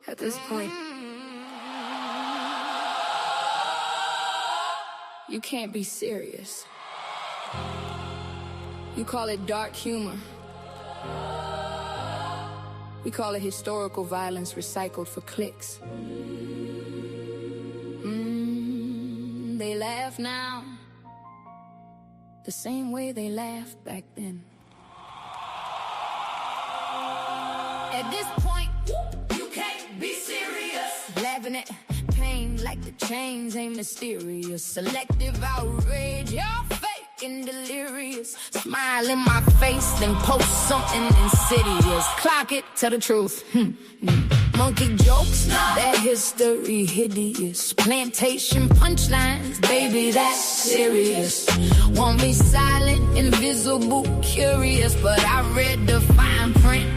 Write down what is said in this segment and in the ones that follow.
At this point, you can't be serious. You call it dark humor. We call it historical violence recycled for clicks. They laugh now the same way they laughed back then. At this point, you can't be serious. Laughing at pain like the chains ain't mysterious. Selective outrage, you're fake and delirious. Smile in my face, then post something insidious. Clock it, tell the truth. Monkey jokes, that history hideous. Plantation punchlines, baby, that's serious. Want me silent, invisible, curious, but I read the fine print.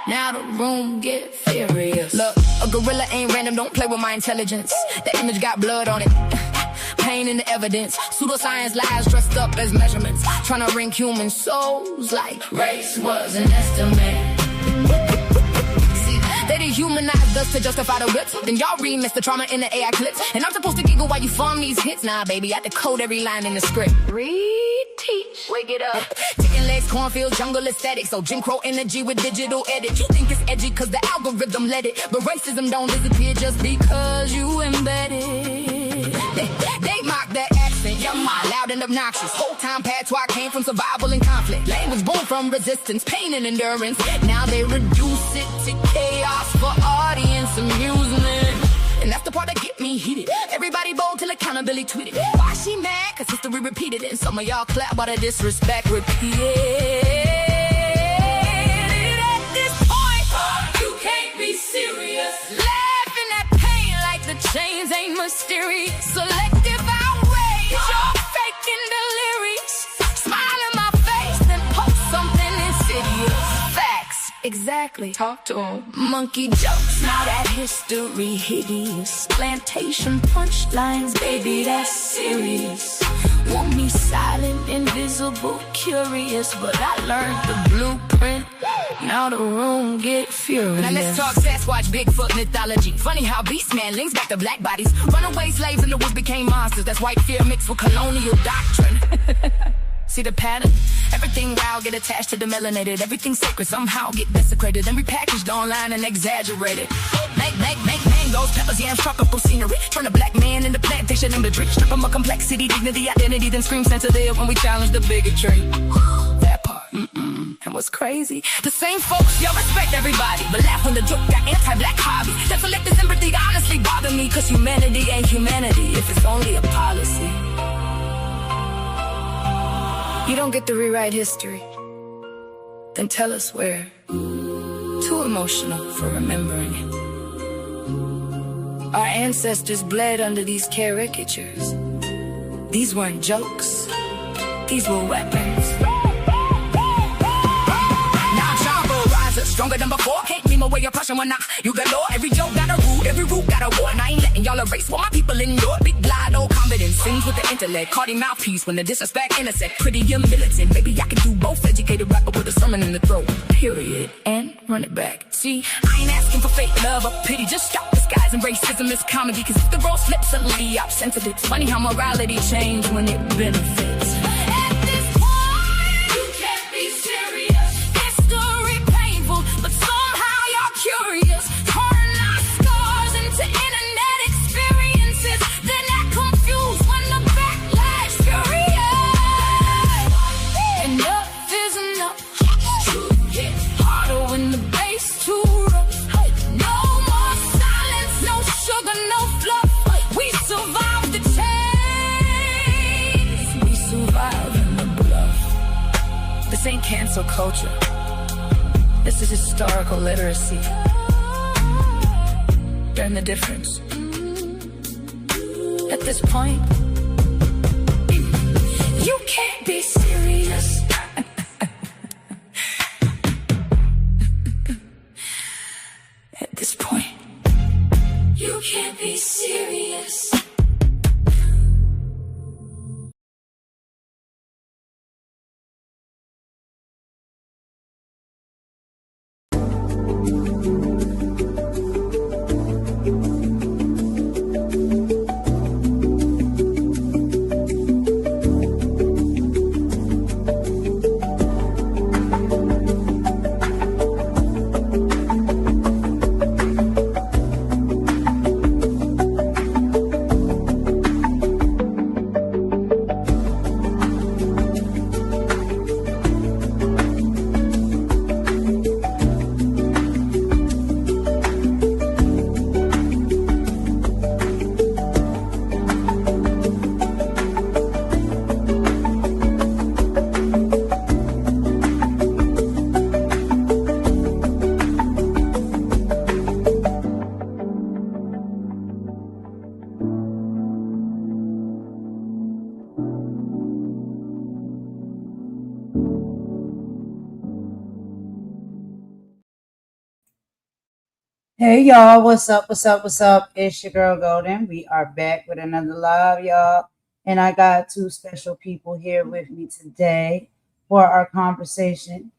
Now the room get furious. Look, a gorilla ain't random, don't play with my intelligence. The image got blood on it, pain in the evidence. Pseudoscience lies dressed up as measurements, trying to rank human souls like race was an estimate. They dehumanize us to justify the whips. Then y'all remix the trauma in the AI clips. And I'm supposed to giggle while you farm these hits. Nah, baby, I decode every line in the script. Read, teach, wake it up. Chicken legs, cornfields, jungle aesthetic. So Jim Crow energy with digital edit. You think it's edgy cause the algorithm let it. But racism don't disappear just because you embedded. They mock that accent, young mind, loud and obnoxious. Whole time patois came from survival and conflict. Language born from resistance, pain and endurance. Now they reduce it to chaos for audience amusement. And that's the part that get me heated. Everybody bold till accountability tweeted. Why she mad? Cause history repeated it. And some of y'all clap while the disrespect repeated. At this point, you can't be serious. Laughing at pain like the chains ain't mysterious. Selective outrage, you're fake and delirious. Smile in my face, then post something insidious. Facts, exactly. Talk to him. Monkey jokes, now that history hideous. Plantation punchlines, baby, that's serious. Want me silent, invisible, curious, but I learned the blueprint. Now the room get furious. Now let's talk Sasquatch, Bigfoot mythology. Funny how Beastman links back to black bodies. Runaway slaves in the woods became monsters. That's white fear mixed with colonial doctrine. See the pattern? Everything wild get attached to the melanated. Everything sacred somehow get desecrated and repackaged online and exaggerated. Make mangoes, peppers, yams, tropical scenery. Turn a black man into plantation imagery. Strip from a complexity, dignity, identity, then scream sensitive when we challenge the bigotry. That part. And what's crazy? The same folks, y'all respect everybody, but laugh when the joke got anti-black hobby. That selective sympathy honestly bother me, cause humanity ain't humanity if it's only a policy. You don't get to rewrite history. Then tell us where. Too emotional for remembering it. Our ancestors bled under these caricatures. These weren't jokes. These were weapons. Now Jumbo rises, stronger than before. Can't meme away oppression when you galore. Every joke got a root, every root got a war. And I ain't letting y'all erase what my people endure. Big blind old confidence, sings with the intellect. Cardi mouthpiece when the disrespect intersect. Pretty and militant, maybe I can do both. Educated rapper with a sermon in the throat. Period. And run it back. See, I ain't asking for fake love or pity. Just stop disguising racism as comedy. Cause if the role slips, suddenly I'm sensitive. It's funny how morality changed when it benefits. At this point, you can't be serious. History painful, but somehow you're curious. Turn our scars into internet experiences. Then act confused when the backlash furious. Enough is enough. Hit harder when the bass too rough. No more silence, no sugar, no fluff. We survived the chains. We survived in the bluff. This ain't cancel culture. This is historical literacy. Learn the difference. At this point, you can't be serious. At this point, you can't be serious. Hey y'all, what's up? What's up? What's up? It's your girl Golden. We are back with another live, y'all. And I got two special people here with me today for our conversation.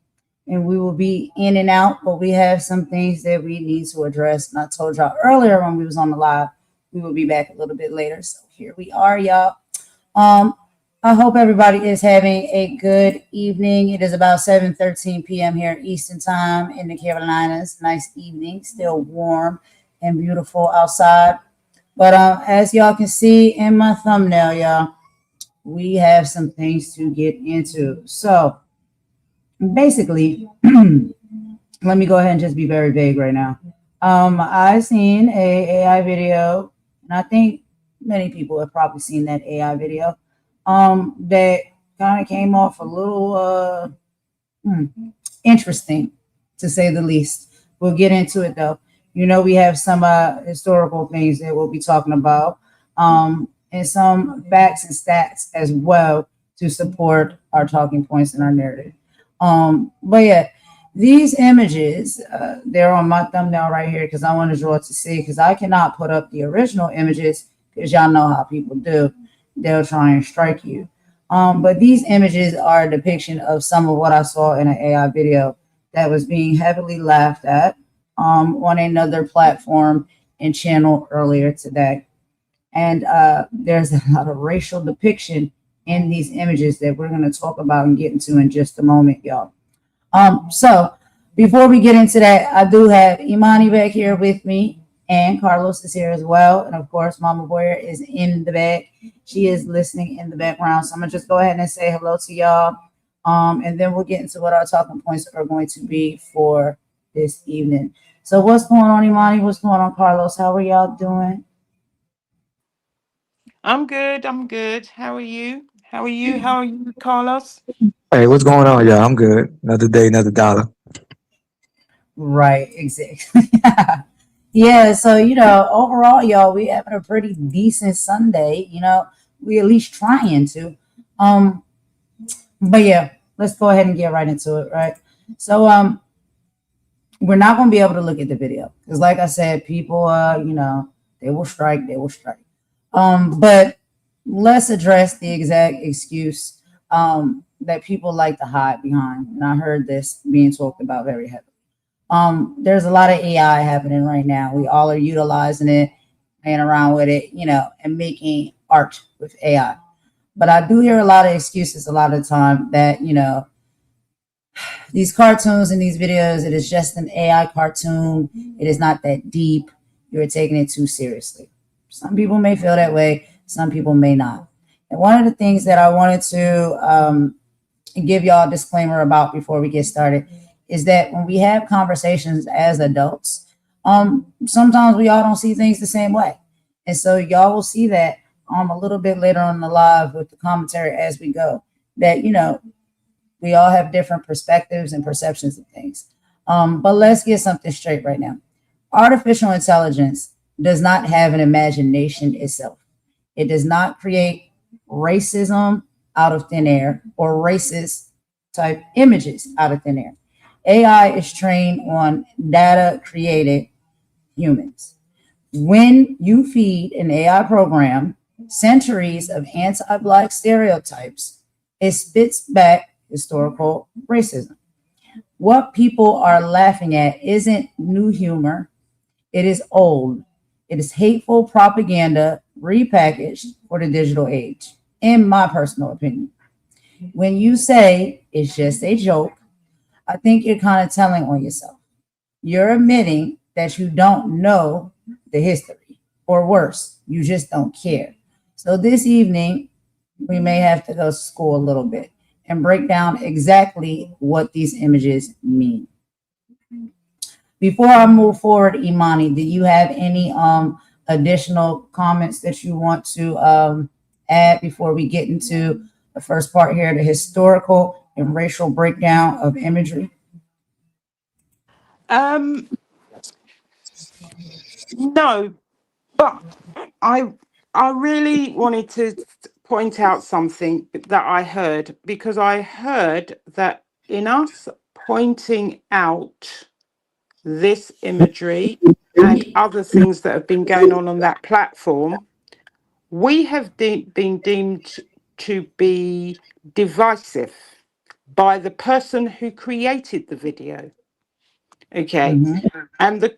And we will be in and out, but we have some things that we need to address. And I told y'all earlier when we was on the live, we will be back a little bit later. So here we are, y'all. Um, I hope everybody is having a good evening. It is about 7:13 p.m. here Eastern Time in the Carolinas. Nice evening, still warm and beautiful outside. But as y'all can see in my thumbnail, y'all, we have some things to get into. So basically, let me go ahead and just be very vague right now. I seen a AI video, and I think many people have probably seen that AI video. That kind of came off a little hmm, interesting, to say the least. We'll get into it though. You know, we have some historical things that we'll be talking about, and some facts and stats as well to support our talking points and our narrative. But yeah, these images, they're on my thumbnail right here because I want to draw to see because I cannot put up the original images because y'all know how people do. They'll try and strike you. But these images are a depiction of some of what I saw in an AI video that was being heavily laughed at on another platform and channel earlier today. And there's a lot of racial depiction in these images that we're going to talk about and get into in just a moment, y'all. So before we get into that, I do have Imani back here with me, and Carlos is here as well. And of course, Mama Boyer is in the back. She is listening in the background. So I'm gonna just go ahead and say hello to y'all. And then we'll get into what our talking points are going to be for this evening. So what's going on, Imani? What's going on, Carlos? How are y'all doing? I'm good. I'm good. How are you? How are you? How are you, Carlos? Hey, what's going on, y'all? I'm good. Another day, another dollar. Right, exactly. Yeah, so overall, y'all, we having a pretty decent Sunday. We at least trying to. Um, but yeah, let's go ahead and get right into it, right? So we're not gonna be able to look at the video because, like I said, people, they will strike. But let's address the exact excuse that people like to hide behind, and I heard this being talked about very heavily. There's a lot of AI happening right now. We all are utilizing it, playing around with it, and making art with AI. But I do hear a lot of excuses a lot of the time that, these cartoons and these videos, it is just an AI cartoon. It is not that deep. You're taking it too seriously. Some people may feel that way, some people may not. And one of the things that I wanted to give y'all a disclaimer about before we get started is that when we have conversations as adults, sometimes we all don't see things the same way. And so y'all will see that a little bit later on in the live with the commentary as we go, that, we all have different perspectives and perceptions of things. But let's get something straight right now. Artificial intelligence does not have an imagination itself. It does not create racism out of thin air or racist type images out of thin air. AI is trained on data created humans. When you feed an AI program centuries of anti Black stereotypes, it spits back historical racism. What people are laughing at isn't new humor, it is old. It is hateful propaganda repackaged for the digital age, in my personal opinion. When you say it's just a joke, I think you're kind of telling on yourself. You're admitting that you don't know the history, or worse, you just don't care. So this evening, we may have to go to school a little bit and break down exactly what these images mean. Before I move forward, Imani, do you have any additional comments that you want to add before we get into the first part here, the historical and racial breakdown of imagery? Um, no, but I I really wanted to point out something that I heard because I heard that in us pointing out this imagery, and other things that have been going on that platform, we have been deemed to be divisive by the person who created the video. Okay. And the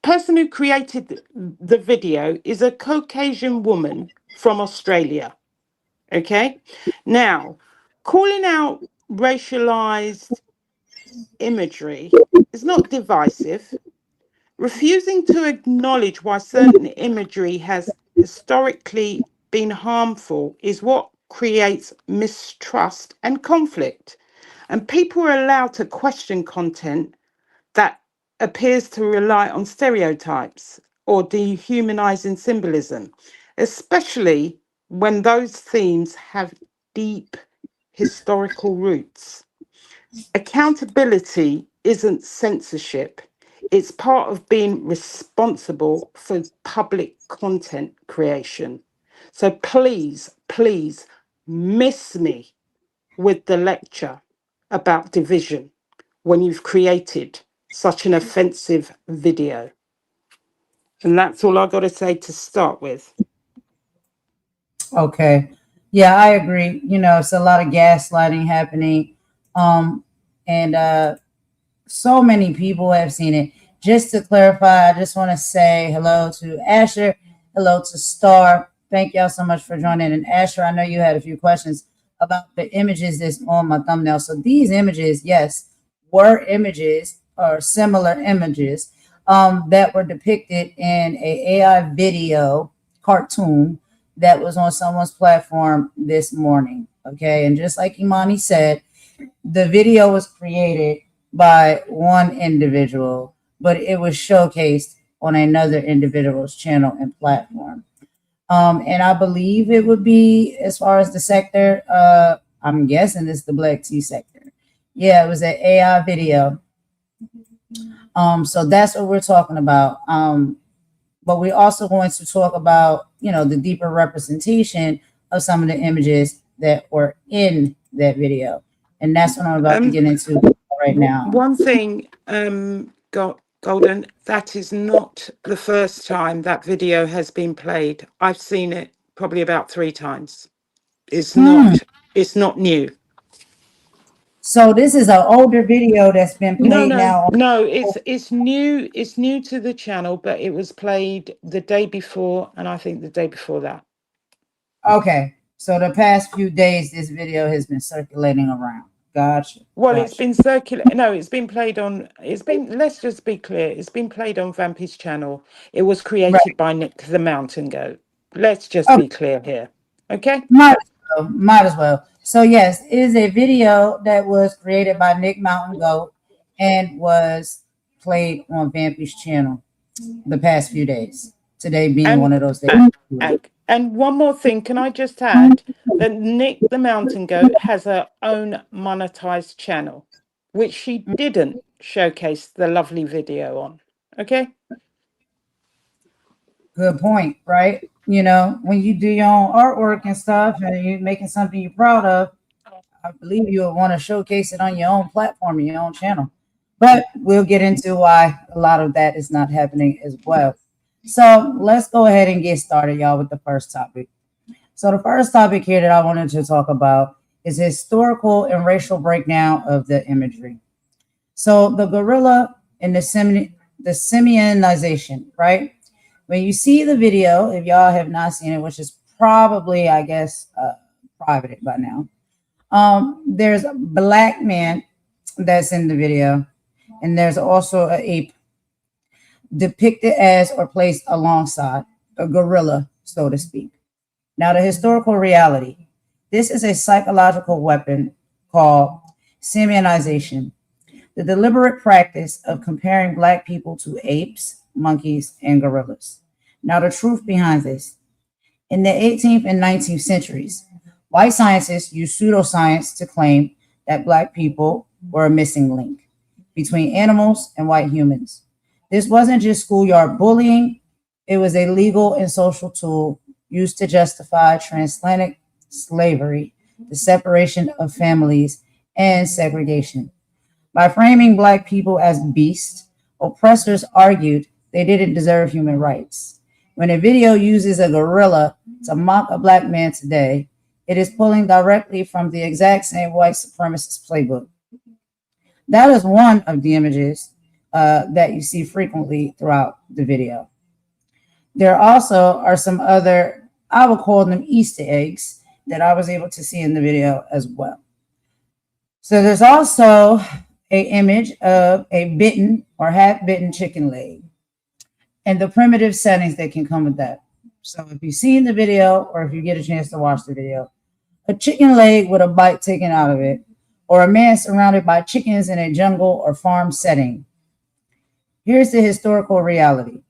person who created the video is a Caucasian woman from Australia. Okay. Now, calling out racialized imagery is not divisive. Refusing to acknowledge why certain imagery has historically been harmful is what creates mistrust and conflict. And people are allowed to question content that appears to rely on stereotypes or dehumanizing symbolism, especially when those themes have deep historical roots. Accountability isn't censorship. It's part of being responsible for public content creation. So please, please miss me with the lecture about division when you've created such an offensive video. And that's all I've got to say to start with. Okay. Yeah, I agree. You know, it's a lot of gaslighting happening. And so many people have seen it. Just to clarify, I just want to say hello to Asher, hello to Star. Thank y'all so much for joining. And Asher, I know you had a few questions about the images that's on my thumbnail. So these images, yes, were images or similar images that were depicted in a AI video cartoon that was on someone's platform this morning. Okay, and just like Imani said, the video was created by one individual, but it was showcased on another individual's channel and platform. And I believe it would be, as far as the sector, I'm guessing it's the Black tea sector. Yeah, it was an AI video. So that's what we're talking about. But we're also going to talk about, you know, the deeper representation of some of the images that were in that video. And that's what I'm about to get into right now. One thing, Golden, that is not the first time that video has been played. I've seen it probably about 3 times. It's not new. So this is an older video that's been played now. No, it's new. It's new to the channel, but it was played the day before, and I think the day before that. Okay, so the past few days, this video has been circulating around. Gotcha. Well, it's been circulating. No, it's been played on. It's been. Let's just be clear. It's been played on Vampy's channel. It was created by Nick the Mountain Goat. Let's just be clear here. Okay. Might as well. So yes, it is a video that was created by Nick Mountain Goat and was played on Vampy's channel the past few days. Today being one of those days. And one more thing, can I just add that Nick the Mountain Goat has her own monetized channel, which she didn't showcase the lovely video on. Okay. Good point, right? You know, when you do your own artwork and stuff and you're making something you're proud of, I believe you would want to showcase it on your own platform and your own channel. But we'll get into why a lot of that is not happening as well. So let's go ahead and get started, y'all, with the first topic. So the first topic here that I wanted to talk about is historical and racial breakdown of the imagery. So the gorilla and the simianization, right? When you see the video, if y'all have not seen it, which is probably, I guess, private by now, there's a black man that's in the video, and there's also an ape depicted as or placed alongside a gorilla, so to speak. Now, the historical reality. This is a psychological weapon called simianization, the deliberate practice of comparing Black people to apes, monkeys, and gorillas. Now, the truth behind this. In the 18th and 19th centuries, white scientists used pseudoscience to claim that Black people were a missing link between animals and white humans. This wasn't just schoolyard bullying. It was a legal and social tool used to justify transatlantic slavery, the separation of families, and segregation. By framing Black people as beasts, oppressors argued they didn't deserve human rights. When a video uses a gorilla to mock a black man today, it is pulling directly from the exact same white supremacist playbook. That is one of the images that you see frequently throughout the video. There also are some other, I would call them Easter eggs, that I was able to see in the video as well. So there's also an image of a bitten or half-bitten chicken leg and the primitive settings that can come with that. So if you've seen the video or if you get a chance to watch the video, a chicken leg with a bite taken out of it, or a man surrounded by chickens in a jungle or farm setting. Here's the historical reality.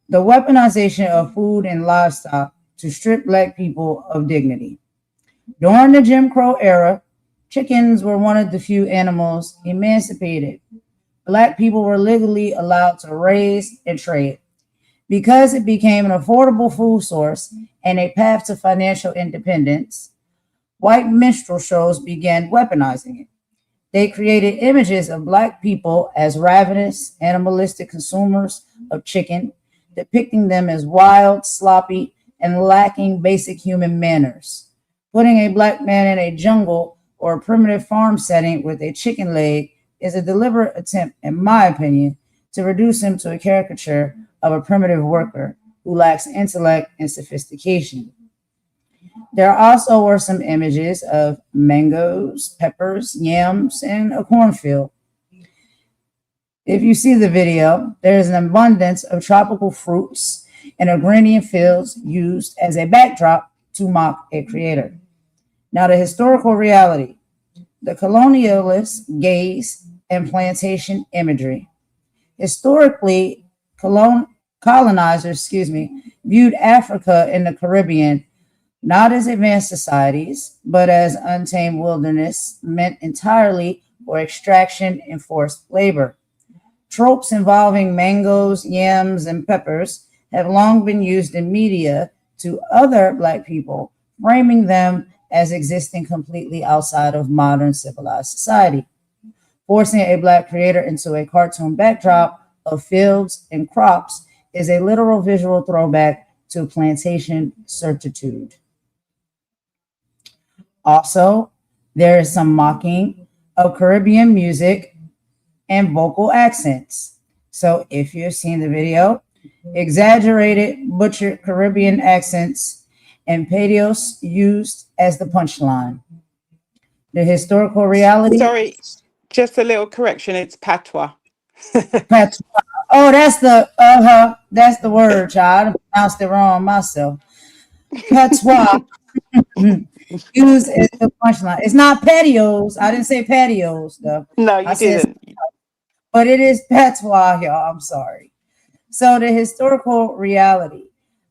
The weaponization of food and livestock to strip black people of dignity. During the Jim Crow era, chickens were one of the few animals emancipated. Black people were legally allowed to raise and trade. Because it became an affordable food source and a path to financial independence, white minstrel shows began weaponizing it. They created images of black people as ravenous, animalistic consumers of chicken, depicting them as wild, sloppy, and lacking basic human manners. Putting a black man in a jungle or a primitive farm setting with a chicken leg is a deliberate attempt, in my opinion, to reduce him to a caricature of a primitive worker who lacks intellect and sophistication. There also were some images of mangoes, peppers, yams, and a cornfield. If you see the video, there is an abundance of tropical fruits and agrarian fields used as a backdrop to mock a creator. Now, the historical reality, the colonialist gaze and plantation imagery. Historically, colonizers, viewed Africa and the Caribbean not as advanced societies, but as untamed wilderness meant entirely for extraction and forced labor. Tropes involving mangoes, yams, and peppers have long been used in media to other black people, framing them as existing completely outside of modern civilized society. Forcing a black creator into a cartoon backdrop of fields and crops is a literal visual throwback to plantation certitude. Also, there is some mocking of Caribbean music and vocal accents. So if you've seen the video, exaggerated, butchered Caribbean accents and patios used as the punchline. The historical reality. Sorry, just a little correction. It's patois. Patois. Oh, that's the word, child. I pronounced it wrong myself. Patois. Used as the punchline. It's not patios. I didn't say patios, though. No, you didn't. But it is patois, y'all. I'm sorry. So the historical reality,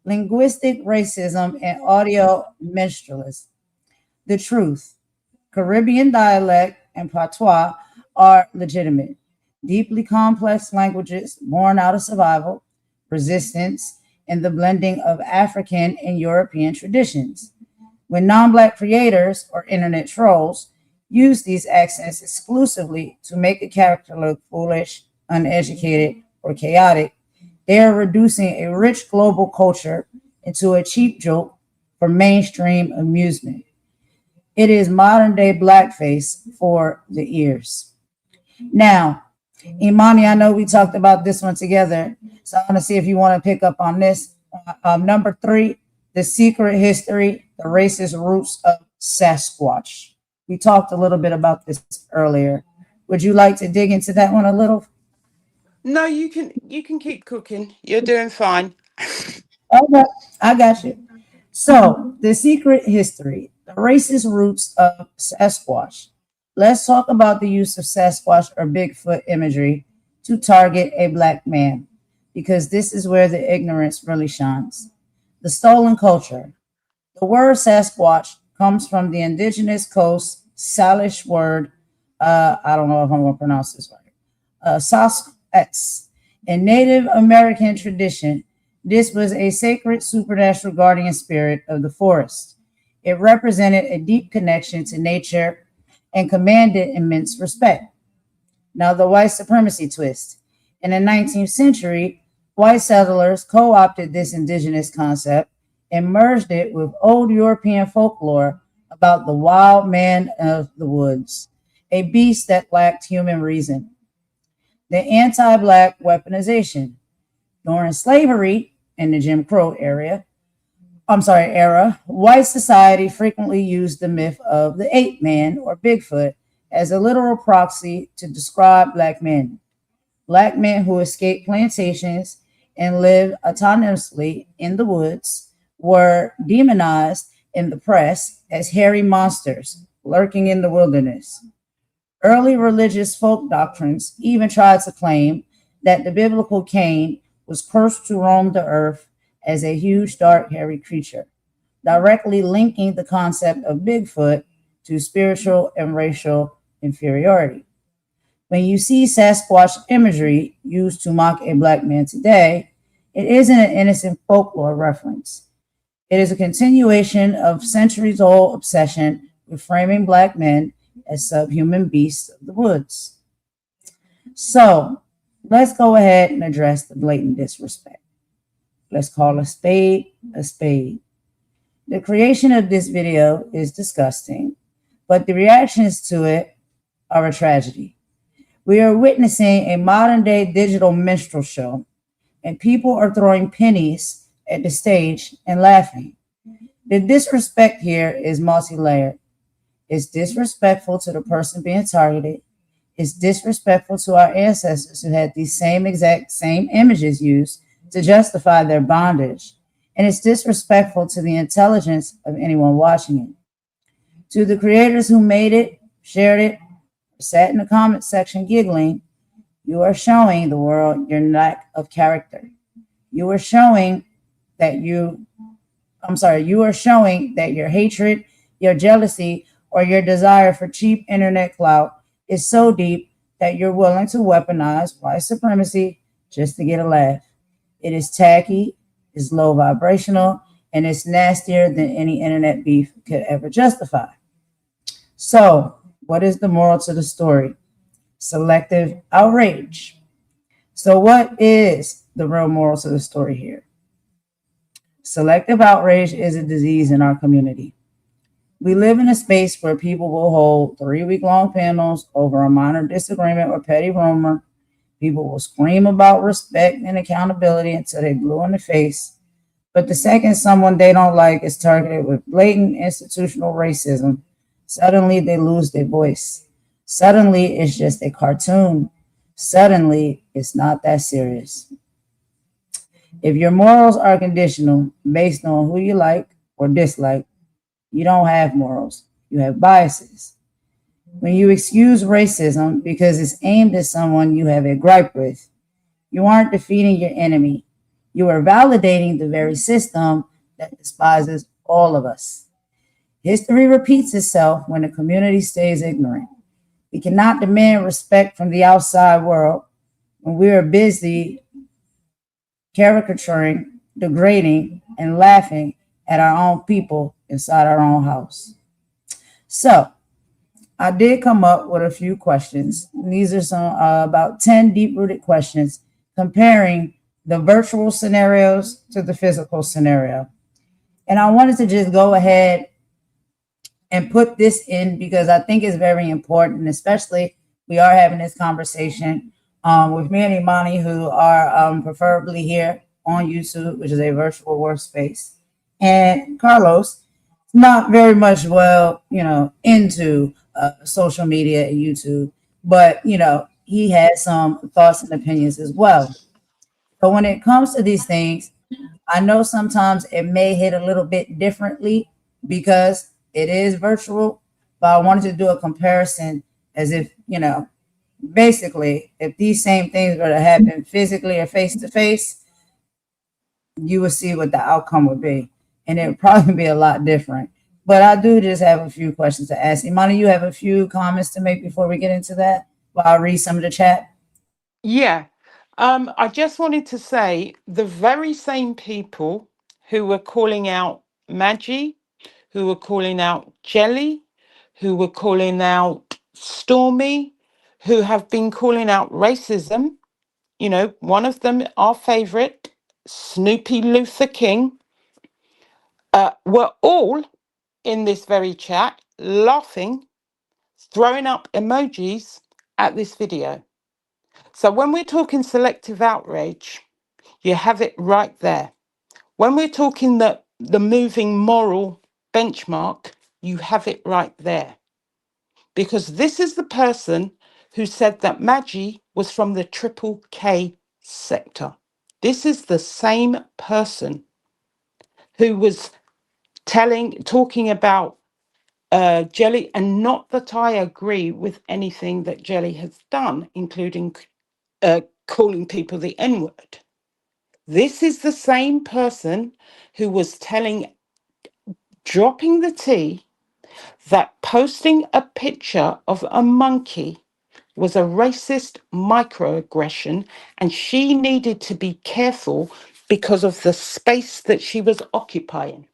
linguistic racism, and audio minstrelsy. The truth, Caribbean dialect and patois are legitimate, deeply complex languages born out of survival, resistance, and the blending of African and European traditions. When non-black creators or internet trolls use these accents exclusively to make a character look foolish, uneducated, or chaotic, they are reducing a rich global culture into a cheap joke for mainstream amusement. It is modern day blackface for the ears. Now, Imani, I know we talked about this one together, so I want to see if you want to pick up on this. Number 3, the secret history, the racist roots of Sasquatch. We talked a little bit about this earlier. Would you like to dig into that one a little? No, you can keep cooking. You're doing fine. Okay, I got you. So, the secret history, the racist roots of Sasquatch. Let's talk about the use of Sasquatch or Bigfoot imagery to target a black man, because this is where the ignorance really shines. The stolen culture. The word Sasquatch comes from the indigenous coast Salish word, I don't know if I'm going to pronounce this right, Saskets. In Native American tradition, this was a sacred supernatural guardian spirit of the forest. It represented a deep connection to nature and commanded immense respect. Now, the white supremacy twist. In the 19th century, White settlers co opted this indigenous concept and merged it with old European folklore about the wild man of the woods, a beast that lacked human reason. The anti black weaponization. During slavery in the Jim Crow era, white society frequently used the myth of the ape man or Bigfoot as a literal proxy to describe black men. Black men who escaped plantations and lived autonomously in the woods were demonized in the press as hairy monsters lurking in the wilderness. Early religious folk doctrines even tried to claim that the biblical Cain was cursed to roam the earth as a huge, dark, hairy creature, directly linking the concept of Bigfoot to spiritual and racial inferiority. When you see Sasquatch imagery used to mock a black man today, it isn't an innocent folklore reference. It is a continuation of centuries old obsession with framing black men as subhuman beasts of the woods. So let's go ahead and address the blatant disrespect. Let's call a spade a spade. The creation of this video is disgusting, but the reactions to it are a tragedy. We are witnessing a modern day digital minstrel show, and people are throwing pennies at the stage and laughing. The disrespect here is multi layered. It's disrespectful to the person being targeted. It's disrespectful to our ancestors who had these same images used to justify their bondage. And it's disrespectful to the intelligence of anyone watching it. To the creators who made it, shared it, or sat in the comment section giggling, you are showing the world your lack of character. You are showing that you are showing that your hatred, your jealousy, or your desire for cheap internet clout is so deep that you're willing to weaponize white supremacy just to get a laugh. It is tacky, it's low vibrational, and it's nastier than any internet beef could ever justify. So, what is the moral to the story? Selective outrage. So, what is the real moral to the story here? Selective outrage is a disease in our community. We live in a space where people will hold 3-week long panels over a minor disagreement or petty rumor. People will scream about respect and accountability until they blue in the face. But the second someone they don't like is targeted with blatant institutional racism, suddenly they lose their voice. Suddenly it's just a cartoon. Suddenly it's not that serious. If your morals are conditional based on who you like or dislike, you don't have morals. You have biases. When you excuse racism because it's aimed at someone you have a gripe with, you aren't defeating your enemy. You are validating the very system that despises all of us. History repeats itself when the community stays ignorant. We cannot demand respect from the outside world when we are busy caricaturing, degrading, and laughing at our own people inside our own house. So, I did come up with a few questions. These are some about 10 deep-rooted questions comparing the virtual scenarios to the physical scenario. And I wanted to just go ahead and put this in because I think it's very important, especially we are having this conversation with me and Imani, who are preferably here on YouTube, which is a virtual workspace. And Carlos, not very much into social media and YouTube, but he has some thoughts and opinions as well. So when it comes to these things, I know sometimes it may hit a little bit differently because it is virtual, but I wanted to do a comparison as if, basically, if these same things were to happen physically or face to face, you would see what the outcome would be. And it would probably be a lot different. But I do just have a few questions to ask. Imani, you have a few comments to make before we get into that? While I read some of the chat. Yeah. I just wanted to say the very same people who were calling out Maggie, who were calling out Jelly, who were calling out Stormy, who have been calling out racism, you know, one of them, our favorite, Snoopy Luther King, were all in this very chat laughing, throwing up emojis at this video. So when we're talking selective outrage, you have it right there. When we're talking the moving moral benchmark, you have it right there. Because this is the person who said that Maggie was from the triple K sector. This is the same person who was talking about Jelly, and not that I agree with anything that Jelly has done, including calling people the N-word. This is the same person who was dropping the tea, that posting a picture of a monkey was a racist microaggression and she needed to be careful because of the space that she was occupying.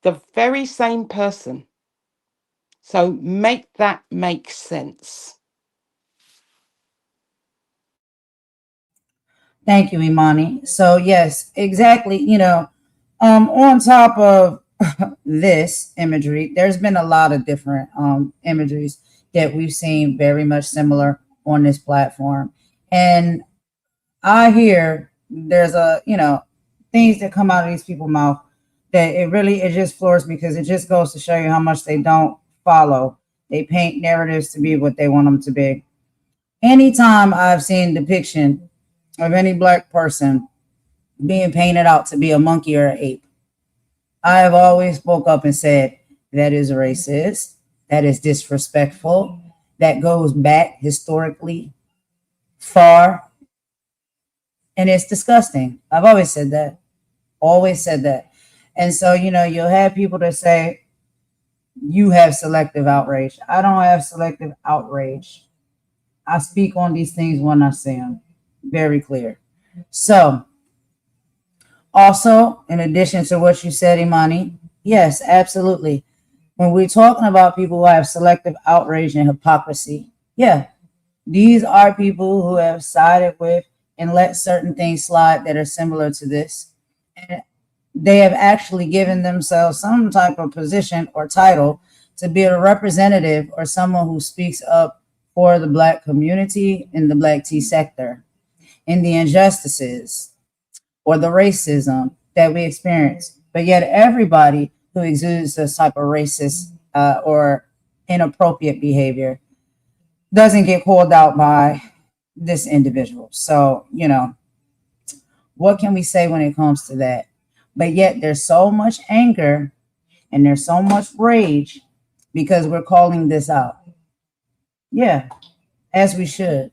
The very same person. So make that make sense. Thank you, Imani. So yes, exactly. On top of this imagery, there's been a lot of different imageries that we've seen very much similar on this platform. And I hear there's things that come out of these people's mouth that it just floors me, because it just goes to show you how much they don't follow. They paint narratives to be what they want them to be. Anytime I've seen depiction of any Black person being painted out to be a monkey or an ape, I have always spoke up and said, that is racist, that is disrespectful, that goes back historically far, and it's disgusting. I've always said that. Always said that. And so, you'll have people that say, you have selective outrage. I don't have selective outrage. I speak on these things when I see them. Very clear. So, also, in addition to what you said, Imani, yes, absolutely. When we're talking about people who have selective outrage and hypocrisy, yeah, these are people who have sided with and let certain things slide that are similar to this. And they have actually given themselves some type of position or title to be a representative or someone who speaks up for the Black community in the Black tea sector, in the injustices or the racism that we experience. But yet everybody who exudes this type of racist or inappropriate behavior doesn't get called out by this individual. So, what can we say when it comes to that? But yet there's so much anger and there's so much rage because we're calling this out. Yeah, as we should.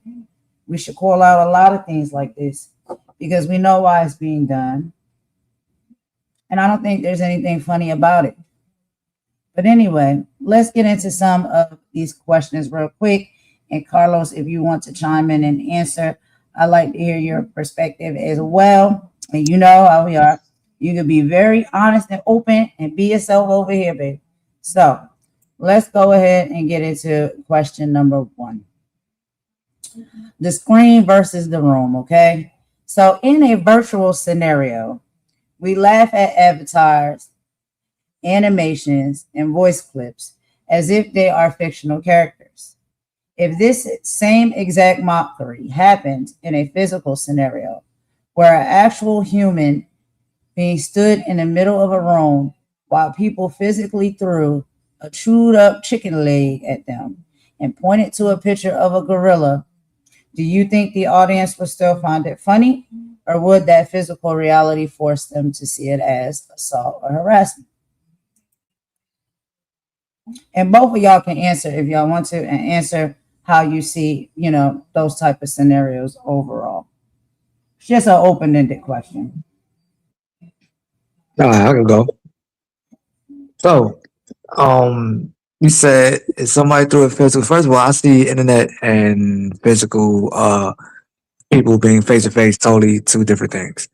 We should call out a lot of things like this because we know why it's being done. And I don't think there's anything funny about it. But anyway, let's get into some of these questions real quick. And Carlos, if you want to chime in and answer, I'd like to hear your perspective as well. And you know how we are. You can be very honest and open and be yourself over here, baby. So let's go ahead and get into question number 1. The screen versus the room, okay? So in a virtual scenario, we laugh at avatars, animations, and voice clips as if they are fictional characters. If this same exact mockery happened in a physical scenario where an actual human being stood in the middle of a room while people physically threw a chewed up chicken leg at them and pointed to a picture of a gorilla, do you think the audience would still find it funny, or would that physical reality force them to see it as assault or harassment? And both of y'all can answer if y'all want to, and answer how you see, those type of scenarios overall. It's just an open-ended question. All right, I can go. So, you said if somebody threw a physical. First of all, I see internet and physical people being face to face totally two different things.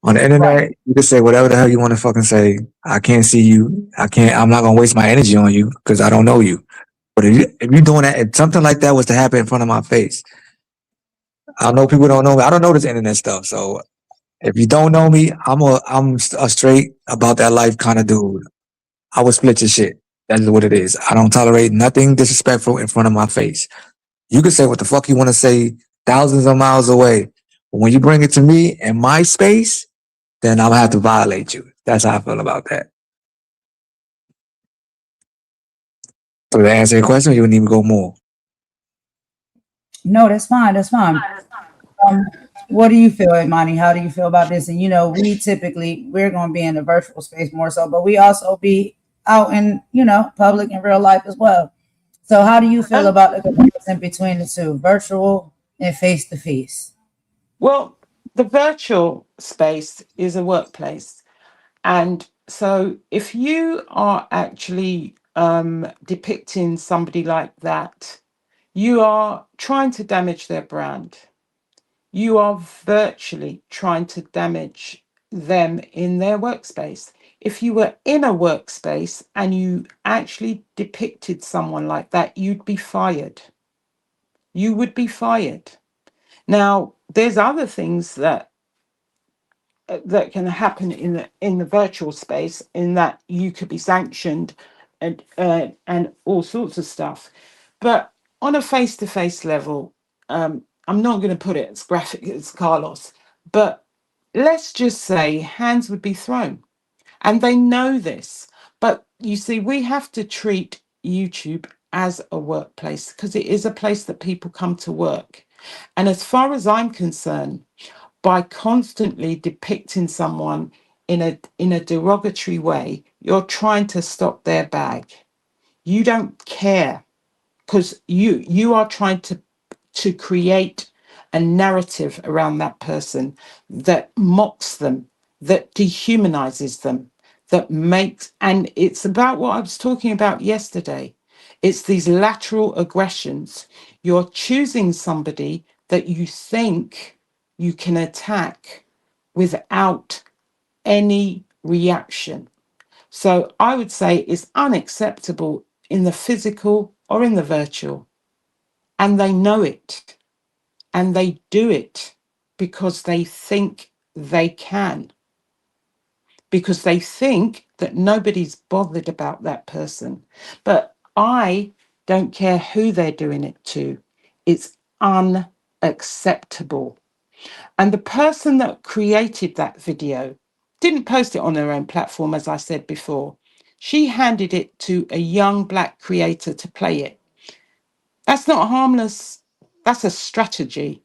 On the internet, Right. you can say whatever the hell you want to fucking say. I can't see you. I'm not gonna waste my energy on you because I don't know you. But if you're doing that, if something like that was to happen in front of my face, I know people don't know me. I don't know this internet stuff. So if you don't know me, I'm a straight about that life kind of dude. I will split your shit. That is what it is. I don't tolerate nothing disrespectful in front of my face. You can say what the fuck you want to say thousands of miles away. But when you bring it to me in my space, then I'm gonna have to violate you. That's how I feel about that. So to answer your question, you would need to go more. No, that's fine. That's fine. Um, what do you feel, Imani? How do you feel about this? And we typically we're going to be in the virtual space more so, but we also be out in public in real life as well. So, how do you feel Um, about the comparison between the two, virtual and face to face? well, the virtual space is a workplace. And so if you are actually depicting somebody like that, you are trying to damage their brand. You are virtually trying to damage them in their workspace. If you were in a workspace and you actually depicted someone like that, you'd be fired. You would be fired. Now, there's other things that can happen in the virtual space, in that you could be sanctioned and all sorts of stuff. But on a face-to-face level, I'm not going to put it as graphic as Carlos, but let's just say hands would be thrown, and they know this. But you see, we have to treat YouTube as a workplace because it is a place that people come to work. And as far as I'm concerned, by constantly depicting someone in a derogatory way, you're trying to stop their bag. You don't care because you are trying to create a narrative around that person that mocks them, that dehumanizes them, that makes, and it's about what I was talking about yesterday. It's these lateral aggressions. You're choosing somebody that you think you can attack without any reaction. So I would say it's unacceptable in the physical or in the virtual. And they know it. And they do it because they think they can, because they think that nobody's bothered about that person. But I don't care who they're doing it to. It's unacceptable. And the person that created that video didn't post it on her own platform, as I said before. She handed it to a young Black creator to play it. That's not harmless. That's a strategy.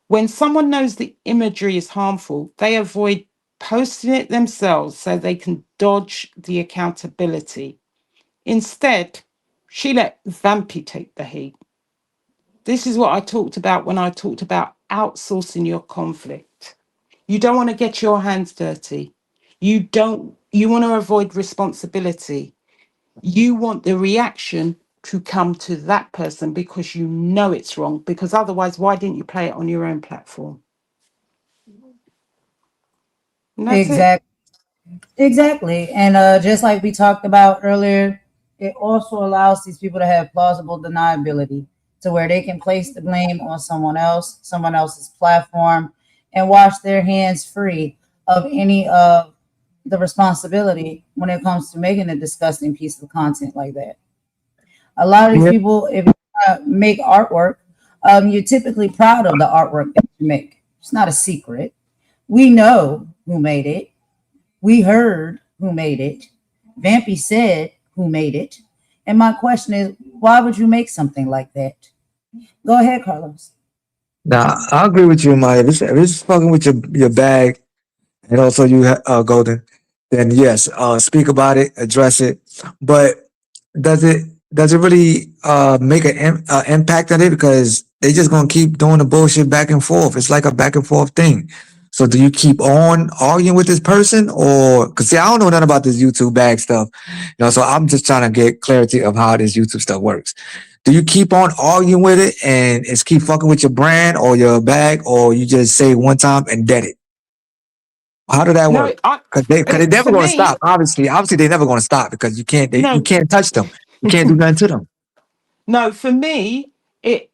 When someone knows the imagery is harmful, they avoid posting it themselves so they can dodge the accountability. Instead, she let Vampy take the heat. This is what I talked about when I talked about outsourcing your conflict. You don't want to get your hands dirty. You want to avoid responsibility. You want the reaction to come to that person because you know it's wrong. Because otherwise, why didn't you play it on your own platform? And that's it. Exactly. Exactly. And just like we talked about earlier, it also allows these people to have plausible deniability to where they can place the blame on someone else, someone else's platform, and wash their hands free of any of the responsibility when it comes to making a disgusting piece of content like that. A lot of these Yeah. people, if you make artwork, you're typically proud of the artwork that you make. It's not a secret. We know who made it. We heard who made it. Vampy said who made it. And my question is, why would you make something like that? Go ahead, Carlos. Now, I agree with you, Maya. If it's fucking with your bag, and also you, Golden, then yes, speak about it, address it. But does it does it really make an impact on it? Because they just gonna keep doing the bullshit back and forth. It's like a back and forth thing. So do you keep on arguing with this person, or because see, I don't know nothing about this YouTube bag stuff, so I'm just trying to get clarity of how this YouTube stuff works. Do you keep on arguing with it and it's keep fucking with your brand or your bag, or you just say one time and dead it? How did that No, work? Because they never for going to me, stop. Obviously, they never going to stop because you no, can't touch them. You can't do nothing to them. no, for me, it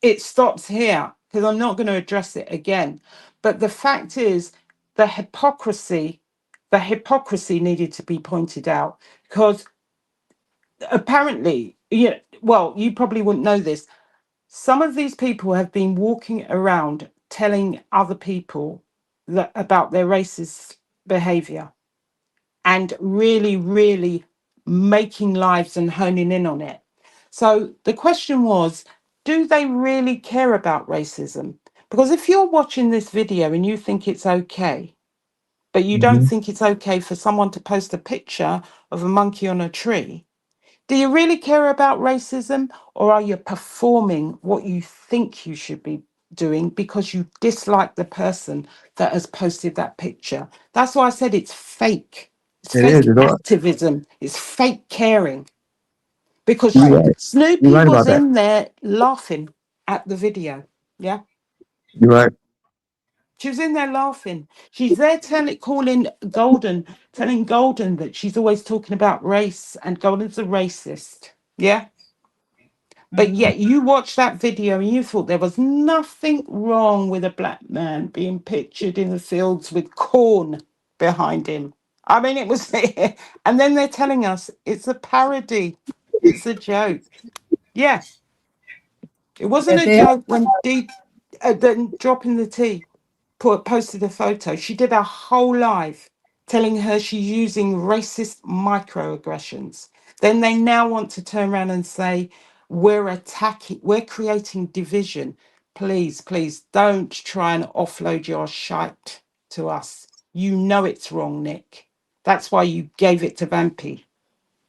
it stops here. because I'm not going to address it again. But the fact is, the hypocrisy needed to be pointed out, because apparently, yeah, well, you probably wouldn't know this. Some of these people have been walking around telling other people that, about their racist behavior, and really, really making lives and honing in on it. So the question was, do they really care about racism? Because if you're watching this video and you think it's okay, but you don't Mm-hmm. think it's okay for someone to post a picture of a monkey on a tree, do you really care about racism, or are you performing what you think you should be doing because you dislike the person that has posted that picture? That's why I said it's fake. It's It is. fake activism. It's fake caring. Because You're Right. right. You're Snoopy right was about that. in there laughing at the video. Yeah. You're right. She was in there laughing. She's there telling Golden that she's always talking about race and Golden's a racist. Yeah. But Mhm. yet you watched that video and you thought there was nothing wrong with a black man being pictured in the fields with corn behind him. I mean, it was, and then they're telling us it's a parody, it's a joke. Yeah, it wasn't That a they joke when then dropping the tea posted a photo. She did a whole live telling her she's using racist microaggressions. Then they now want to turn around and say, we're creating division. Please, please don't try and offload your shite to us. You know it's wrong, Nick. That's why you gave it to Vampy.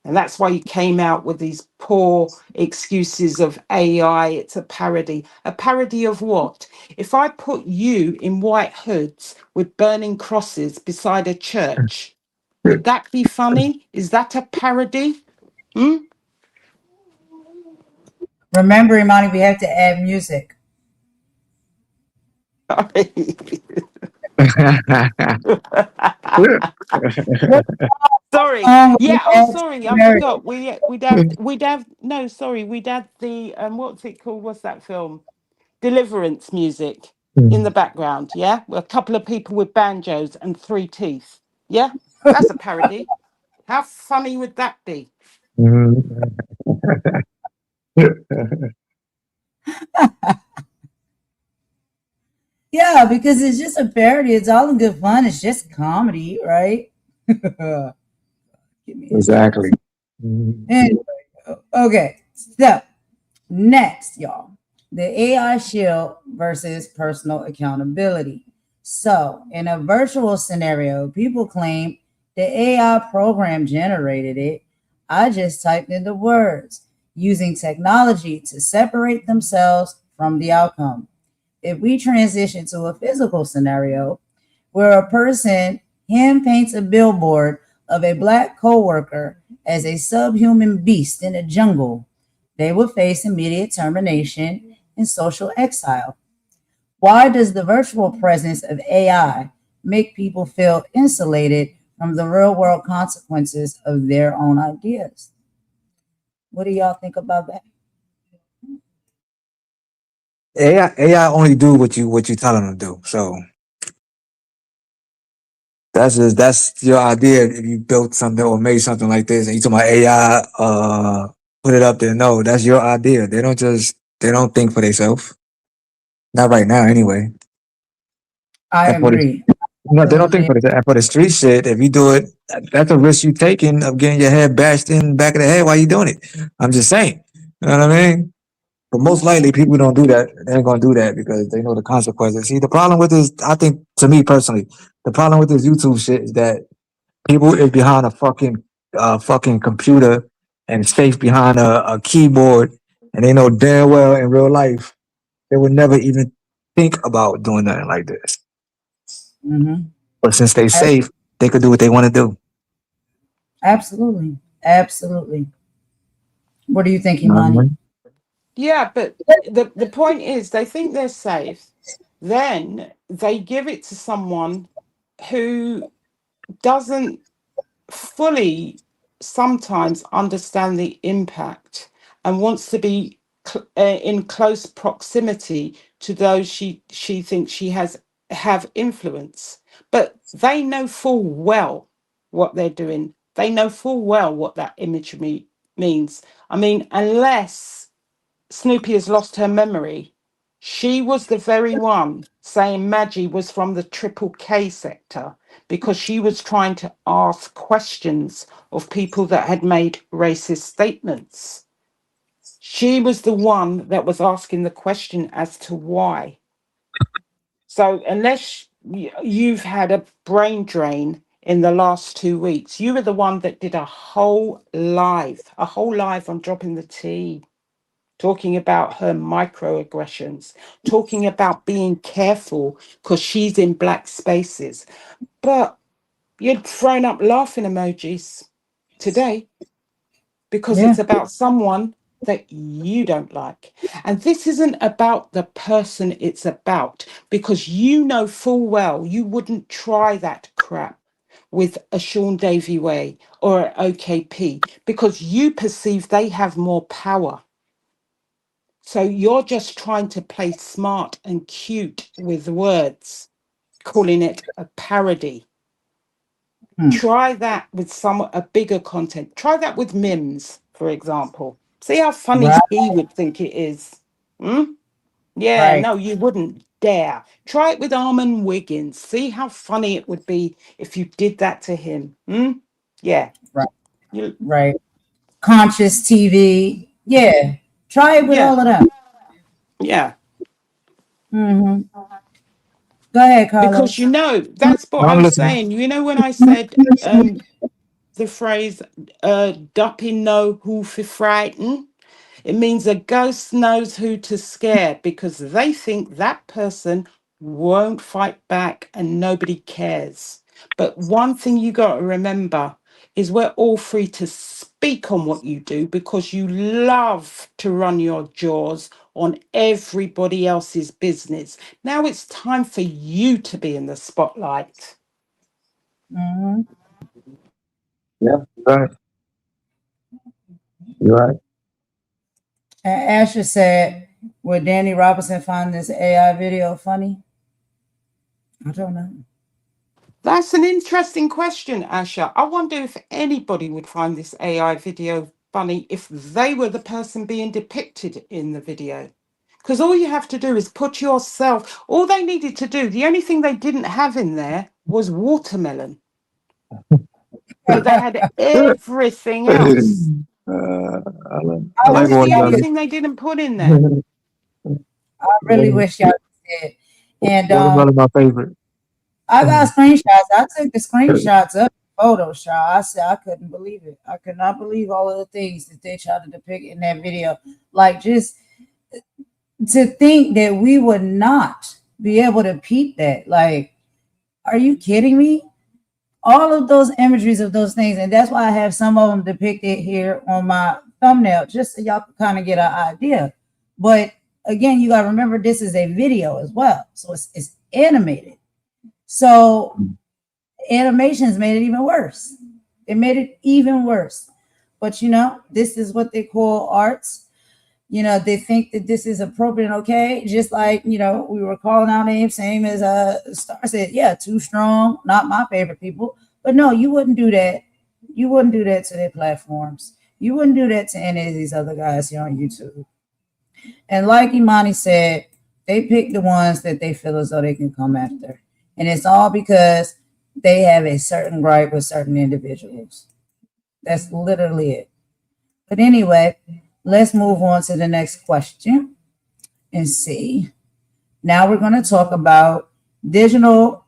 And that's why you came out with these poor excuses of AI. It's a parody. A parody of what? If I put you in white hoods with burning crosses beside a church, would that be funny? Is that a parody? Hmm? remember, Imani, we have to add music. What Sorry. song would you Yeah. Oh, add to sorry. the I parody? forgot. We'd have. No, sorry. We'd have the what's it called? What's that film? Deliverance music in the background. Yeah, a couple of people with banjos and three teeth. Yeah, that's a parody. How funny would that be? Mhm. Yeah, because it's just a parody. It's all in good fun. It's just comedy, right? Give me a second. Exactly. Mhm. Anyway, okay. So next, y'all, the AI shield versus personal accountability. So, in a virtual scenario, people claim the AI program generated it. I just typed in the words using technology to separate themselves from the outcome. If we transition to a physical scenario where a person hand paints a billboard of a black coworker as a subhuman beast in a jungle, they would face immediate termination and social exile. Why does the virtual presence of AI make people feel insulated from the real world consequences of their own ideas? What do y'all think about that? AI only do what you tell them to do. So that's your idea. If you built something or made something like this, and you talk about AI, put it up there. No, that's your idea. They don't think for themselves. Not right now, anyway. I And for the agree. no, they don't think Absolutely. for the and for the street shit. If you do it, that's a risk you taking of getting your head bashed in the back of the head while you doing it. I'm just saying. You know what I mean? But most likely, people don't do that. They ain't gonna do that because they know the consequences. See, the problem with this, I think, to me personally, the problem with this YouTube shit is that people is behind a fucking computer and safe behind a keyboard, and they know damn well in real life they would never even think about doing nothing like this. Mm-hmm. But since they safe, they could do what they want to do. Absolutely. Absolutely. What do you think, You know what I Imani? mean? Yeah, but the point is, they think they're safe. Then they give it to someone who doesn't fully sometimes understand the impact and wants to be in close proximity to those she thinks she have influence, but they know full well what they're doing. They know full well what that imagery means. I mean, unless Snoopy has lost her memory, she was the very one saying Maggie was from the Triple K sector because she was trying to ask questions of people that had made racist statements. She was the one that was asking the question as to why. So unless you've had a brain drain in the last 2 weeks, you were the one that did a whole live on Dropping the Tea, talking about her microaggressions, talking about being careful because she's in black spaces. But you'd thrown up laughing emojis today because Yeah. it's about someone that you don't like. And this isn't about the person, it's about, because you know full well you wouldn't try that crap with a Sean Davy Way or an OKP because you perceive they have more power. So you're just trying to play smart and cute with words, calling it a parody. Try that with a bigger content. Try that with MIMS, for example. See how funny Right. he would think it is. Hmm? Yeah, Right. no, you wouldn't dare. Try it with Armin Wiggins. See how funny it would be if you did that to him. Hmm? Yeah. Right. You, Right. Conscious TV. Yeah. Try it with yeah. all of them. Yeah. Mm-hmm. Go ahead, Because Carlos. that's what I'm I'm listening. saying. You know when I said the phrase "duppy know who for frighten," it means a ghost knows who to scare because they think that person won't fight back and nobody cares. But one thing you got to remember is we're all free to speak on what you do because you love to run your jaws on everybody else's business. Now it's time for you to be in the spotlight. Mm-hmm. Yeah, right. You're right. And Asher said, would Danny Robinson find this AI video funny? I don't know. That's an interesting question, Asha. I wonder if anybody would find this AI video funny if they were the person being depicted in the video. Because all you have to do is put yourself, all they needed to do, the only thing they didn't have in there was watermelon. But they had everything else. I I That like wish was the y'all only could. watermelon. thing they didn't put in there. I really wish y'all could. And Watermelon, my favorite. I got screenshots. I took the screenshots of Photoshop. I said I couldn't believe it. I could not believe all of the things that they tried to depict in that video. Like just to think that we would not be able to peep that. Like, are you kidding me? All of those imageries of those things, and that's why I have some of them depicted here on my thumbnail, just so y'all can kind of get an idea. But again, you gotta remember this is a video as well, so it's animated. So animations made it even worse. It made it even worse. But this is what they call arts. They think that this is appropriate and okay. Just like, we were calling out names, same as Star said, yeah, Too Strong, not my favorite people. But no, you wouldn't do that. You wouldn't do that to their platforms. You wouldn't do that to any of these other guys here on YouTube. And like Imani said, they pick the ones that they feel as though they can come after. And it's all because they have a certain gripe with certain individuals. That's literally it. But anyway, let's move on to the next question and see. Now we're going to talk about digital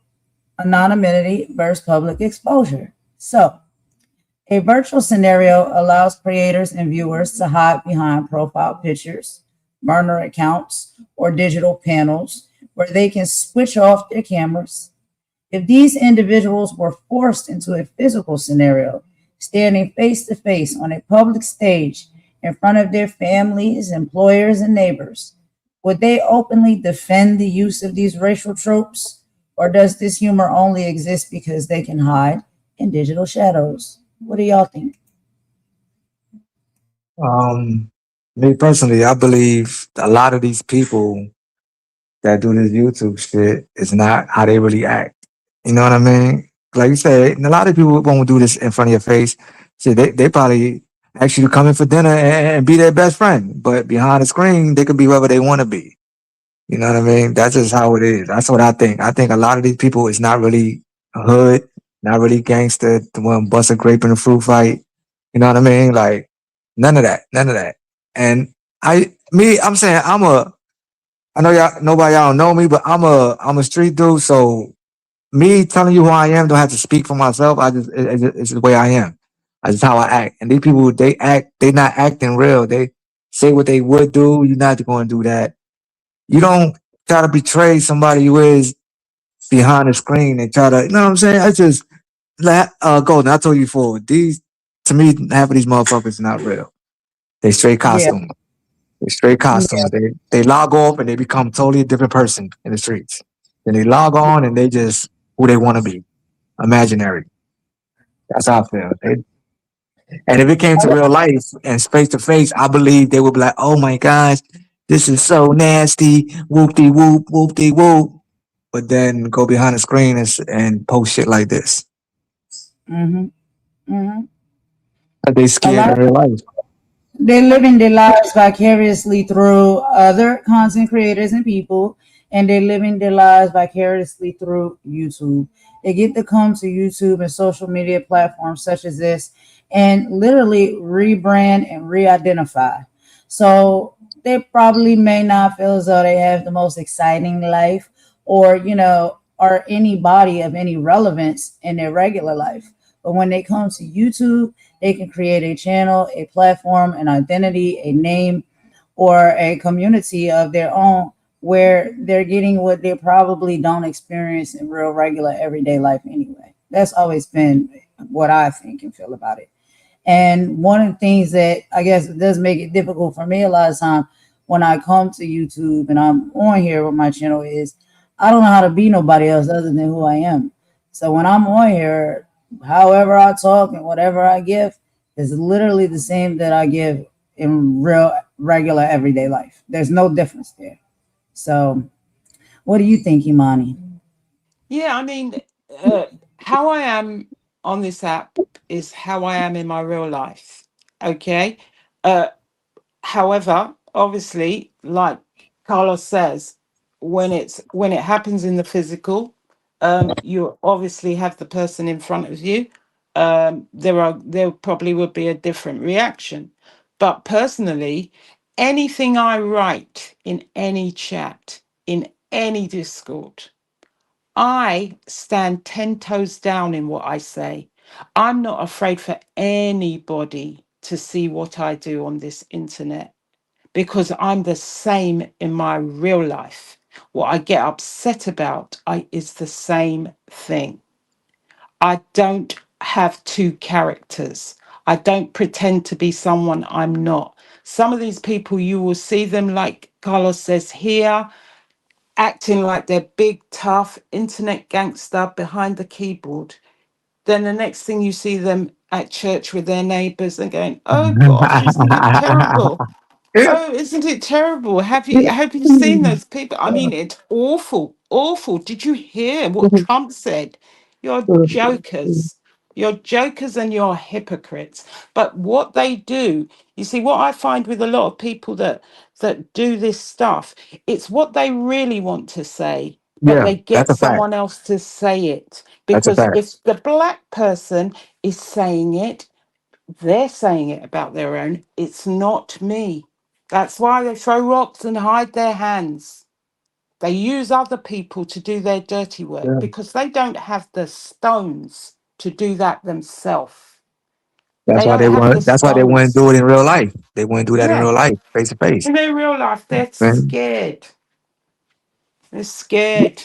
anonymity versus public exposure. So, a virtual scenario allows creators and viewers to hide behind profile pictures, burner accounts, or digital panels where they can switch off their cameras. If these individuals were forced into a physical scenario, standing face to face on a public stage in front of their families, employers, and neighbors, would they openly defend the use of these racial tropes? Or does this humor only exist because they can hide in digital shadows? What do y'all think? Um, Me personally, I believe a lot of these people that do this YouTube shit is not how they really act. You know what I mean? Like you said, and a lot of people won't do this in front of your face. Shit, they probably ask you to come in for dinner and be their best friend, but behind the screen, they could be whoever they want to be. You know what I mean? That's just how it is. That's what I think. I think a lot of these people is not really hood, not really gangster, the one bust a grape in a fruit fight. You know what I mean? Like none of that, none of that. And I'm saying I know y'all, nobody y'all don't know me, but I'm a street dude. So me telling you who I am don't have to speak for myself. It's the way I am. That's just how I act. And these people, they not acting real. They say what they would do. You're not going to do that. You don't try to betray somebody who is behind the screen and try to, you know what I'm saying? I just, Golden, I told you before, to me, half of these motherfuckers are not real. They straight Yeah, costume. They straight yeah. costumes. They log off and they become totally a different person in the streets. Then they log on and they just who they want to be. Imaginary. That's how I feel. And if it came to real life and face to face, I believe they would be like, oh my gosh, this is so nasty. Whoop de whoop, whoop de whoop. But then go behind the screen and post shit like this. Mm-hmm. Mm-hmm. But they A scared lot in real life. they're living their lives vicariously through other content creators and people, and they're living their lives vicariously through YouTube. They get to come to YouTube and social media platforms such as this and literally rebrand and re-identify. So they probably may not feel as though they have the most exciting life, or or anybody of any relevance in their regular life. But when they come to YouTube, they can create a channel, a platform, an identity, a name, or a community of their own, where they're getting what they probably don't experience in real, regular, everyday life anyway. That's always been what I think and feel about it. And one of the things that I guess does make it difficult for me a lot of time when I come to YouTube and I'm on here with my channel is I don't know how to be nobody else other than who I am. So when I'm on here, however I talk and whatever I give is literally the same that I give in real, regular, everyday life. There's no difference there. So what do you think, Imani? Yeah, I mean, how I am on this app is how I am in my real life. Okay. Uh, However, obviously, like Carlos says, when it happens in the physical, you obviously have the person in front of you. There probably would be a different reaction. But personally, anything I write in any chat, in any Discord, I stand 10 toes down in what I say. I'm not afraid for anybody to see what I do on this internet because I'm the same in my real life. What I get upset about is the same thing. I don't have two characters. I don't pretend to be someone I'm not. Some of these people, you will see them, like Carlos says here, acting like they're big, tough internet gangster behind the keyboard. Then the next thing you see them at church with their neighbors and going, oh gosh, isn't it terrible? Oh, isn't it terrible? Have you seen those people? I mean, it's awful, awful. Did you hear what Trump said? You're jokers. You're jokers and you're hypocrites. But what they do, you see, what I find with a lot of people that do this stuff, it's what they really want to say, but Yeah, they get that's a fact. someone else to say it. That's a Because fact. if the black person is saying it, they're saying it about their own. It's not me. That's why they throw rocks and hide their hands. They use other people to do their dirty work Yeah. because they don't have the stones to do that themselves. That's They why don't they have the want. That's why they wouldn't stones. do it in real life. They wouldn't do that in Yeah. real life, face to face. In their real life, they're Man. scared. They're scared.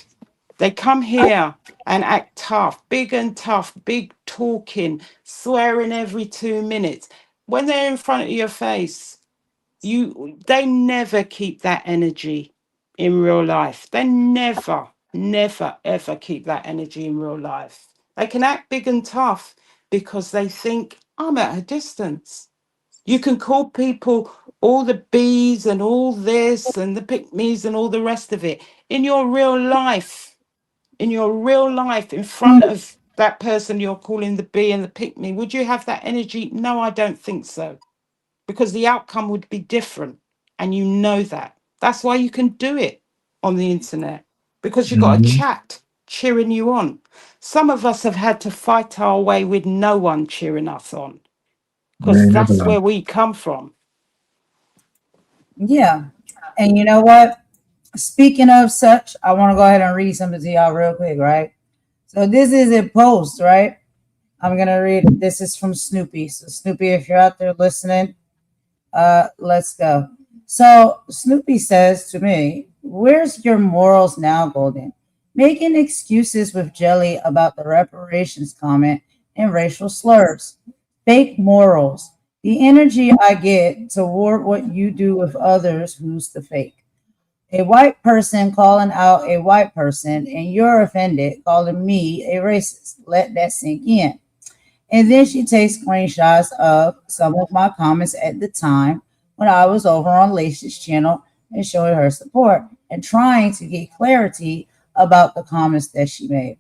They come here and act tough, big and tough, big talking, swearing every 2 minutes. When they're in front of your face, they never keep that energy in real life. They never ever keep that energy in real life. They can act big and tough because they think I'm at a distance. You can call people all the bees and all this and the pick-me's and all the rest of it in your real life, in front of that person you're calling the bee and the pick-me, would you have that energy? No, I don't think so, because the outcome would be different. And you know that. That's why you can do it on the internet, because you've got a Mm-hmm. chat cheering you on. Some of us have had to fight our way with no one cheering us on, because Man, never that's know. where we come from. Yeah. And you know what? Speaking of such, I want to go ahead and read something to y'all real quick, right? So this is a post, right? I'm gonna read it. This is from Snoopy. So Snoopy, if you're out there listening, let's go. So Snoopy says to me, "Where's your morals now, Golden? Making excuses with Jelly about the reparations comment and racial slurs. Fake morals. The energy I get toward what you do with others, who's the fake? A white person calling out a white person, and you're offended, calling me a racist. Let that sink in." And then she takes screenshots of some of my comments at the time when I was over on Lacey's channel and showing her support and trying to get clarity about the comments that she made.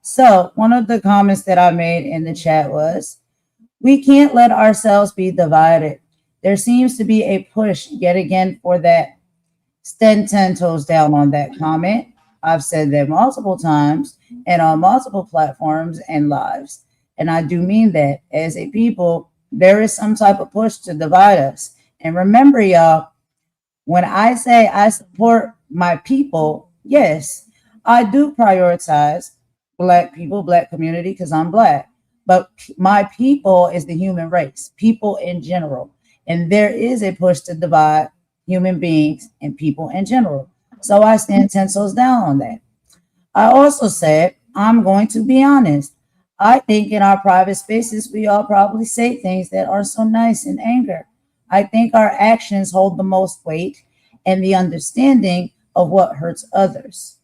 So, one of the comments that I made in the chat was, "We can't let ourselves be divided. There seems to be a push yet again for that." Stand 10 toes down on that comment. I've said that multiple times and on multiple platforms and lives. And I do mean that as a people, there is some type of push to divide us. And remember, y'all, when I say I support my people, yes, I do prioritize Black people, Black community, because I'm Black. But my people is the human race, people in general. And there is a push to divide human beings and people in general. So I stand 10 toes down on that. I also said, I'm going to be honest. I think in our private spaces, we all probably say things that are so nice in anger. I think our actions hold the most weight and the understanding of what hurts others.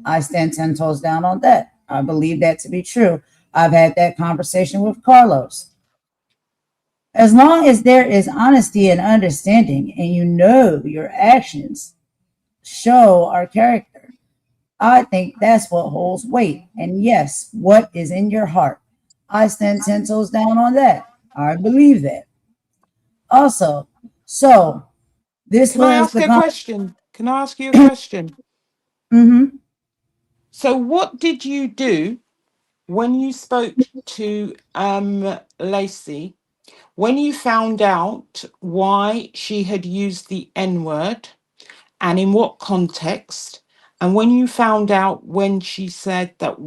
I stand 10 toes down on that. I believe that to be true. I've had that conversation with Carlos. As long as there is honesty and understanding, and you know your actions show our character, I think that's what holds weight. And yes, what is in your heart? I stand 10 toes down on that. I believe that. Also, so this Can I was ask the a con- question? Can I ask you a question? Mhm. So, what did you do when you spoke to Lacey, when you found out why she had used the N word and in what context? And when you found out when she said that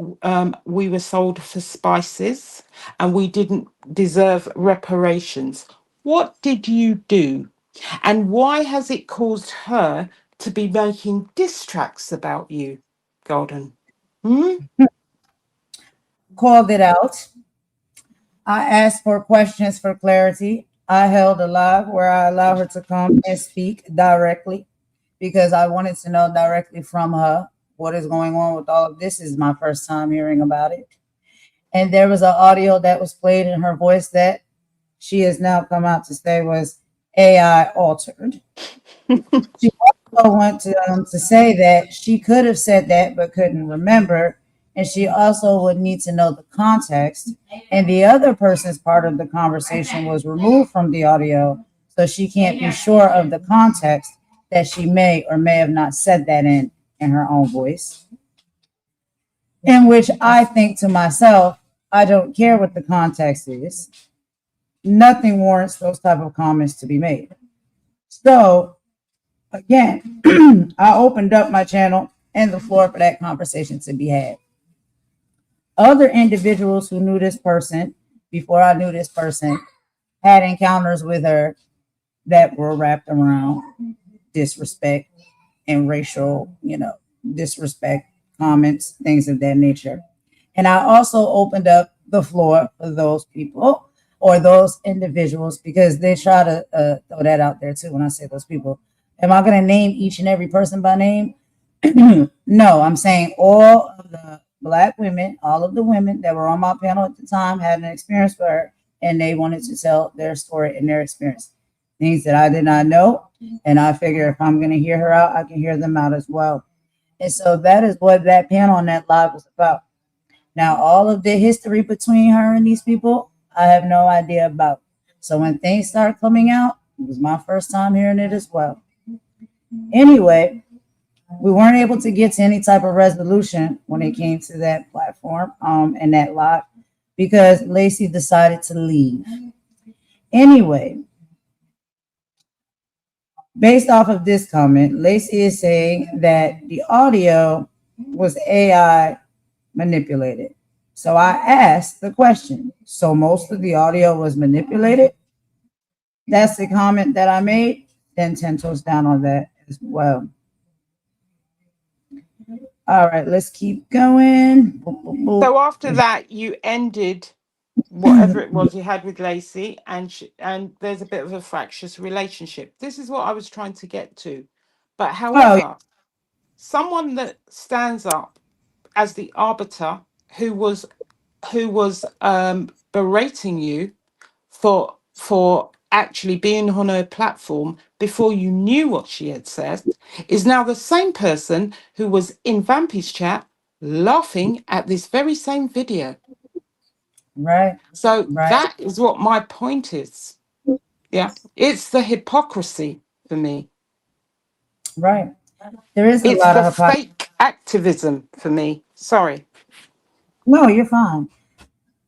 we were sold for spices and we didn't deserve reparations, what did you do? And why has it caused her to be making diss tracks about you, Golden? Hmm? Called it out. I asked for questions for clarity. I held a live where I allowed her to come and speak directly because I wanted to know directly from her what is going on with all of this. This is my first time hearing about it. And there was an audio that was played in her voice that she has now come out to say was AI altered. She also went to say that she could have said that but couldn't remember. And she also would need to know the context. And the other person's part of the conversation was removed from the audio. So she can't be sure of the context that she may or may have not said that in her own voice. In which I think to myself, I don't care what the context is. Nothing warrants those type of comments to be made. So again, I opened up my channel and the floor for that conversation to be had. Other individuals who knew this person before I knew this person had encounters with her that were wrapped around disrespect and racial, disrespect comments, things of that nature. And I also opened up the floor for those people or those individuals because they try to throw that out there too when I say those people. Am I going to name each and every person by name? No, I'm saying all of the Black women, all of the women that were on my panel at the time had an experience with her and they wanted to tell their story and their experience. things that I did not know. And I figure if I'm going to hear her out, I can hear them out as well. And so that is what that panel on that live was about. Now, all of the history between her and these people, I have no idea about. So when things start coming out, it was my first time hearing it as well. Anyway, we weren't able to get to any type of resolution when it came to that platform and that live because Lacey decided to leave. Anyway, based off of this comment, Lacey is saying that the audio was AI manipulated. So I asked the question, so most of the audio was manipulated? That's the comment that I made. Then 10 toes down on that as well. All right, let's keep going. So after that, you ended whatever it was you had with Lacey, and there's a bit of a fractious relationship. This is what I was trying to get to. But however, someone that stands up as the arbiter who was berating you for actually being on her platform before you knew what she had said is now the same person who was in Vampy's chat laughing at this very same video. Right. So that is what my point is. Yeah. It's the hypocrisy for me. Right. There is a It's lot the of hypocrisy. fake activism for me. Sorry. No, you're fine.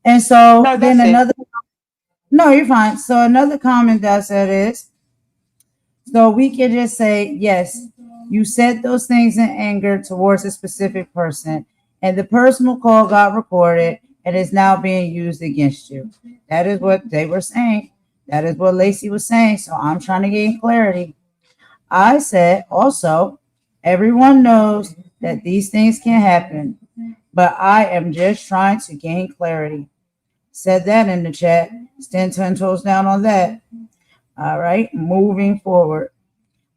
And so No, then that's another it. No, you're fine. So another comment that I said is, so we can just say, yes, you said those things in anger towards a specific person, and the personal call got recorded and is now being used against you. That is what they were saying. That is what Lacey was saying. So I'm trying to gain clarity. I said also, everyone knows that these things can happen, but I am just trying to gain clarity. Said that in the chat. Stand 10 toes down on that. All right, moving forward.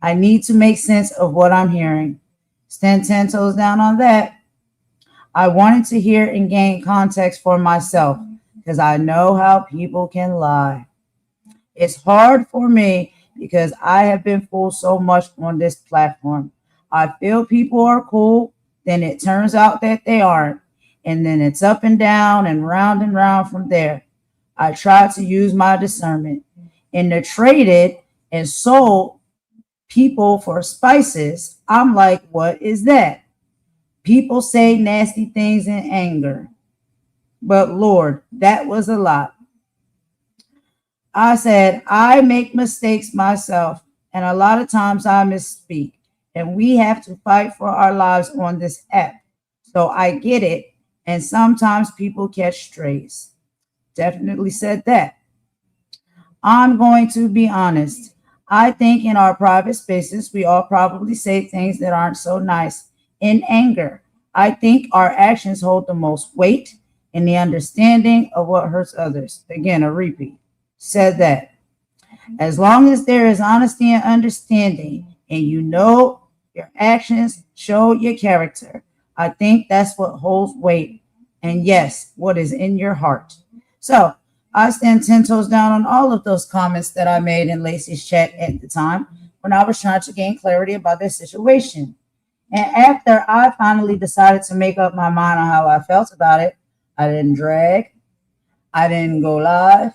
I need to make sense of what I'm hearing. Stand 10 toes down on that. I wanted to hear and gain context for myself because I know how people can lie. It's hard for me because I have been fooled so much on this platform. I feel people are cool, then it turns out that they aren't. And then it's up and down and round from there. I try to use my discernment. And to trade it and sold people for spices, I'm like, what is that? People say nasty things in anger. But Lord, that was a lot. I said, I make mistakes myself, and a lot of times I misspeak, and we have to fight for our lives on this app. So I get it, and sometimes people catch strays. Definitely said that. I'm going to be honest. I think in our private spaces, we all probably say things that aren't so nice in anger. I think our actions hold the most weight in the understanding of what hurts others. Again, a repeat. Said that. As long as there is honesty and understanding, and you know your actions show your character, I think that's what holds weight. And yes, what is in your heart. So I stand 10 toes down on all of those comments that I made in Lacey's chat at the time when I was trying to gain clarity about this situation. And after I finally decided to make up my mind on how I felt about it, I didn't drag. I didn't go live.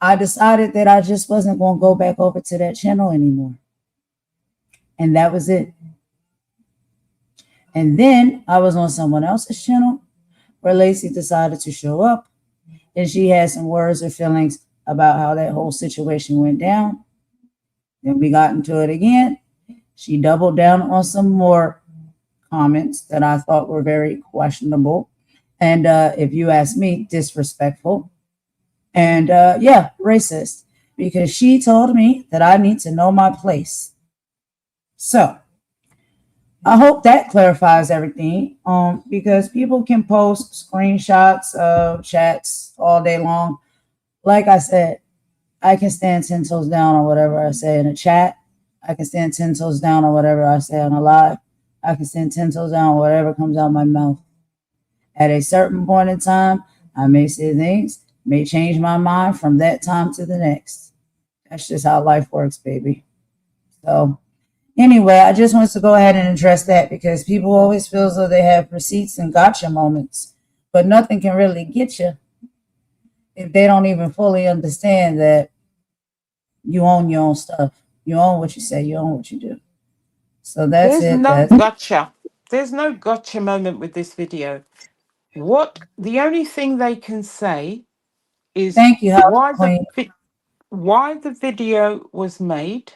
I decided that I just wasn't going to go back over to that channel anymore. And that was it. And then I was on someone else's channel where Lacey decided to show up. And she had some words or feelings about how that whole situation went down. Then we got into it again. She doubled down on some more comments that I thought were very questionable. And if you ask me, disrespectful. And racist. Because she told me that I need to know my place. So I hope that clarifies everything. Because people can post screenshots of chats all day long. Like I said, I can stand 10 toes down on whatever I say in a chat. I can stand 10 toes down on whatever I say on a live. I can stand 10 toes down on whatever comes out of my mouth. At a certain point in time, I may say things, may change my mind from that time to the next. That's just how life works, baby. So anyway, I just want to go ahead and address that because people always feel as though they have receipts and gotcha moments, but nothing can really get you if they don't even fully understand that you own your own stuff. You own what you say, you own what you do. So that's There's it. no That's gotcha. There's no gotcha moment with this video. What the only thing they can say is thank you, House Queen. why the video was made,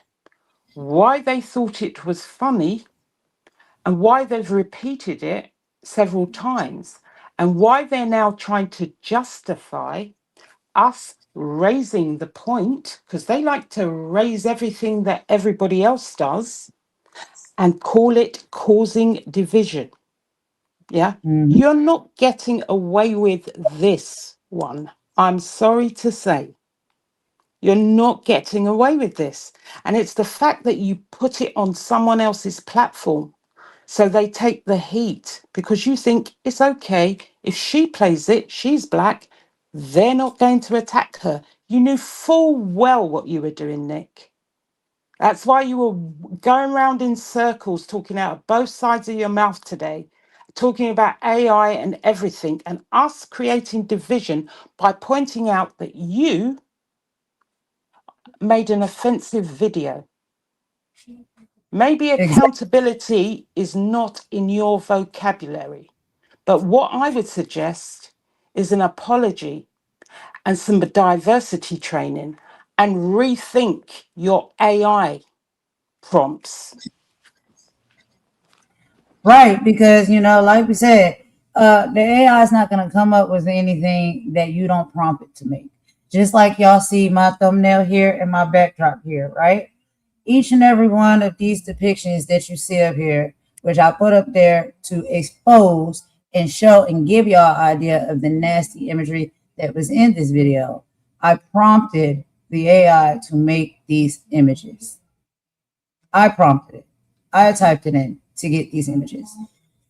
why they thought it was funny, and why they've repeated it several times, and why they're now trying to justify us raising the point, because they like to raise everything that everybody else does and call it causing division. Yeah. Mhm. You're not getting away with this one. I'm sorry to say. You're not getting away with this. And it's the fact that you put it on someone else's platform. So they take the heat because you think it's okay. If she plays it, she's black. They're not going to attack her. You knew full well what you were doing, Nick. That's why you were going around in circles talking out of both sides of your mouth today, talking about AI and everything, and us creating division by pointing out that you made an offensive video. Maybe Exactly. accountability is not in your vocabulary, but what I would suggest is an apology and some diversity training and rethink your AI prompts. Right, because like we said, the AI is not going to come up with anything that you don't prompt it to make. Just like y'all see my thumbnail here and my backdrop here, right? Each and every one of these depictions that you see up here, which I put up there to expose and show and give y'all an idea of the nasty imagery that was in this video. I prompted the AI to make these images. I prompted it. I typed it in to get these images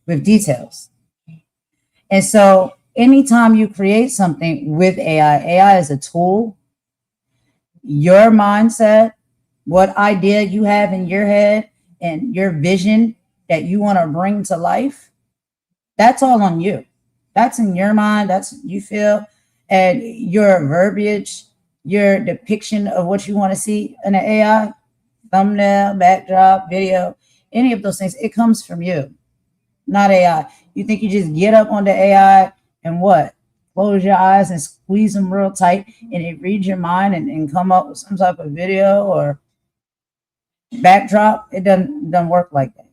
with details. And so anytime you create something with AI, AI is a tool. Your mindset, what idea you have in your head and your vision that you want to bring to life, that's all on you. That's in your mind. That's you feel. And your verbiage, your depiction of what you want to see in an AI, thumbnail, backdrop, video, any of those things, it comes from you, not AI. You think you just get up on the AI and what? Close your eyes and squeeze them real tight and it reads your mind and come up with some type of video or backdrop. It doesn't work like that.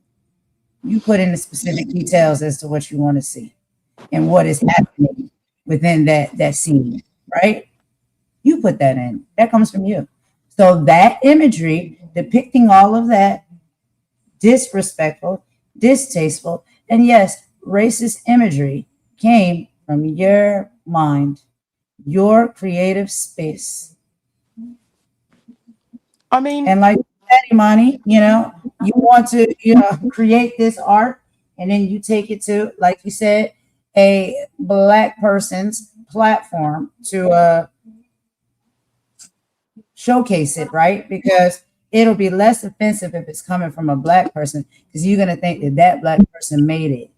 You put in the specific details as to what you want to see and what is happening within that scene, right? You put that in. That comes from you. So that imagery depicting all of that disrespectful, distasteful, and yes, racist imagery came from your mind, your creative space. I mean, And like Imani, you want to, create this art and then you take it to, like you said, a black person's platform to showcase it, right? Because it'll be less offensive if it's coming from a black person because you're going to think that black person made it.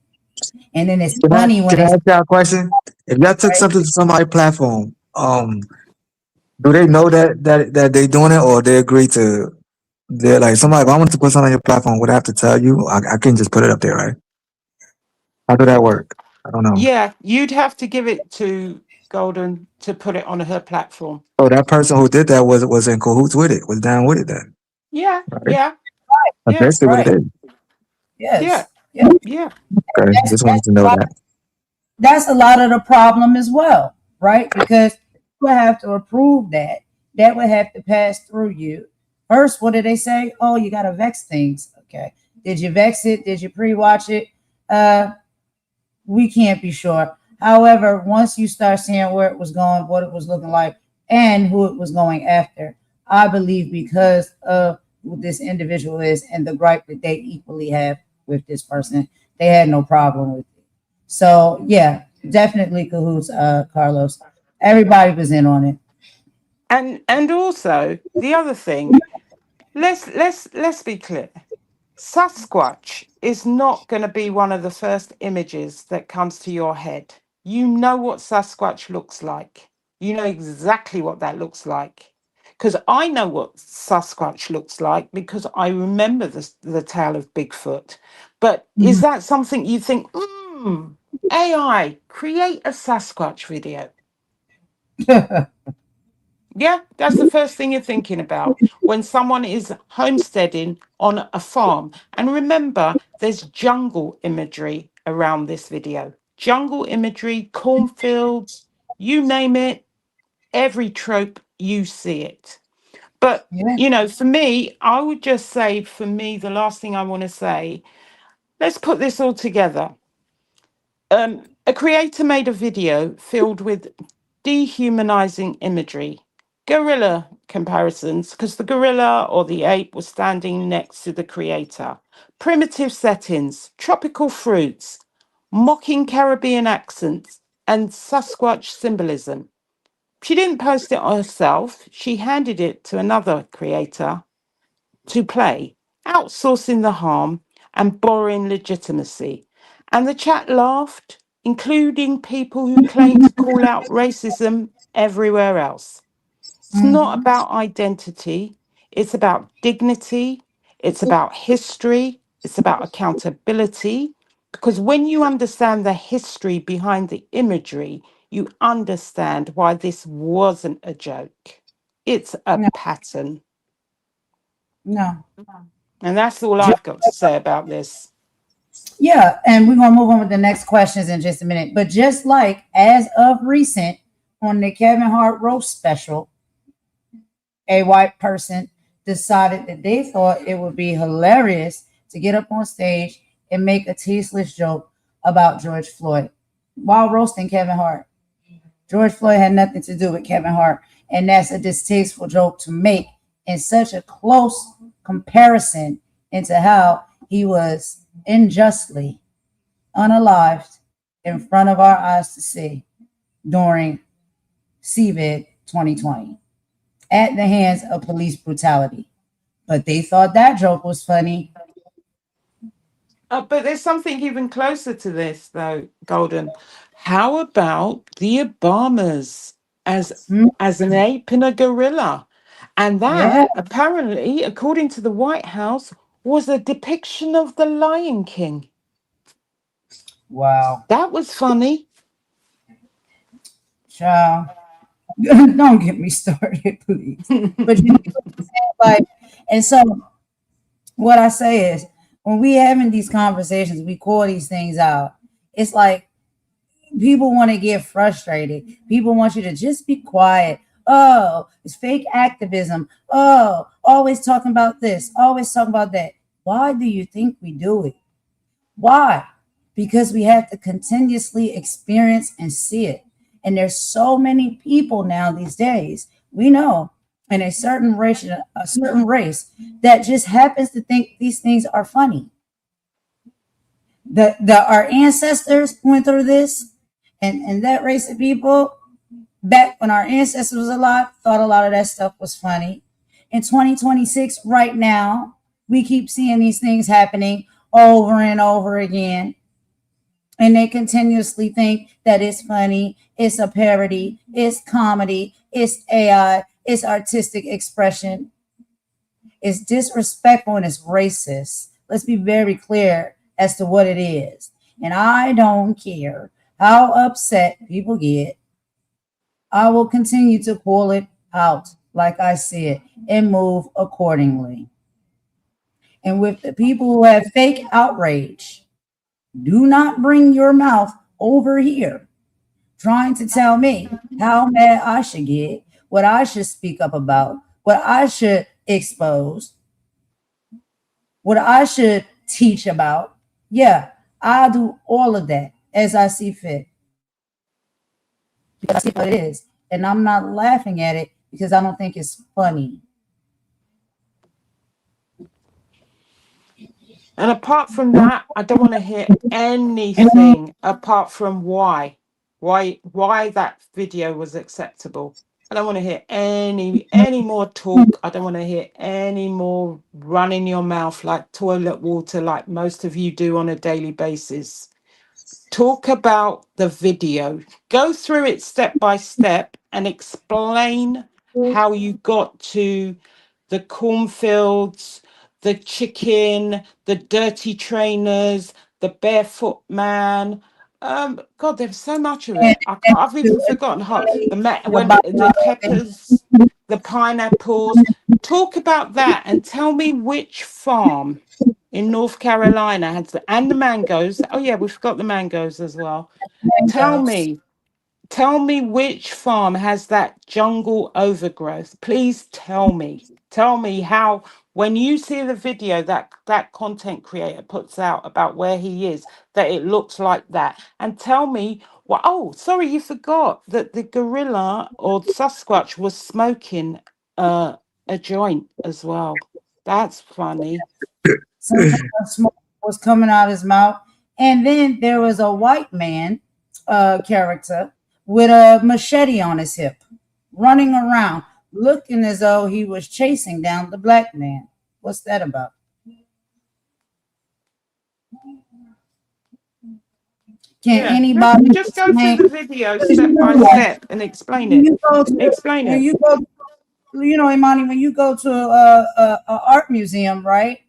And then it's Can I, funny when can I it's ask y'all a question? If y'all took right. something to somebody's platform, do they know that they doing it, or they agree to? They're like, somebody. If I wanted to put something on your platform, would I have to tell you? I can just put it up there, right? How do that work? I don't know. yeah, you'd have to give it to Golden to put it on her platform. Oh, that person who did that was in cahoots with it, was down with it then, Yeah, right? yeah, That's yeah, basically what it Right. is. yeah, Yes. Yeah. yeah. Okay, That's, just that's wanted to a know lot, that. that's a lot of the problem as well, right? Because you have to approve that. That would have to pass through you. First, what did they say? Oh, you gotta vex things. Okay. Did you vex it? Did you pre-watch it? We can't be sure. However, once you start seeing where it was going, what it was looking like, and who it was going after, I believe because of who this individual is and the gripe that they equally have with this person, they had no problem with it. So yeah, definitely cahoots, Carlos. Everybody was in on it. And also the other thing, let's be clear. Sasquatch is not going to be one of the first images that comes to your head. You know what Sasquatch looks like. You know exactly what that looks like. Because I know what Sasquatch looks like because I remember the tale of Bigfoot. But is that something you think, AI, create a Sasquatch video? Yeah, that's the first thing you're thinking about when someone is homesteading on a farm. And remember, there's jungle imagery around this video. Jungle imagery, cornfields, you name it, every trope, you see it. But, Yeah. for me, I would just say, for me, the last thing I want to say, let's put this all together. A creator made a video filled with dehumanizing imagery, gorilla comparisons, because the gorilla or the ape was standing next to the creator, primitive settings, tropical fruits, mocking Caribbean accents, and Sasquatch symbolism. She didn't post it herself, she handed it to another creator to play, outsourcing the harm and borrowing legitimacy. And the chat laughed, including people who claim to call out racism everywhere else. It's not Mhm. about identity, it's about dignity, it's about history, it's about accountability. Because when you understand the history behind the imagery, you understand why this wasn't a joke. It's a No, pattern. no. And that's all I've got to say about this. Yeah, and we're gonna move on with the next questions in just a minute. But just like as of recent on the Kevin Hart roast special, a white person decided that they thought it would be hilarious to get up on stage and make a tasteless joke about George Floyd while roasting Kevin Hart. George Floyd had nothing to do with Kevin Hart, and that's a distasteful joke to make in such a close comparison into how he was unjustly unalived in front of our eyes to see during CVID 2020 at the hands of police brutality. But they thought that joke was funny. But there's something even closer to this, though, Golden. How about the Obamas as Hmm, as an ape and a gorilla? And yeah, that, apparently, according to the White House, was a depiction of the Lion King. wow. That was funny. Child, don't get me started, please. But you know what I'm saying? Like, and so what I say is when we having these conversations, we call these things out. It's like people want to get frustrated. People want you to just be quiet. Oh, it's fake activism. Oh, always talking about this, always talking about that. Why do you think we do it? Why? Because we have to continuously experience and see it. And there's so many people now these days, we know, in a certain race that just happens to think these things are funny. The our ancestors went through this, and that race of people back when our ancestors was alive thought a lot of that stuff was funny. In 2026, right now, we keep seeing these things happening over and over again. And they continuously think that it's funny, it's a parody, it's comedy, it's AI, it's artistic expression, it's disrespectful, and it's racist. Let's be very clear as to what it is. And I don't care how upset people get. I will continue to call it out like I see it and move accordingly. And with the people who have fake outrage, do not bring your mouth over here trying to tell me how mad I should get, what I should speak up about, what I should expose, what I should teach about. Yeah, I'll do all of that as I see fit because I see what it is. And I'm not laughing at it because I don't think it's funny. And apart from that, I don't want to hear anything apart from why that video was acceptable. I don't want to hear any more talk. I don't want to hear any more running your mouth like toilet water, like most of you do on a daily basis. Talk about the video. Go through it step by step and explain how you got to the cornfields, the chicken, the dirty trainers, the barefoot man. God, there's so much of And it. I've even forgotten half. When about the peppers, the pineapples. Talk about that and tell me which farm in North Carolina has and the mangoes. Oh yeah, we forgot the mangoes as well. Tell mangoes. me, tell me which farm has that jungle overgrowth. Please tell me. Tell me how when you see the video that content creator puts out about where he is, that it looks like that. And tell me, well, oh, sorry, you forgot that the gorilla or Sasquatch was smoking uh, a joint as well. That's funny. Some kind of smoke was coming out his mouth. And then there was a white man character with a machete on his hip, running around, looking as though he was chasing down the black man. What's that about? Can Yeah, anybody just go through explain? the video step by step and explain When it. you go to, Explain when it. you go, Imani, when you go to a art museum, right? Hmm.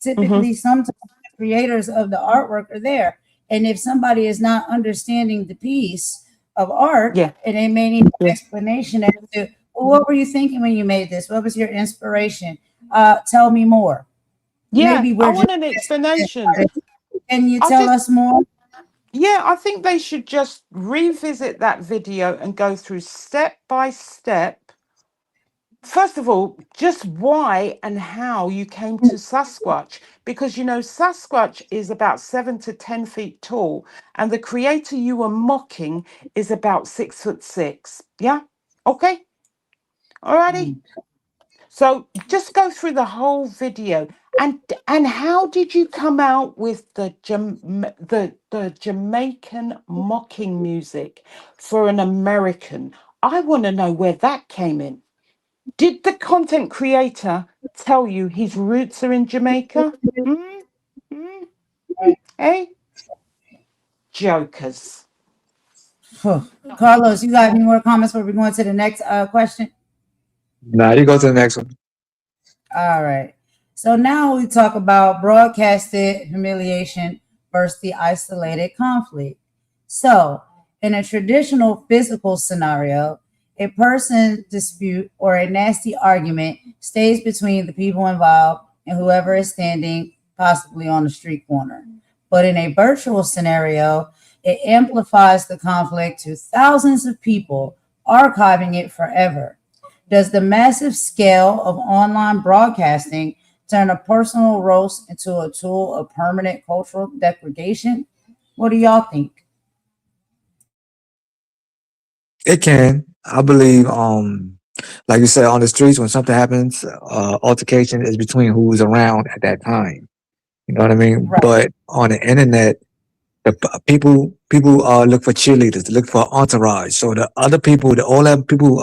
Typically, sometimes the creators of the artwork are there, and if somebody is not understanding the piece of art, Yeah, and they may need an yeah, explanation as to, well, what were you thinking when you made this? What was your inspiration? Tell me more. yeah. Maybe I we're just. want an explanation. Can you I tell just, us more? yeah, I think they should just revisit that video and go through step by step. First of all, just why and how you came to Sasquatch, because you know Sasquatch is about 7 to 10 feet tall, and the creator you were mocking is about 6 foot 6. Yeah, okay, alrighty. Mm. So just go through the whole video and how did you come out with the Jamaican mocking music for an American? I want to know where that came in. Did the content creator tell you his roots are in Jamaica? Hmm? Hmm? Hey, jokers. Carlos, you got any more comments before we go into the next question? Nah, you go to the next one. All right. So now we talk about broadcasted humiliation versus the isolated conflict. So, in a traditional physical scenario, a person dispute or a nasty argument stays between the people involved and whoever is standing possibly on the street corner. But in a virtual scenario, it amplifies the conflict to thousands of people, archiving it forever. Does the massive scale of online broadcasting turn a personal roast into a tool of permanent cultural degradation? What do y'all think? It can. I believe, like you said, on the streets, when something happens, altercation is between who's around at that time. You know what I mean? Right. But on the internet, people look for cheerleaders, look for entourage. So the other people, all that people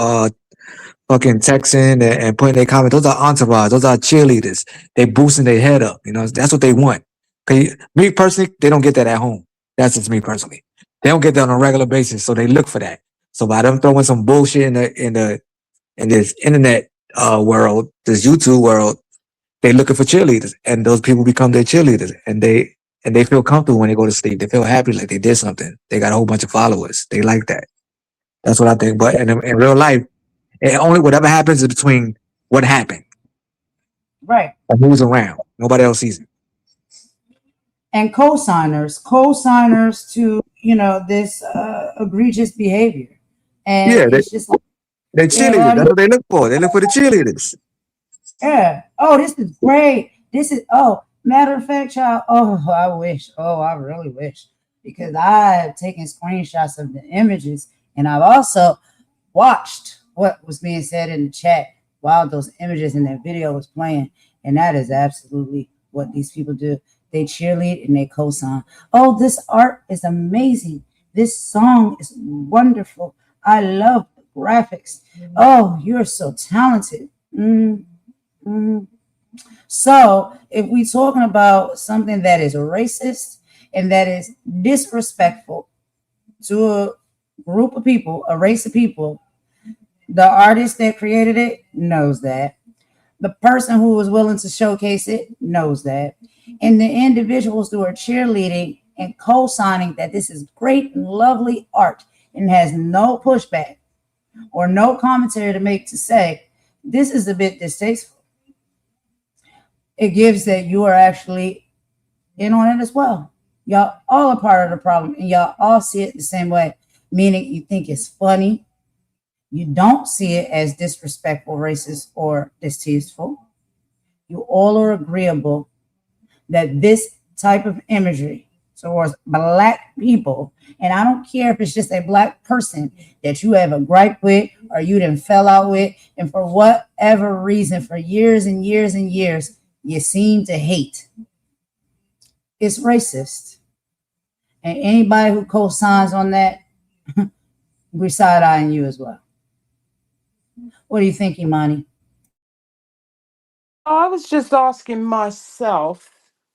fucking texting and putting their comments, those are entourage, those are cheerleaders. They boosting their head up. You know, that's what they want. Okay, me personally, they don't get that at home. That's just me personally. They don't get that on a regular basis, so they look for that. So by them throwing some bullshit in this internet world, this YouTube world, they looking for cheerleaders, and those people become their cheerleaders, and they feel comfortable when they go to sleep. They feel happy, like they did something. They got a whole bunch of followers. They like that. That's what I think. But in real life, it only whatever happens is between what happened Right. and who's around. Nobody else sees it. And co-signers to, this egregious behavior. And Yeah, it's just like, they yeah, cheerleaders. That's what they look for. They look for the cheerleaders. yeah. Oh, this is great. Matter of fact, child. Oh, I wish. Oh, I really wish. Because I have taken screenshots of the images and I've also watched what was being said in the chat while those images and that video was playing. And that is absolutely what these people do. They cheerlead and they co-sign. Oh, this art is amazing. This song is wonderful. I love graphics. Oh, you're so talented. Mm, mm. So, if we're talking about something that is racist and that is disrespectful to a group of people, a race of people, the artist that created it knows that. The person who was willing to showcase it knows that. And the individuals who are cheerleading and co signing that this is great and lovely art and has no pushback or no commentary to make to say, this is a bit distasteful. It gives that you are actually in on it as well. Y'all all are part of the problem and y'all all see it the same way, meaning you think it's funny. You don't see it as disrespectful, racist, or distasteful. You all are agreeable that this type of imagery towards black people, and I don't care if it's just a black person that you have a gripe with or you didn't fell out with, and for whatever reason, for years and years and years, you seem to hate. It's racist. And anybody who co-signs on that, we're side-eyeing you as well. What do you think, Imani? I was just asking myself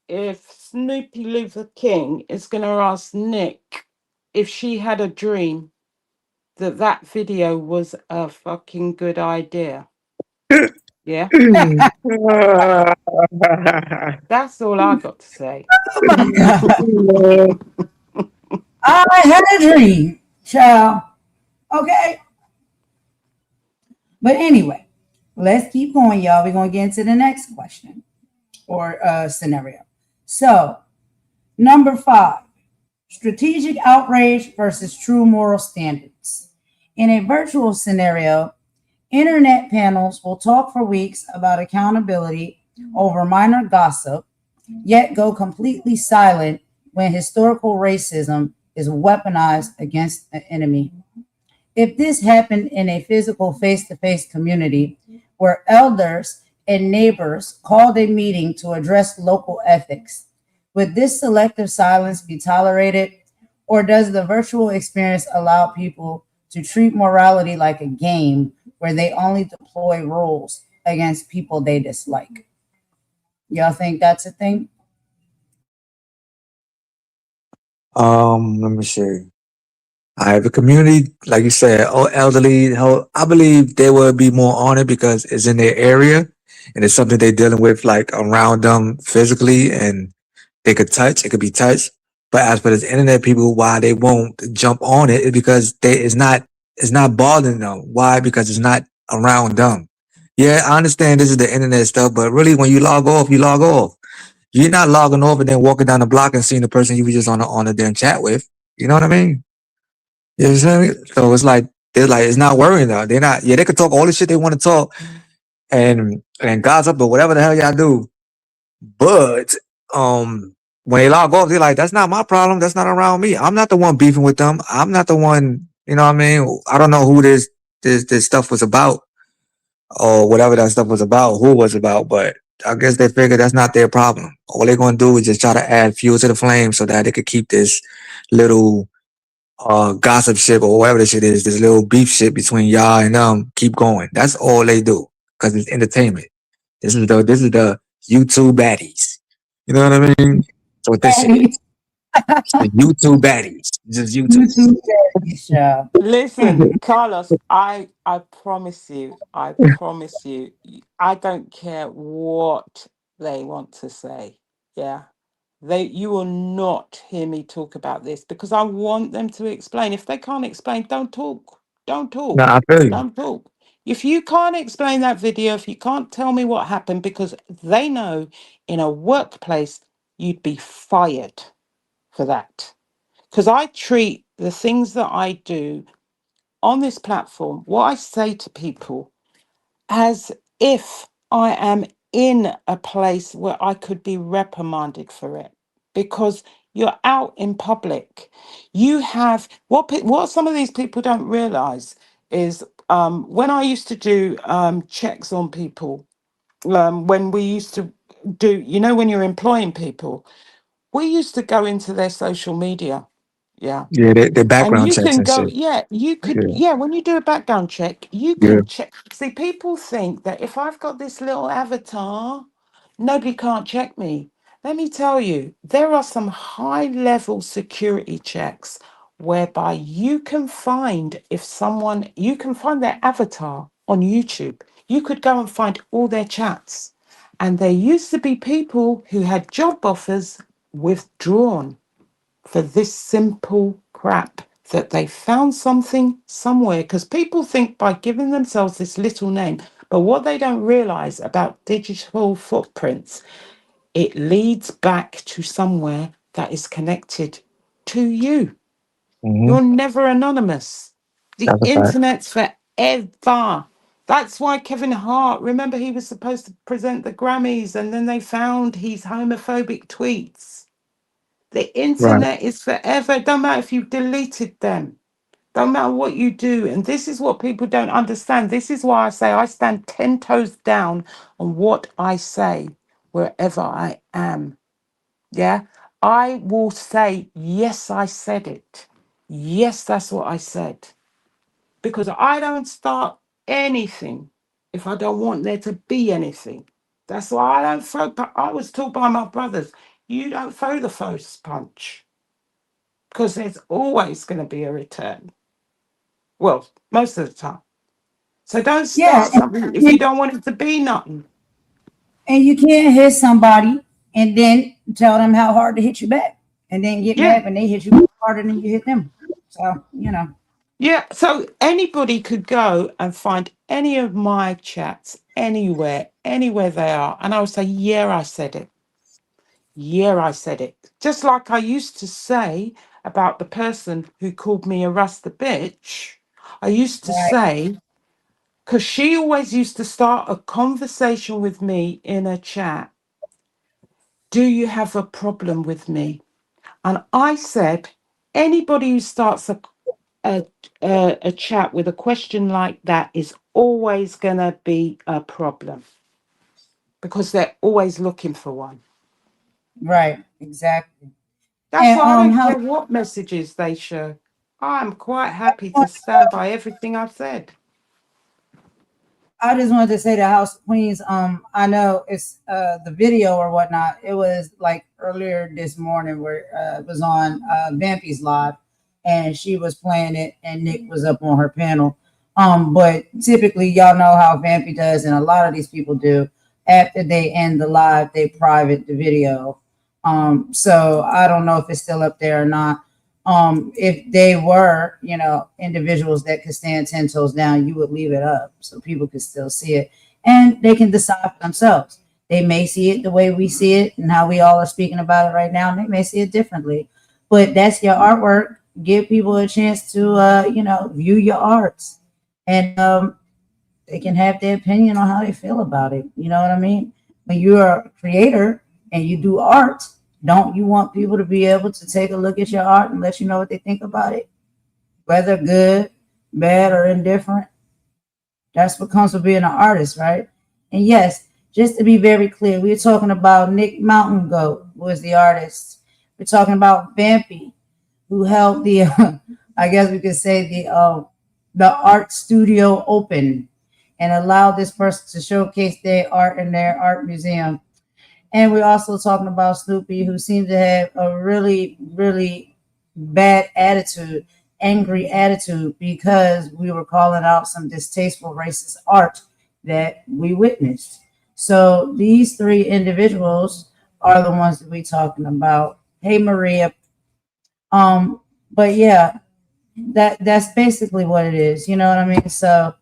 if Snoopy Luther King is going to ask Nick if she had a dream that that video was a fucking good idea. Yeah, that's all I got to say. Oh my God. I had a dream, child. Okay. But anyway, let's keep going, y'all. We're going to get into the next question or scenario. So, number 5, strategic outrage versus true moral standards. In a virtual scenario, internet panels will talk for weeks about accountability over minor gossip, yet go completely silent when historical racism is weaponized against an enemy. If this happened in a physical face to face community where elders and neighbors called a meeting to address local ethics, would this selective silence be tolerated? Or does the virtual experience allow people to treat morality like a game where they only deploy rules against people they dislike? Y'all think that's a thing? Let me see. I have a community, like you said, oh, elderly. I believe they will be more on it because it's in their area and it's something they're dealing with, like around them physically, and they could touch. It could be touched. But as for the internet people, why they won't jump on it is because it's not bothering them. Why? Because it's not around them. Yeah, I understand this is the internet stuff, but really, when you log off, you log off. You're not logging off and then walking down the block and seeing the person you were just on a damn chat with. You know what I mean? You know what I'm saying? So it's like they're like it's not worrying though. They're not. Yeah, they could talk all the shit they want to talk and gossip or whatever the hell y'all do. But when they log off, they're like, that's not my problem. That's not around me. I'm not the one beefing with them. I'm not the one. You know what I mean? I don't know who this stuff was about or whatever that stuff was about. Who it was about, but I guess they figured that's not their problem. All they're gonna do is just try to add fuel to the flame so that they could keep this little gossip shit or whatever this shit is, this little beef shit between y'all and them keep going. That's all they do because it's entertainment. This is the YouTube baddies. You know what I mean? So what this shit is. It's the YouTube baddies. Just YouTube. YouTube show. Listen, Carlos, I promise you, I don't care what they want to say. Yeah. You will not hear me talk about this because I want them to explain. If they can't explain, don't talk. Don't No, talk. I feel you. Don't talk. If you can't explain that video, if you can't tell me what happened, because they know in a workplace you'd be fired for that. Because I treat the things that I do on this platform, what I say to people, as if I am in a place where I could be reprimanded for it because you're out in public. You have what some of these people don't realize is when I used to do checks on people, when we used to do, when you're employing people, we used to go into their social media Yeah. Yeah, the And background you checks can and go, shit. yeah, you could, Yeah, yeah, when you do a background check, you yeah. can check. See, people think that if I've got this little avatar, nobody can't check me. Let me tell you, there are some high level security checks whereby you can find if someone, you can find their avatar on YouTube. You could go and find all their chats. And there used to be people who had job offers withdrawn for this simple crap that they found something somewhere, because people think by giving themselves this little name, but what they don't realize about digital footprints, it leads back to somewhere that is connected to you. Hmm. You're never anonymous. The That's a fact. internet's forever. That's why Kevin Hart, remember, he was supposed to present the Grammys and then they found his homophobic tweets. The Right. internet is forever. It don't matter if you've deleted them. Don't matter what you do. And this is what people don't understand. This is why I say I stand 10 toes down on what I say wherever I am. Yeah. I will say, yes, I said it. Yes, that's what I said. Because I don't start anything if I don't want there to be anything. That's why I don't throw. I was taught by my brothers, you don't throw the first punch because there's always going to be a return. Well, most of the time. So don't Yeah, start something if you and, don't want it to be nothing. and you can't hit somebody and then tell them how hard to hit you back, and then get Yeah. mad when they hit you harder than you hit them. So Yeah. So anybody could go and find any of my chats anywhere they are. And I would say, yeah, I said it. Yeah, I said it. Just like I used to say about the person who called me a rasta bitch. I used to right, say, because she always used to start a conversation with me in a chat. Do you have a problem with me? And I said, anybody who starts a, a chat with a question like that is always going to be a problem because they're always looking for one. right, exactly. That's And why I don't how care what messages they show. I'm quite happy to stand by everything I've said. I just wanted to say the House of Queens. I know it's the video or whatnot. It was like earlier this morning where it was on Vampy's live, and she was playing it, and Nick was up on her panel. But typically, y'all know how Vampy does, and a lot of these people do. After they end the live, they private the video. So I don't know if it's still up there or not. If they were, individuals that could stand 10 toes down, you would leave it up so people could still see it and they can decide for themselves. They may see it the way we see it and how we all are speaking about it right now, and they may see it differently. But that's your artwork. Give people a chance to, view your arts, and they can have their opinion on how they feel about it. You know what I mean? When you're a creator and you do art, don't you want people to be able to take a look at your art and let you know what they think about it, whether good, bad, or indifferent? That's what comes with being an artist, right? And yes, just to be very clear, we're talking about Nick Mountain Goat, who is the artist. We're talking about Vampy, who held the, I guess we could say the art studio open and allowed this person to showcase their art in their art museum. And we're also talking about Snoopy, who seems to have a really, really bad attitude, angry attitude, because we were calling out some distasteful racist art that we witnessed. So these three individuals are the ones that we're talking about. Hey, Maria. But yeah, that's basically what it is. You know what I mean? So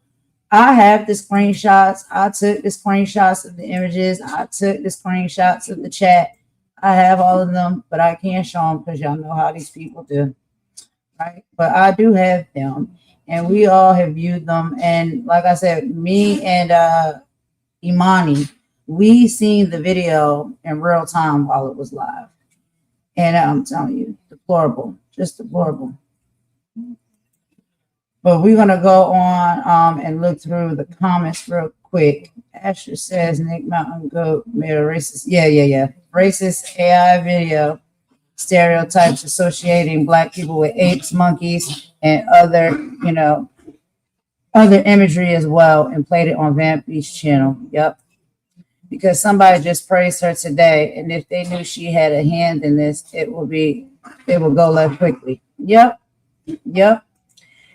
I have the screenshots. I took the screenshots of the images. I took the screenshots of the chat. I have all of them, but I can't show them because y'all know how these people do, right? But I do have them, and we all have viewed them. And like I said, me and Imani, we seen the video in real time while it was live, and I'm telling you, deplorable, just deplorable. But we're gonna go on and look through the comments real quick. Asher says Nick Mountain Goat made a racist. Yeah. Racist AI video. stereotypes associating black people with apes, monkeys, and other, other imagery as well, and played it on Vampy's channel. Yep. Because somebody just praised her today, and if they knew she had a hand in this, it will go left quickly. Yep. Yep.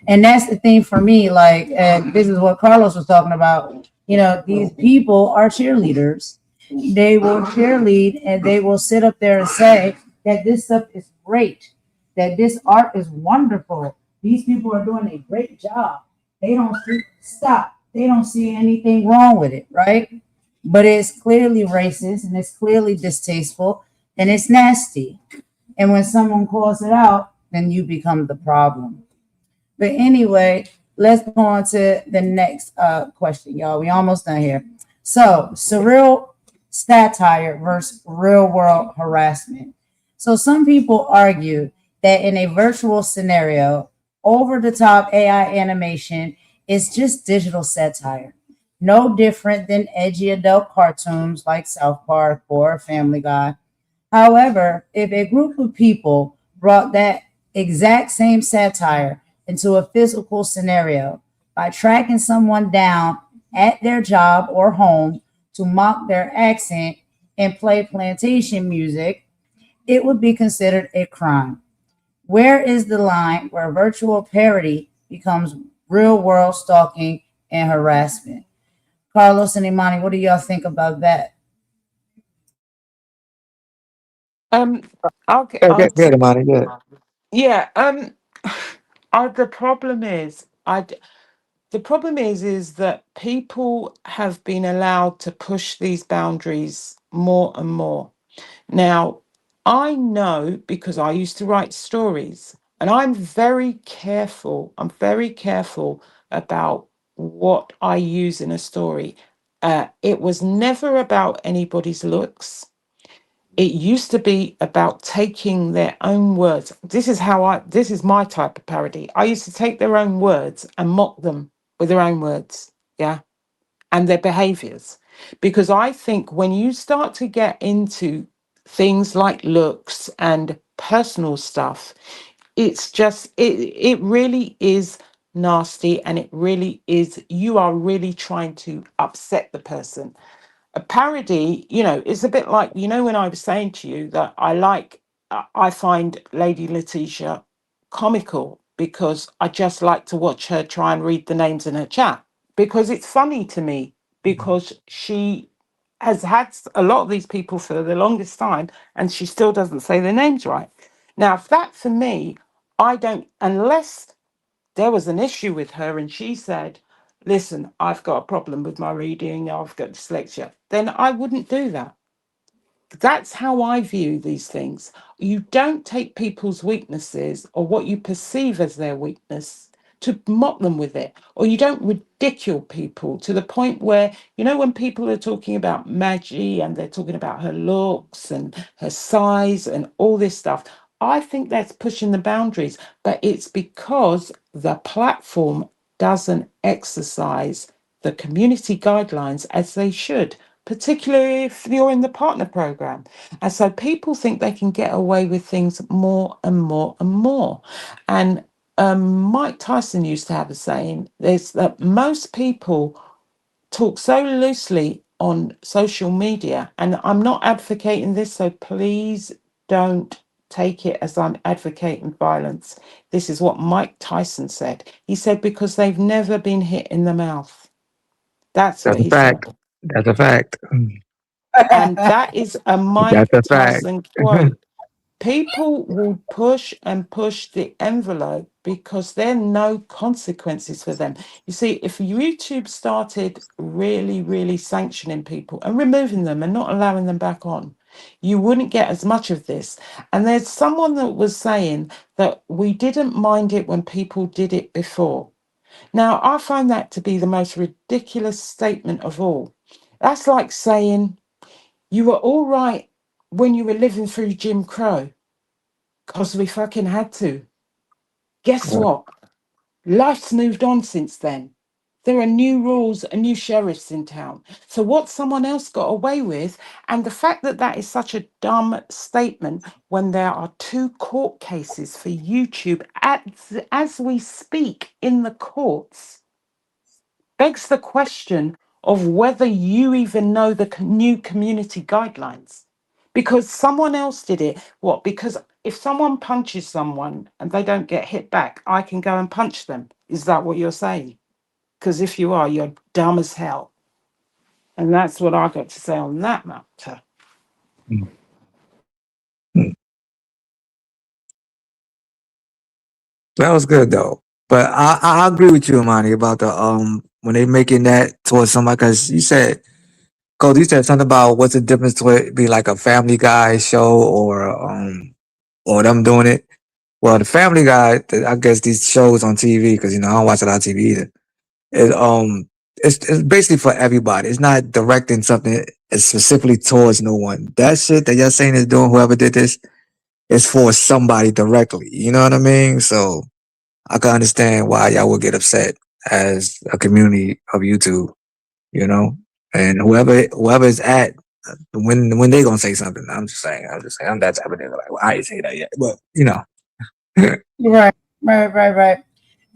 And that's the thing for me, like, and this is what Carlos was talking about. These people are cheerleaders. They will cheerlead and they will sit up there and say that this stuff is great, that this art is wonderful. These people are doing a great job. They don't see, stop. They don't see anything wrong with it, right? But it's clearly racist and it's clearly distasteful and it's nasty. And when someone calls it out, then you become the problem. But anyway, let's go on to the next question, y'all. We almost done here. So, surreal satire versus real world harassment. So, some people argue that in a virtual scenario, over the top AI animation is just digital satire, no different than edgy adult cartoons like South Park or Family Guy. However, if a group of people brought that exact same satire into a physical scenario by tracking someone down at their job or home to mock their accent and play plantation music, it would be considered a crime. Where is the line where virtual parody becomes real world stalking and harassment? Carlos and Imani, what do y'all think about that? Um, okay, Yeah, get him out of here. yeah. The problem is, the problem is that people have been allowed to push these boundaries more and more. Now, I know because I used to write stories, and I'm very careful. I'm very careful about what I use in a story. It was never about anybody's looks. It used to be about taking their own words. This is my type of parody. I used to take their own words and mock them with their own words. Yeah. And their behaviors. Because I think when you start to get into things like looks and personal stuff, it really is nasty, and it really is, you are really trying to upset the person. A parody, it's a bit like, when I was saying to you that I find Lady Letitia comical because I just like to watch her try and read the names in her chat because it's funny to me, because she has had a lot of these people for the longest time and she still doesn't say their names right. Now, if that for me, I don't, unless there was an issue with her and she said, listen, I've got a problem with my reading, I've got dyslexia, then I wouldn't do that. That's how I view these things. You don't take people's weaknesses or what you perceive as their weakness to mock them with it, or you don't ridicule people to the point where, when people are talking about Maggie and they're talking about her looks and her size and all this stuff, I think that's pushing the boundaries, but it's because the platform doesn't exercise the community guidelines as they should, particularly if you're in the partner program. And so people think they can get away with things more and more and more. And Mike Tyson used to have a saying, there's that most people talk so loosely on social media, and I'm not advocating this, so please don't take it as I'm advocating violence. This is what Mike Tyson said. He said, because they've never been hit in the mouth. That's what That's a he said. fact. That's a fact. And that is a That's Mike a fact. Tyson quote. People will push and push the envelope because there are no consequences for them. You see, if YouTube started really, really sanctioning people and removing them and not allowing them back on, you wouldn't get as much of this. And there's someone that was saying that we didn't mind it when people did it before. Now, I find that to be the most ridiculous statement of all. That's like saying you were all right when you were living through Jim Crow because we fucking had to. Guess what? Life's moved on since then. There are new rules and new sheriffs in town. So what someone else got away with, and the fact that that is such a dumb statement when there are 2 court cases for YouTube as we speak in the courts, begs the question of whether you even know the new community guidelines. Because someone else did it. What? Because if someone punches someone and they don't get hit back, I can go and punch them. Is that what you're saying? Because if you are, you're dumb as hell. And that's what I got to say on that matter. Mm. Mm. That was good though. But I agree with you, Amani, about the when they making that towards somebody, because you said, Cole, you said something about what's the difference to it be like a Family Guy show or them doing it. Well, the Family Guy, I guess these shows on TV, because I don't watch a lot of TV either. It it's basically for everybody. It's not directing something specifically towards no one. That shit that y'all saying is doing, whoever did this, is for somebody directly. You know what I mean? So I can understand why y'all would get upset as a community of YouTube. You know, and whoever is at when they gonna say something. I'm just saying, I'm that type of nigga. Like, well, I ain't say that yet, but Right, right.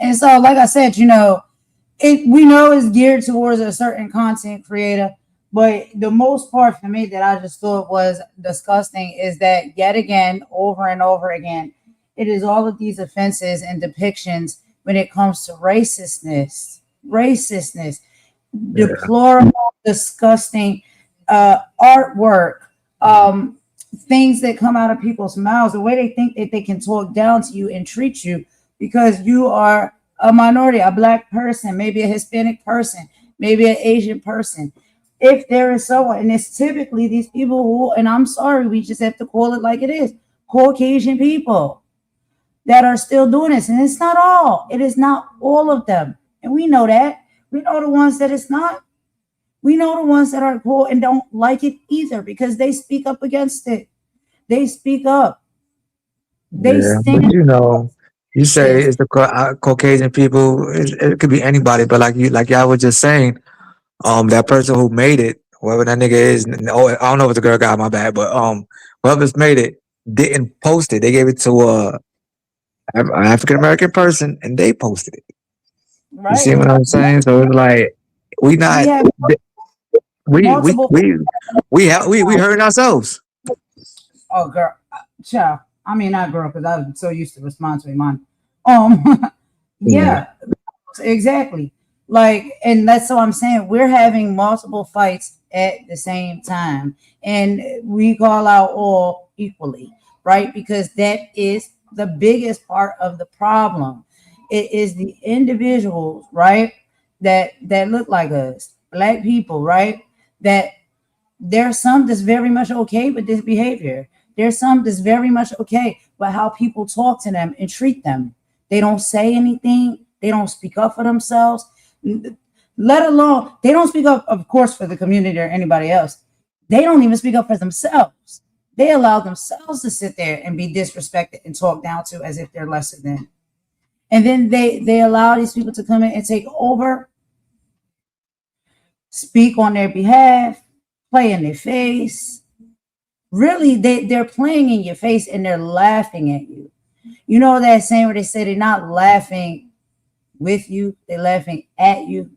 And so, like I said, we know it's geared towards a certain content creator, but the most part for me that I just thought was disgusting is that yet again, over and over again, it is all of these offenses and depictions when it comes to racistness, yeah, deplorable, disgusting artwork, um, things that come out of people's mouths, the way they think that they can talk down to you and treat you because you are a minority, a black person, maybe a Hispanic person, maybe an Asian person. If there is someone, and it's typically these people who, and I'm sorry, we just have to call it like it is, Caucasian people that are still doing this. And it's not all, it is not all of them. And we know that. We know the ones that it's not. We know the ones that are cool and don't like it either because they speak up against it. They speak up. They yeah. But stand you say this. it's the Caucasian people. It could be anybody, but like y'all was just saying, that person who made it, whoever that nigga is, oh, I don't know if it's a girl guy, my bad, but whoever's made it didn't post it. They gave it to an African American person, and they posted it. You see Right. what I'm saying? So it's like we We not have we we multiple. we we hurting ourselves. Oh, girl, child. I mean, not girl, because I'm so used to respond to mine. Um, Yeah, yeah, exactly. Like, and that's what I'm saying. We're having multiple fights at the same time, and we call out all equally, right? Because that is the biggest part of the problem. It is the individuals, right, that look like us, black people, right? That there's some that's very much okay with this behavior. There's some that's very much okay with how people talk to them and treat them. They don't say anything. They don't speak up for themselves. Let alone they don't speak up, of course, for the community or anybody else. They don't even speak up for themselves. They allow themselves to sit there and be disrespected and talked down to as if they're lesser than. And then they allow these people to come in and take over, speak on their behalf, play in their face. Really, they're playing in your face and they're laughing at you. You know that saying where they say they're not laughing with you, they're laughing at you.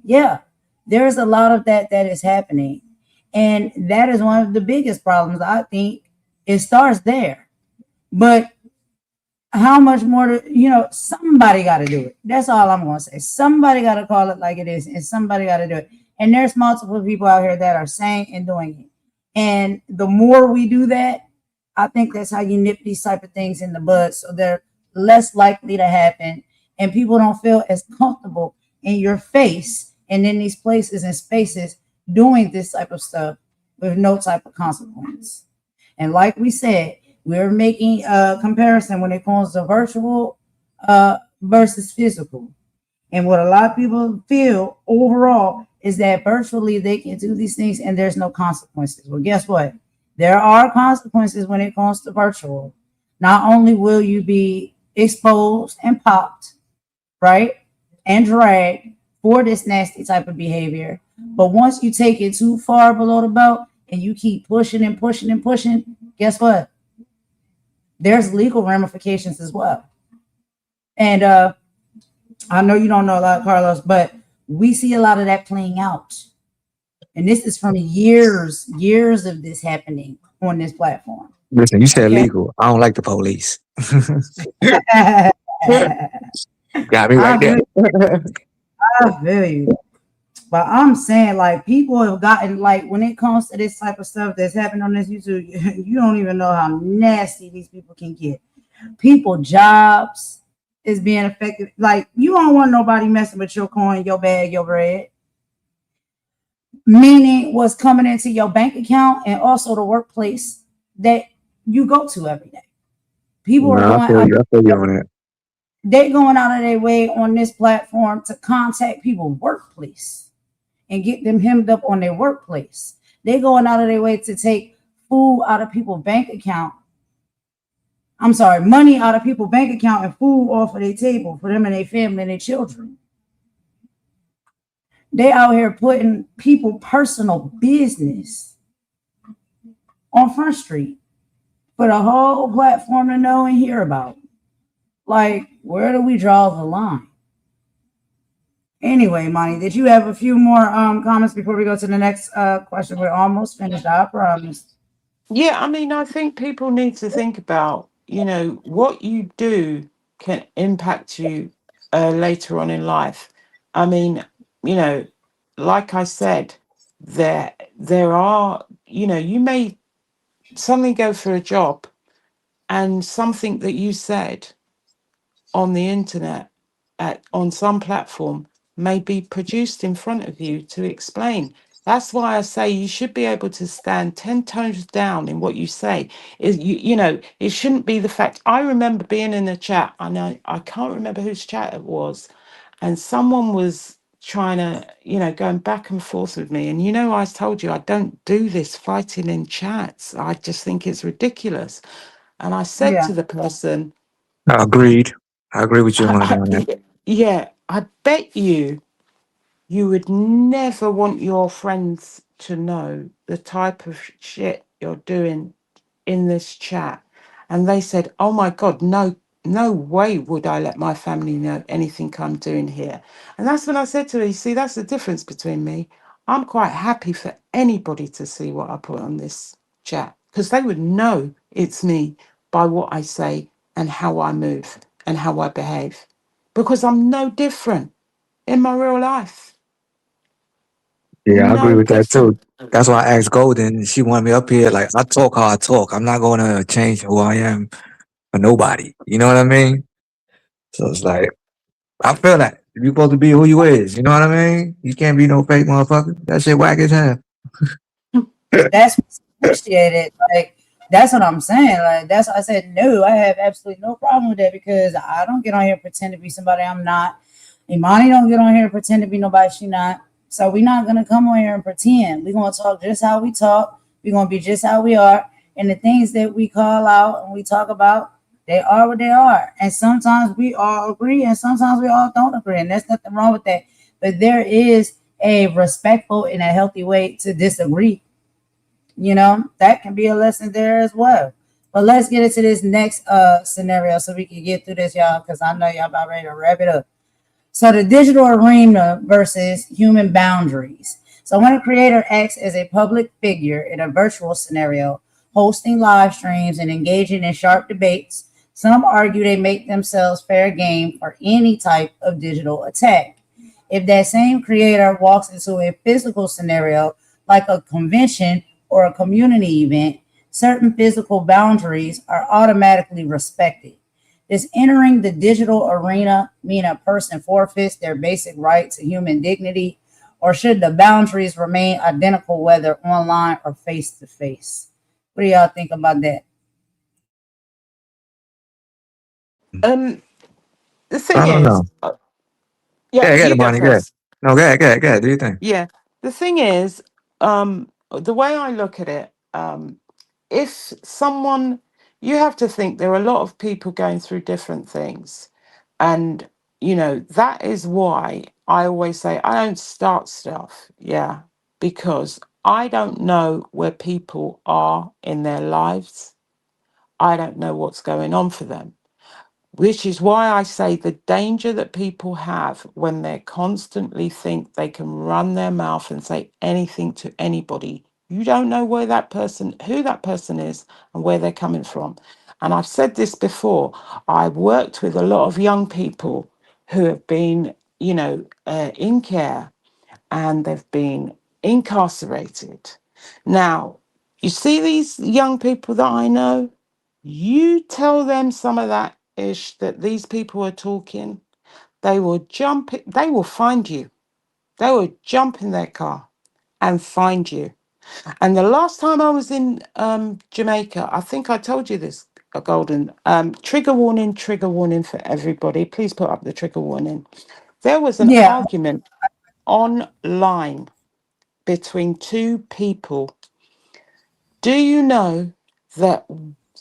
Yeah, there's a lot of that is happening. And that is one of the biggest problems, I think. It starts there. But how much more somebody got to do it. That's all I'm going to say. Somebody got to call it like it is, and somebody got to do it. And there's multiple people out here that are saying and doing it. And the more we do that, I think that's how you nip these type of things in the bud, so they're less likely to happen, and people don't feel as comfortable in your face and in these places and spaces doing this type of stuff with no type of consequence. And like we said, we're making a comparison when it comes to virtual versus physical. And what a lot of people feel overall is that virtually they can do these things and there's no consequences. Well, guess what? There are consequences when it comes to virtual. Not only will you be exposed and popped, right, and dragged for this nasty type of behavior. But once you take it too far below the belt and you keep pushing and pushing and pushing, guess what? There's legal ramifications as well. And I know you don't know a lot, Carlos, but we see a lot of that playing out. And this is from years of this happening on this platform. Listen, you said Okay. legal. I don't like the police. I Got me right there. feel, I feel you. But I'm saying, like, people have gotten, like, when it comes to this type of stuff that's happening on this YouTube, you don't even know how nasty these people can get. People jobs is being affected. Like, you don't want nobody messing with your coin, your bag, your bread. Meaning what's coming into your bank account and also the workplace that you go to every day. People are No, I going feel out, you. I feel you on that. they're going out of their way on this platform to contact people's workplace and get them hemmed up on their workplace. They're going out of their way to take food out of people's bank account. I'm sorry, money out of people's bank account and food off of their table for them and their family and their children. They out here putting people personal business on Front Street for the whole platform to know and hear about. Like, where do we draw the line? Anyway, Monty, did you have a few more comments before we go to the next question? We're almost finished, I promise. Yeah, I mean, I think people need to think about, what you do can impact you later on in life. I mean, you know, like I said, there are, you may suddenly go for a job and something that you said on the internet on some platform may be produced in front of you to explain. That's why I say you should be able to stand 10 toes down in what you say. Is it shouldn't be the fact. I remember being in a chat, and I can't remember whose chat it was, and someone was trying to, going back and forth with me. And I told you I don't do this fighting in chats. I just think it's ridiculous. And I said Yeah. to the person, Agreed. I agree with you on that. yeah, I bet you would never want your friends to know the type of shit you're doing in this chat. And they said, oh my God, no, no way would I let my family know anything I'm doing here. And that's when I said to her, you see, that's the difference between me. I'm quite happy for anybody to see what I put on this chat because they would know it's me by what I say and how I move and how I behave because I'm no different in my real life. Yeah, I agree No with that different. too. That's why I asked Golden. She wanted me up here. Like, I talk how I talk. I'm not going to change who I am for nobody. You know what I mean? So it's like, I feel that. You supposed to be who you is. You know what I mean? You can't be no fake motherfucker. That shit whack as hell. That's what's appreciated. Like, that's what I'm saying. Like, that's why I said no. I have absolutely no problem with that because I don't get on here and pretend to be somebody I'm not. Imani don't get on here and pretend to be nobody she not. So we're not gonna come on here and pretend. We're gonna talk just how we talk. We're gonna be just how we are. And the things that we call out and we talk about, they are what they are. And sometimes we all agree and sometimes we all don't agree. And there's nothing wrong with that. But there is a respectful and a healthy way to disagree. That can be a lesson there as well. But let's get into this next scenario so we can get through this, y'all, because I know y'all about ready to wrap it up. So the digital arena versus human boundaries. So when a creator acts as a public figure in a virtual scenario, hosting live streams and engaging in sharp debates, some argue they make themselves fair game for any type of digital attack. If that same creator walks into a physical scenario like a convention or a community event, certain physical boundaries are automatically respected. Does entering the digital arena mean a person forfeits their basic right to human dignity, or should the boundaries remain identical whether online or face to face? What do y'all think about that? Um, the I thing don't is, know. yeah, Yeah, get you it, go money. Good. first. No, good. Do you think? Yeah, the thing is, the way I look at it, if someone, you have to think there are a lot of people going through different things, and that is why I always say I don't start stuff, yeah, because I don't know where people are in their lives. I don't know what's going on for them. Which is why I say the danger that people have when they constantly think they can run their mouth and say anything to anybody. You don't know where that person, who that person is, and where they're coming from. And I've said this before. I've worked with a lot of young people who have been, in care, and they've been incarcerated. Now, you see these young people that I know, you tell them some of that ish that these people are talking, they will jump, they will find you. They will jump in their car and find you. And the last time I was in Jamaica, I think I told you this, Golden. Trigger warning for everybody. Please put up the trigger warning. There was an Yeah. argument online between two people. Do you know that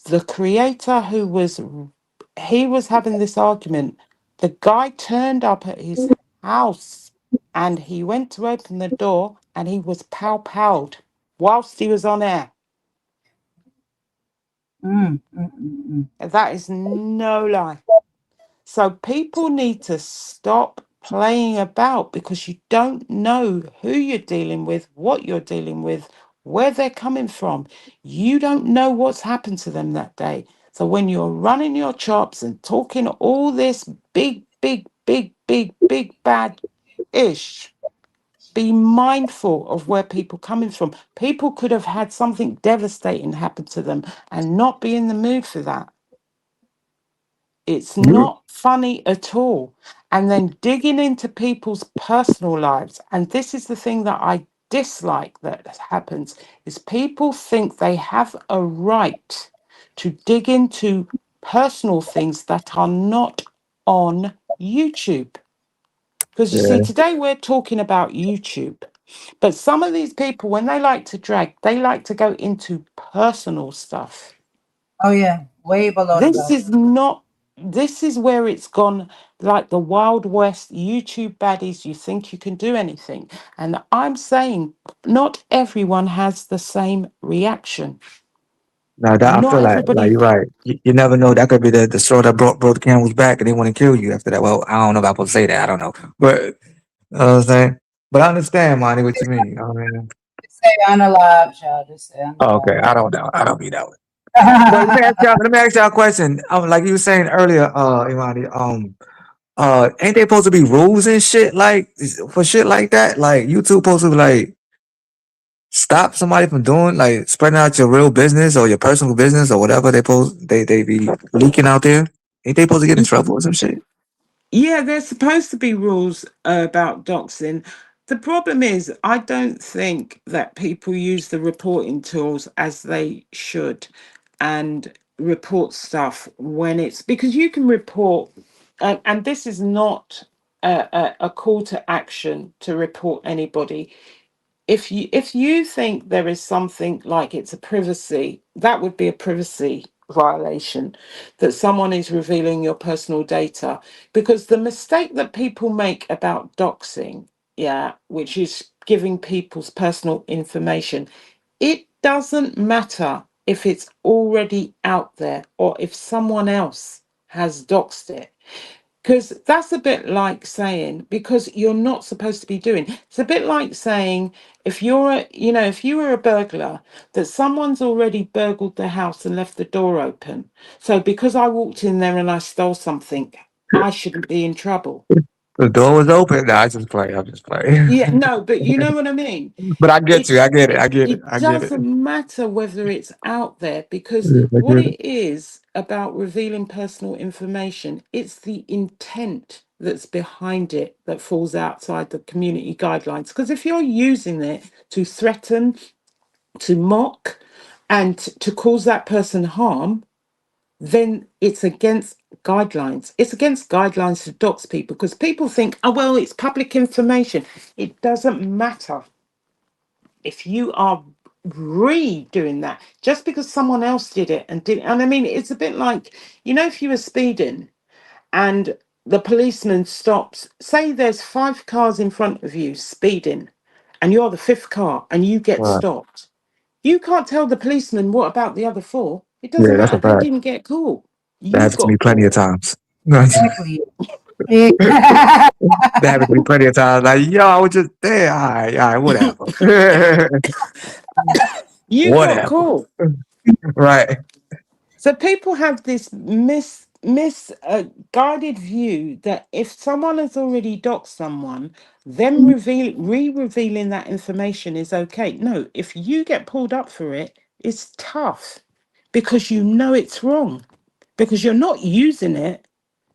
the creator he was having this argument, the guy turned up at his house and he went to open the door and he was pow-powed whilst he was on air. That is no lie. So people need to stop playing about because you don't know who you're dealing with, what you're dealing with, where they're coming from. You don't know what's happened to them that day. So when you're running your chops and talking all this big bad ish, be mindful of where people coming from. People could have had something devastating happen to them and not be in the mood for that. It's You, not funny at all. And then digging into people's personal lives. And this is the thing that I dislike that happens is people think they have a right to dig into personal things that are not on YouTube. Because you see, yeah, today we're talking about YouTube. But some of these people, when they like to drag, they like to go into personal stuff. Oh yeah. Way below the This belt. is not, this is where it's gone like the Wild West YouTube baddies. You think you can do anything. And I'm saying not everyone has the same reaction. no, that I Not feel like everybody. you're right. You never know. That could be the straw that broke the camel's back, and they want to kill you after that. Well, I don't know if I'm supposed to say that. I don't know, but you know what I'm saying. But I understand, Monty, what you mean. I mean, Just say unalive, child. Just say oh, okay, unalive. I don't know. I don't mean that way. But let me ask y'all a question. Like you were saying earlier, Imani, ain't they supposed to be rules and shit like for shit like that? Like YouTube supposed to like stop somebody from doing like spreading out your real business or your personal business or whatever they be leaking out there? Ain't they supposed to get in trouble or some shit? Yeah, there's supposed to be rules about doxing. The problem is, I don't think that people use the reporting tools as they should and report stuff when it's because you can report, and this is not a call to action to report anybody. If you think there is something like it's a privacy, that would be a privacy violation, that someone is revealing your personal data. Because the mistake that people make about doxing, yeah, which is giving people's personal information, it doesn't matter if it's already out there or if someone else has doxed it. Because that's a bit like saying, because you're not supposed to be doing, it's a bit like saying, if you were a burglar, that someone's already burgled the house and left the door open. So because I walked in there and I stole something, I shouldn't be in trouble. The door was open. Nah, I just play. I'm just playing. Yeah, no, but you know what I mean? But I get you. It's I get it. I get it. it I get it. doesn't matter whether it's out there because Yeah, I what get it. it is about revealing personal information, it's the intent that's behind it that falls outside the community guidelines. Because if you're using it to threaten, to mock, and to cause that person harm, then it's against guidelines. It's against guidelines to dox people because people think, oh, well, it's public information. It doesn't matter if you are redoing that just because someone else did it and I mean, it's a bit like, if you were speeding and the policeman stops, say there's 5 cars in front of you speeding, and you're the 5th car and you get Right. stopped. You can't tell the policeman what about the other 4. It doesn't Yeah, that's a matter. They fact. didn't get caught. That You happened to me got plenty of caught. times. Exactly. That happened to me plenty of times. Like, yo, I was just there. All right, whatever. You got Whatever. caught. Right. So people have this guided view that if someone has already doxed someone, them revealing that information is okay. No, if you get pulled up for it, it's tough because you know it's wrong, because you're not using it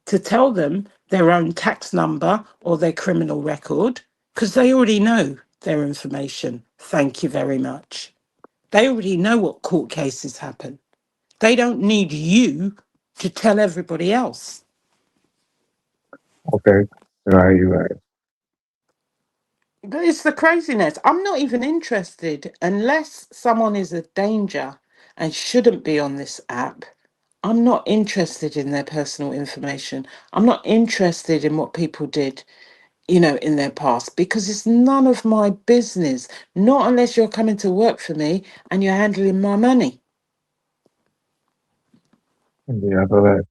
to tell them their own tax number or their criminal record, because they already know their information. Thank you very much. They already know what court cases happen. They don't need you to tell everybody else. Okay. Right, you're right. But it's the craziness. I'm not even interested unless someone is a danger and shouldn't be on this app. I'm not interested in their personal information. I'm not interested in what people did, in their past, because it's none of my business. Not unless you're coming to work for me and you're handling my money. Yeah, I feel that.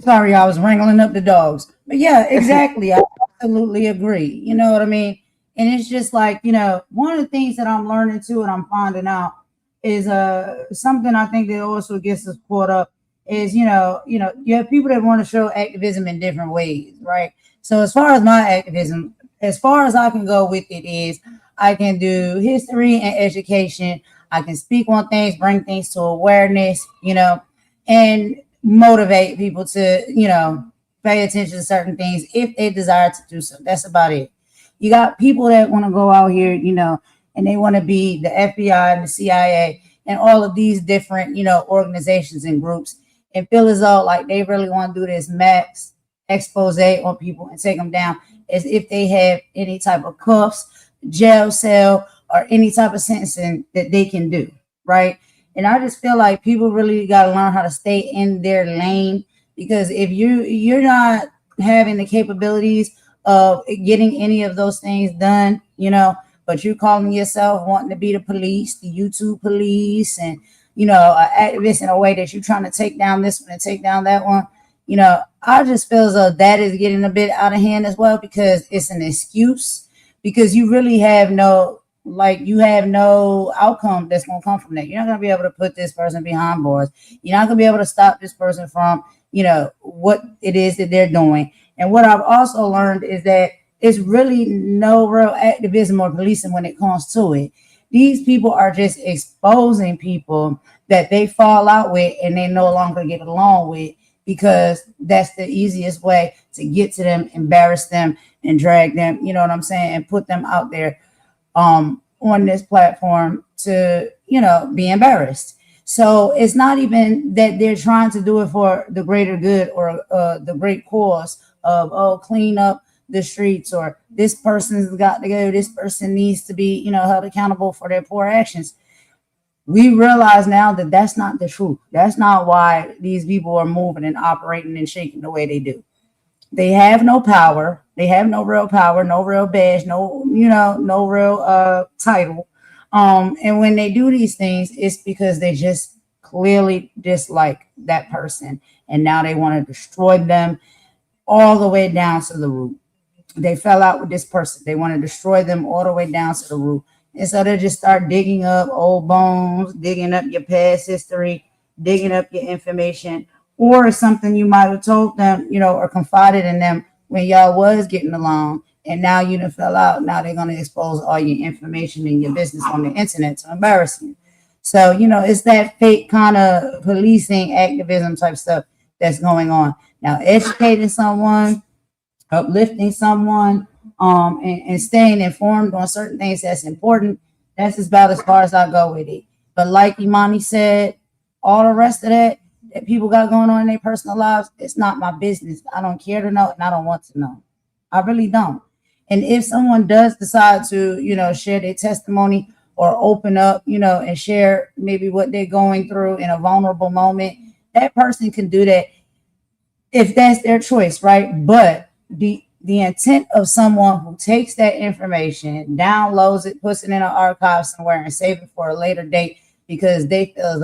Sorry, I was wrangling up the dogs. But yeah, exactly. I absolutely agree. You know what I mean? And it's just like, one of the things that I'm learning too and I'm finding out is something I think that also gets us caught up is, you have people that want to show activism in different ways, right? So as far as my activism, as far as I can go with it is I can do history and education. I can speak on things, bring things to awareness, and motivate people to, pay attention to certain things if they desire to do so. That's about it. You got people that want to go out here, and they want to be the FBI and the CIA and all of these different, organizations and groups and feel as though like they really want to do this max expose on people and take them down as if they have any type of cuffs, jail cell, or any type of sentencing that they can do, right? And I just feel like people really got to learn how to stay in their lane because if you're not having the capabilities of getting any of those things done, but you calling yourself wanting to be the police, the YouTube police, and an activist in a way that you're trying to take down this one and take down that one, I just feel as though that is getting a bit out of hand as well because it's an excuse because you really have no outcome that's going to come from that. You're not going to be able to put this person behind bars. You're not going to be able to stop this person from, what it is that they're doing. And what I've also learned is that it's really no real activism or policing when it comes to it. These people are just exposing people that they fall out with and they no longer get along with because that's the easiest way to get to them, embarrass them, and drag them, you know what I'm saying, and put them out there on this platform to, be embarrassed. So it's not even that they're trying to do it for the greater good or the great cause of, clean up the streets or this person's got to go, this person needs to be, held accountable for their poor actions. We realize now that that's not the truth. That's not why these people are moving and operating and shaking the way they do. They have no power. They have no real power, no real badge, no real title. And when they do these things, it's because they just clearly dislike that person. And now they want to destroy them all the way down to the root. They fell out with this person. They want to destroy them all the way down to the root. And so they just start digging up old bones, digging up your past history, digging up your information, or something you might have told them, or confided in them when y'all was getting along. And now you done fell out. Now they're going to expose all your information and your business on the internet to embarrass you. So, it's that fake kind of policing activism type stuff that's going on. Now, educating someone, uplifting someone, and staying informed on certain things that's important. That's about as far as I go with it. But like Imani said, all the rest of that people got going on in their personal lives, it's not my business. I don't care to know and I don't want to know. I really don't. And if someone does decide to, share their testimony or open up, and share maybe what they're going through in a vulnerable moment, that person can do that if that's their choice, right? But the intent of someone who takes that information, downloads it, puts it in an archive somewhere, and save it for a later date because they feel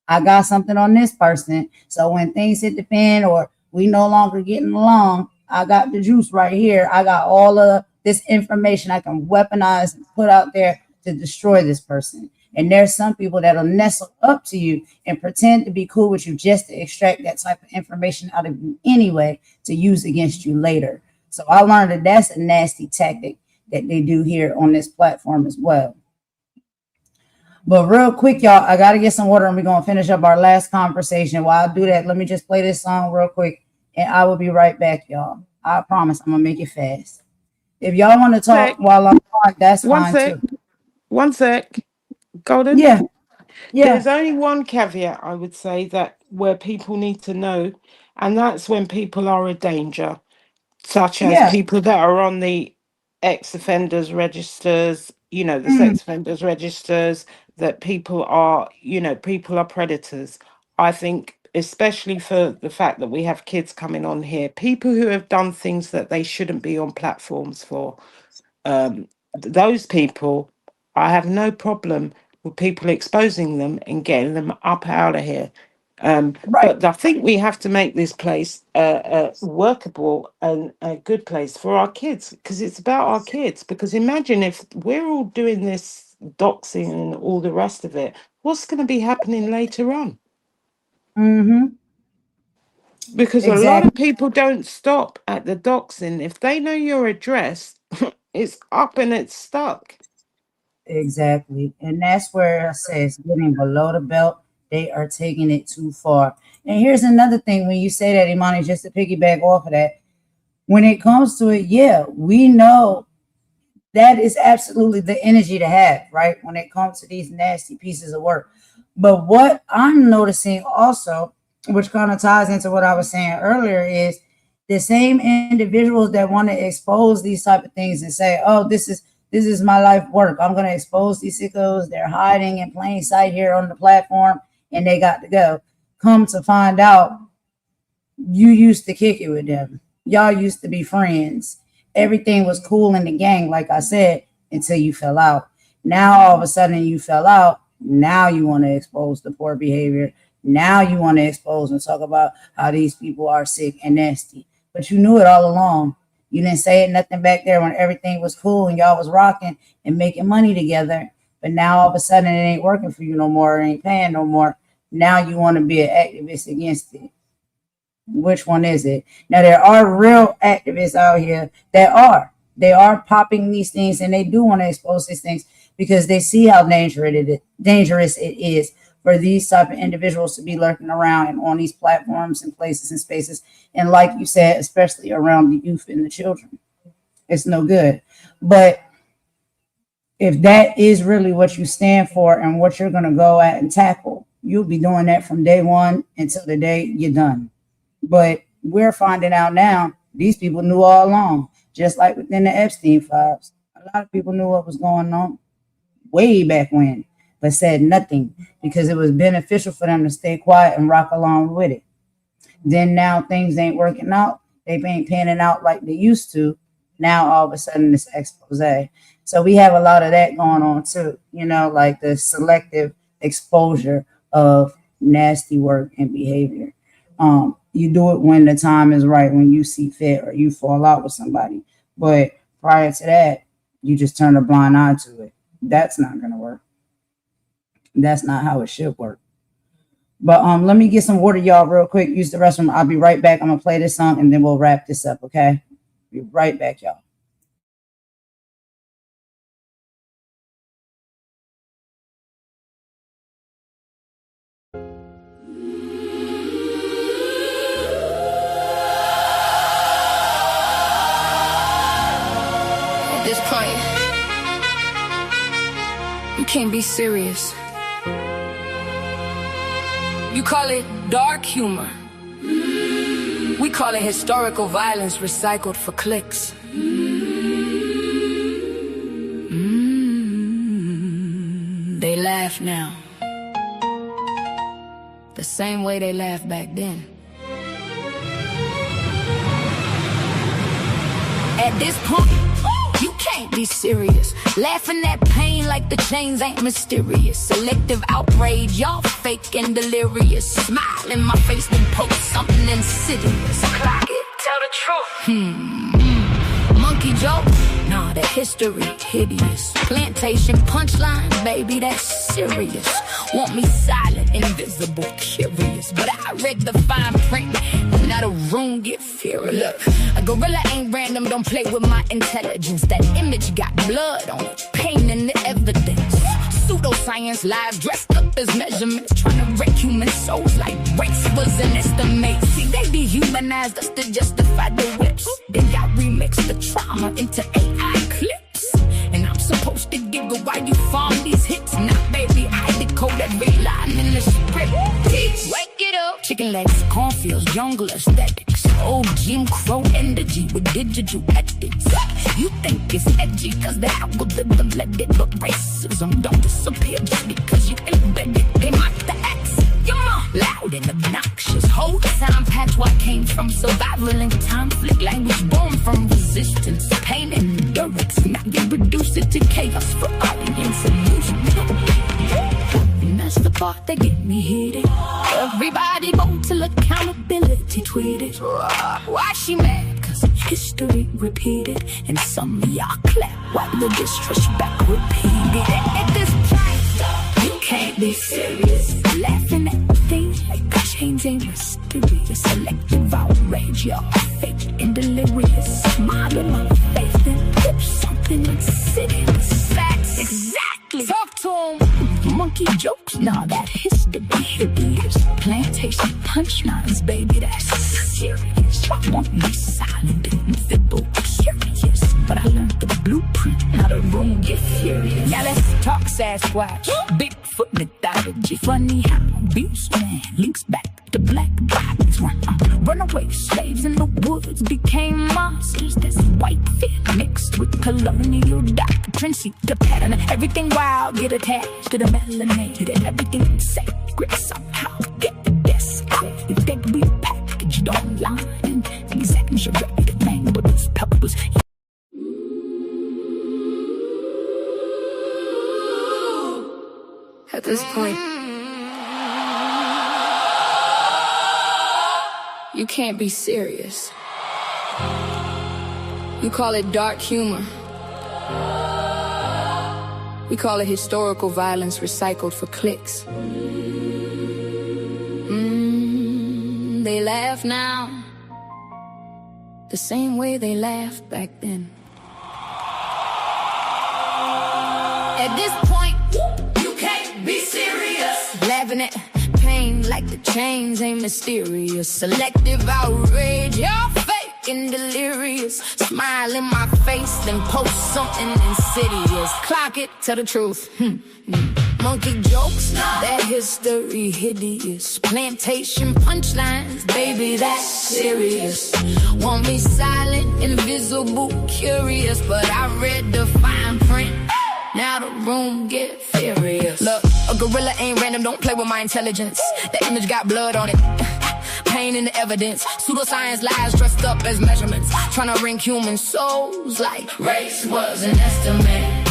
I got something on this person. So when things hit the fan or we no longer getting along, I got the juice right here. I got all of this information I can weaponize and put out there to destroy this person. And there's some people that'll nestle up to you and pretend to be cool with you just to extract that type of information out of you anyway to use against you later. So I learned that that's a nasty tactic that they do here on this platform as well. But real quick, y'all, I got to get some water and we're going to finish up our last conversation. While I do that, let me just play this song real quick and I will be right back, y'all. I promise I'm going to make it fast. If y'all want to talk while I'm on, that's fine too. One sec. Golden? Yeah. There's only one caveat I would say that where people need to know, and that's when people are a danger, such as people that are on the ex-offenders registers, the sex offenders registers, that people are predators. I think especially for the fact that we have kids coming on here, people who have done things that they shouldn't be on platforms for, those people, I have no problem with people exposing them and getting them up out of here. But I think we have to make this place a workable and a good place for our kids, because it's about our kids. Because imagine if we're all doing this doxing and all the rest of it, what's going to be happening later on? Because a lot of people don't stop at the doxing. If they know your address, it's up and it's stuck. Exactly. And that's where I say it's getting below the belt. They are taking it too far. And here's another thing when you say that, Imani, just to piggyback off of that, when it comes to it, yeah, we know that is absolutely the energy to have, right? When it comes to these nasty pieces of work. But what I'm noticing also, which kind of ties into what I was saying earlier, is the same individuals that want to expose these type of things and say, oh, this is my life work. I'm going to expose these sickos. They're hiding in plain sight here on the platform and they got to go. Come to find out, you used to kick it with them. Y'all used to be friends. Everything was cool in the gang, like I said, until you fell out. Now, all of a sudden, you fell out. Now you want to expose the poor behavior. Now you want to expose and talk about how these people are sick and nasty. But you knew it all along. You didn't say it, nothing back there when everything was cool and y'all was rocking and making money together. But now all of a sudden it ain't working for you no more. It ain't paying no more. Now you want to be an activist against it. Which one is it? Now there are real activists out here that they are popping these things and they do want to expose these things because they see how dangerous it is for these type of individuals to be lurking around and on these platforms and places and spaces. And like you said, especially around the youth and the children, it's no good. But if that is really what you stand for and what you're going to go at and tackle, you'll be doing that from day one until the day you're done. But we're finding out now, these people knew all along, just like within the Epstein files. A lot of people knew what was going on way back when, but said nothing because it was beneficial for them to stay quiet and rock along with it. Then now things ain't working out. They ain't panning out like they used to. Now all of a sudden it's expose. So we have a lot of that going on too, like the selective exposure of nasty work and behavior. You do it when the time is right, when you see fit or you fall out with somebody. But prior to that, you just turn a blind eye to it. That's not going to work. That's not how it should work. But let me get some water, y'all, real quick. Use the restroom. I'll be right back. I'm going to play this song and then we'll wrap this up, okay? Be right back, y'all. At this point, you can't be serious. You call it dark humor. We call it historical violence recycled for clicks. laugh now the same way they laughed back then. At this point, you can't be serious. Laughing at pain like the chains ain't mysterious. Selective outrage, y'all fake and delirious. Smile in my face then post something insidious. Clock it, tell the truth. Monkey joke? Nah, the history hideous. Plantation punchline, baby, that's serious. Want me silent, invisible, curious, but I read the fine print. Now the room get furious. Look, a gorilla ain't random, don't play with my intelligence. That image got blood on it, pain in the evidence. Pseudoscience lies dressed up as measurements, trying to wreck human souls like race was an estimate. See, they dehumanized us to justify the whips. Then y'all remixed the trauma into AI clips. And I'm supposed to giggle while you farm these hits. Nah, baby, I decode every line in the script. Teach, wake it up. Chicken legs, cornfields, jungle aesthetics. Old Jim Crow energy with digital ethics. You think it's edgy cause the algorithm let it, but racism don't disappear just because you embed it. They mock the accent. Your mom loud and obnoxious. Whole time patch what came from survival and conflict. Language born from resistance, pain and endurance. Now you reduce it to chaos for audience illusion. And that's the part that get me heated. Everybody go till accountability tweeted. Why she mad? Cause history repeated. And some of y'all clap while the disrespect repeated. At this point, you can't be serious. Laughing at things like the change ain't mysterious. Selective outrage, y'all fake and delirious. Smile in my face then put something insidious. Facts, exactly. Talk to 'em. Monkey jokes, nah, that history hideous. Plantation punchlines, baby, that's serious. I want me silent and visible, curious, but I learned the blueprint. Now the room get furious. Now let's talk Sasquatch, Bigfoot mythology. Funny how abuse man links back to black bodies. Runaway slaves in the woods became monsters. That's white fear mixed with colonial doctrine. See the pattern, everything wild get attached to the melanated, and everything sacred somehow get desecrated. They be packaged online and exaggerated thing, but this purpose. At this point, you can't be serious. You call it dark humor. We call it historical violence recycled for clicks. They laugh now the same way they laughed back then. At this point, you can't be serious. Laughing at pain like the chains ain't mysterious. Selective outrage, y'all fake and delirious. Smile in my face, then post something insidious. Clock it, tell the truth. Monkey jokes, that history hideous. Plantation punchlines, baby, that's serious. Want me silent, invisible, curious, but I read the fine print. Now the room get furious. Look, a gorilla ain't random, don't play with my intelligence. The image got blood on it, pain in the evidence. Pseudoscience lies dressed up as measurements, trying to ring human souls like race was an estimate.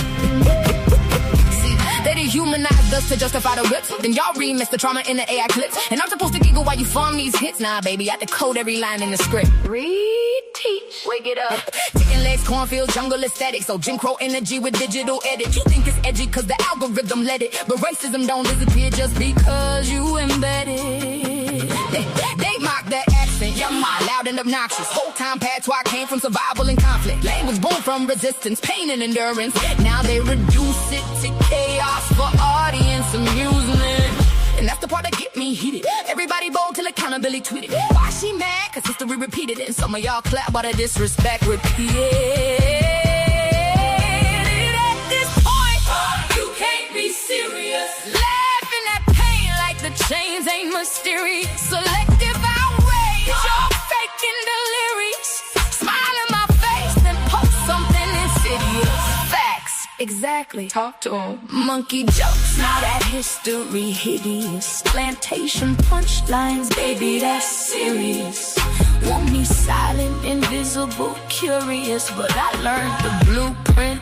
They dehumanized us to justify the whips. Then y'all remix the trauma in the AI clips. And I'm supposed to giggle while you farm these hits. Nah, baby, I decode every line in the script. Read, teach, wake it up. Chicken legs, cornfields, jungle aesthetics. So Jim Crow energy with digital edit. You think it's edgy cause the algorithm let it. But racism don't disappear just because you embedded. They mock the accent, you're loud and obnoxious. Whole time past why I came from survival and conflict. Language born from resistance, pain and endurance. Now they reduce it to chaos for audience amusement. And that's the part that get me heated. Everybody bold till accountability tweeted. Why she mad? Cause history repeated it. And some of y'all clap while the disrespect repeated. At this point, you can't be serious. Laughing at pain like the chains ain't mysterious. Selective outrage, you're fake and delirious. Smile in my face, then post something insidious. Facts, Exactly. Talk to him. Monkey jokes, now that history hideous. Plantation punchlines, baby, that's serious. Want me silent, invisible, curious, but I learned the blueprint.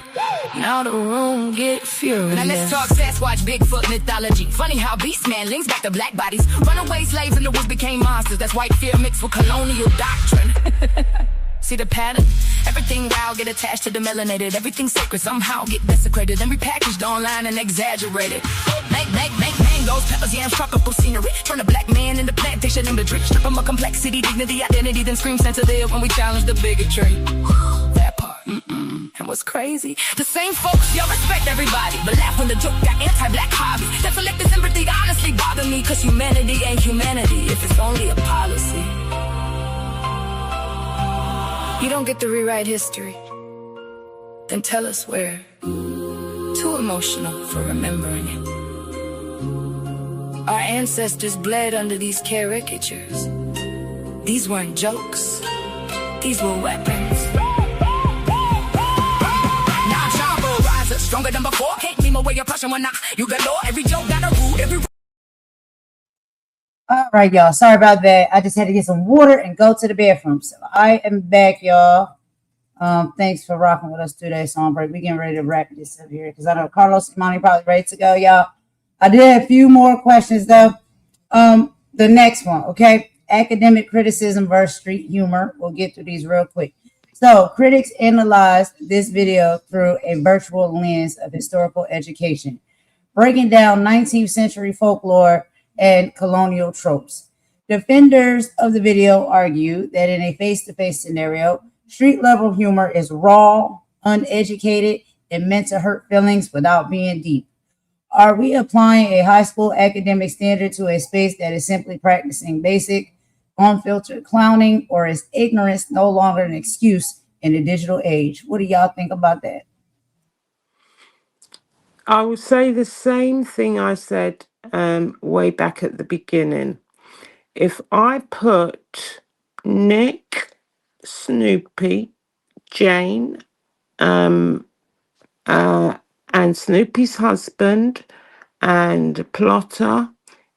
Now the room get furious. Now let's talk Sasquatch, Bigfoot mythology. Funny how Beastman links back to black bodies. Runaway slaves in the woods became monsters. That's white fear mixed with colonial doctrine. See the pattern? Everything wild get attached to the melanated. Everything sacred somehow get desecrated and repackaged online and exaggerated. Make mangoes, peppers, yams, tropical scenery. Turn a black man into plantation imagery. Strip him of complexity, dignity, identity, then scream sensitive when we challenge the bigotry. That part. And what's crazy? The same folks, y'all respect everybody, but laugh when the joke got anti-black hobbies. That selective sympathy honestly bother me, cause humanity ain't humanity if it's only a policy. You don't get to rewrite history. Then tell us where. Too emotional for remembering it. Our ancestors bled under these caricatures. These weren't jokes. These were weapons. Now Jumbo rises, stronger than before. Can't beam away your pressure when you got law. Every joke got a rule, every... All right, y'all. Sorry about that. I just had to get some water and go to the bathroom. So I am back, y'all. Thanks for rocking with us today, song break. We getting ready to wrap this up here because I know Carlos and Monty probably ready to go, y'all. I did have a few more questions though. The next one, okay? Academic criticism versus street humor. We'll get through these real quick. So critics analyzed this video through a virtual lens of historical education, breaking down 19th century folklore and colonial tropes. Defenders of the video argue that in a face-to-face scenario, street-level humor is raw, uneducated, and meant to hurt feelings without being deep. Are we applying a high school academic standard to a space that is simply practicing basic, unfiltered clowning, or is ignorance no longer an excuse in the digital age? What do y'all think about that? I will say the same thing I said way back at the beginning. If I put Nick, Snoopy, Jane, and Snoopy's husband and Plotter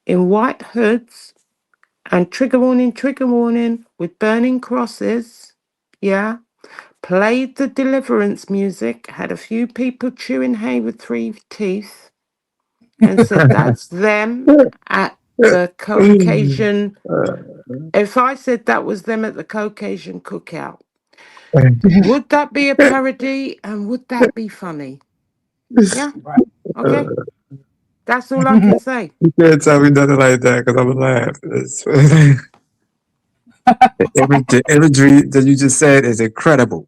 in white hoods and trigger warning with burning crosses, yeah, played the deliverance music, had a few people chewing hay with 3 teeth, and said that's them at the Caucasian. If I said that was them at the Caucasian cookout, would that be a parody and would that be funny? Yeah. Okay. That's all I can say. You can't tell me nothing like that because I'm gonna laugh. The imagery that you just said is incredible.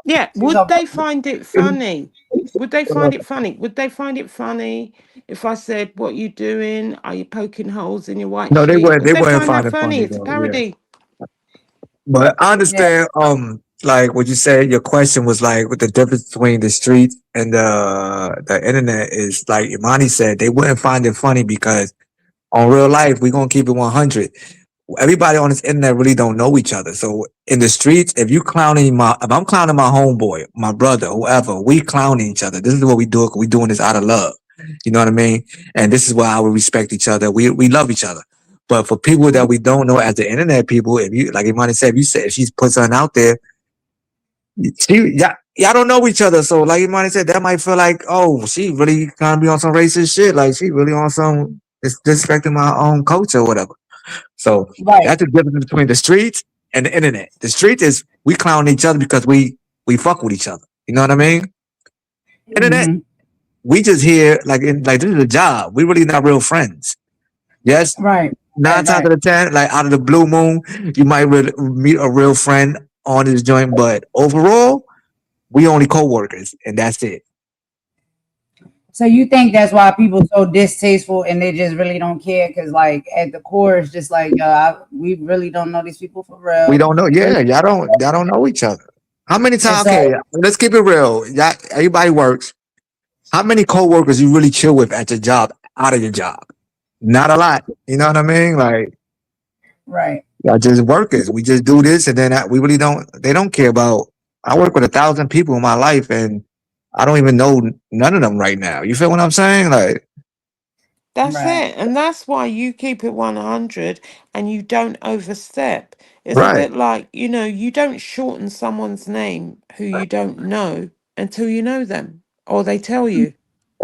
Yeah. Would they find it funny? Would they find it funny? Would they find it funny if I said, "What you doing? Are you poking holes in your white No, they sheet?" wouldn't. Would They they wouldn't find find that it funny? funny It's a though. Yeah. parody. But I understand. Like what you said, your question was like, what the difference between the street and the internet is. Like Imani said, they wouldn't find it funny because on real life, we're gonna keep it 100. Everybody on this internet really don't know each other. So in the streets, if I'm clowning my homeboy, my brother, whoever, we clowning each other. This is what we do. We doing this out of love. You know what I mean? And this is why we respect each other. We love each other. But for people that we don't know as the internet people, if you, like Imani said, if she puts something out there, y'all don't know each other. So like Imani said, that might feel like, oh, she really gonna be on some racist shit. Like she really on some disrespecting my own culture or whatever. So that's the difference between the streets and the internet. The street is we clown each other because we fuck with each other. You know what I mean? Internet, we just here like this is a job. We really not real friends. Yes. Right. 9 times out of 10, like out of the blue moon, you might meet a real friend on this joint, but overall, we only co-workers, and that's it. So you think that's why people so distasteful and they just really don't care? Because like at the core, it's just like we really don't know these people for real. We don't know. Yeah, y'all don't know each other. How many times? Okay, let's keep it real. Y'all, everybody works. How many co-workers you really chill with at your job, out of your job? Not a lot. You know what I mean? Like, right. Y'all just workers. We just do this, and then we really don't. They don't care about. I work with 1,000 people in my life, and I don't even know none of them right now. You feel what I'm saying? Like, That's Right. it. And that's why you keep it 100 and you don't overstep. It's a right, bit like, you don't shorten someone's name who you don't know until you know them or they tell you.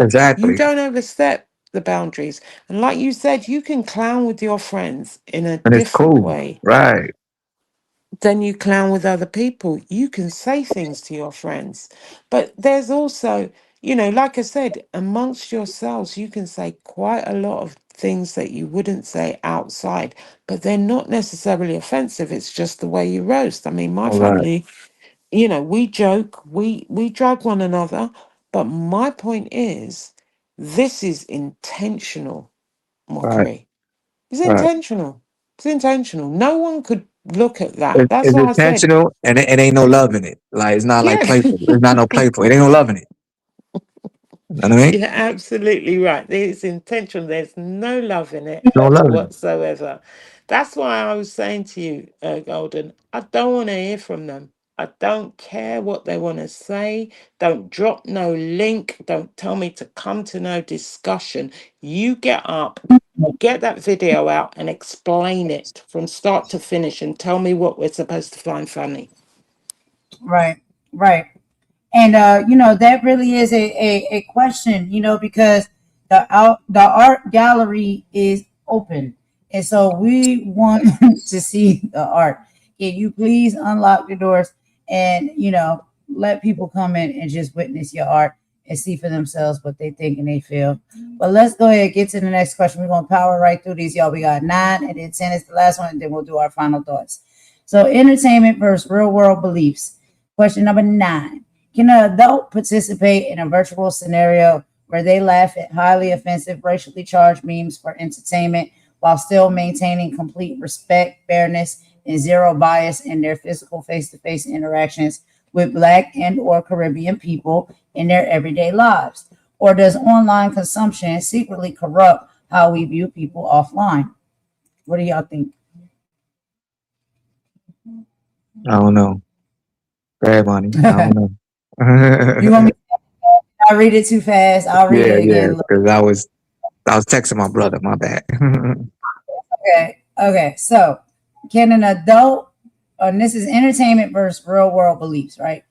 You exactly. don't overstep the boundaries. And like you said, you can clown with your friends in a And it's different cool. way Right. than you clown with other people. You can say things to your friends. But there's also, like I said, amongst yourselves, you can say quite a lot of things that you wouldn't say outside, but they're not necessarily offensive. It's just the way you roast. I mean, my All right. family, we joke, we drag one another, but my point is this is intentional Right. mockery. It's Right. intentional. It's intentional. No one could look at that. That's It's why I said, intentional and it ain't no love in it. Like, it's not like yeah, playful. It's not no playful. It ain't no love in it. You know what I mean? you're absolutely right. It's intentional. There's no love in it No love in it. whatsoever. That's why I was saying to you, Golden, I don't want to hear from them. I don't care what they want to say. Don't drop no link. Don't tell me to come to no discussion. You get up, get that video out and explain it from start to finish and tell me what we're supposed to find funny. Right. Right. And that really is a question, because the art gallery is open, and so we want to see the art. Can you please unlock the doors and let people come in and just witness your art and see for themselves what they think and they feel? But let's go ahead and get to the next question. We're gonna power right through these, y'all. We got 9 and then 10 is the last one, and then we'll do our final thoughts. So entertainment versus real world beliefs. Question number 9. Can an adult participate in a virtual scenario where they laugh at highly offensive, racially charged memes for entertainment while still maintaining complete respect, fairness, and zero bias in their physical face-to-face interactions with Black and or Caribbean people in their everyday lives? Or does online consumption secretly corrupt how we view people offline? What do y'all think? I don't know. Bad money. I don't know. You want me to read it too fast? I'll read yeah, it yeah. again. Because I was texting my brother. My bad. Okay. Okay. So, can an adult, and this is entertainment versus real world beliefs, right?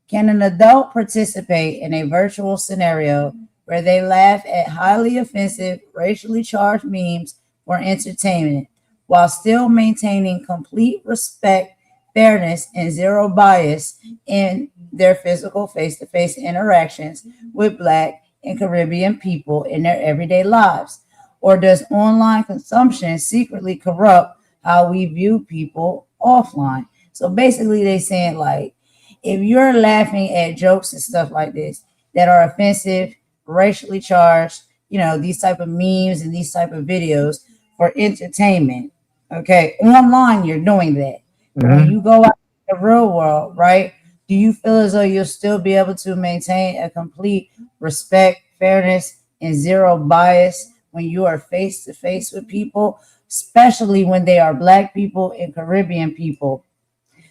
Can an adult participate in a virtual scenario where they laugh at highly offensive, racially charged memes for entertainment while still maintaining complete respect, fairness, and zero bias in their physical face to face interactions with Black and Caribbean people in their everyday lives? Or does online consumption secretly corrupt how we view people offline? So basically, they saying like, if you're laughing at jokes and stuff like this that are offensive, racially charged, these type of memes and these type of videos for entertainment, okay, online you're doing that. But when hmm you go out in the real world, right, do you feel as though you'll still be able to maintain a complete respect, fairness, and zero bias when you are face to face with people, especially when they are Black people and Caribbean people?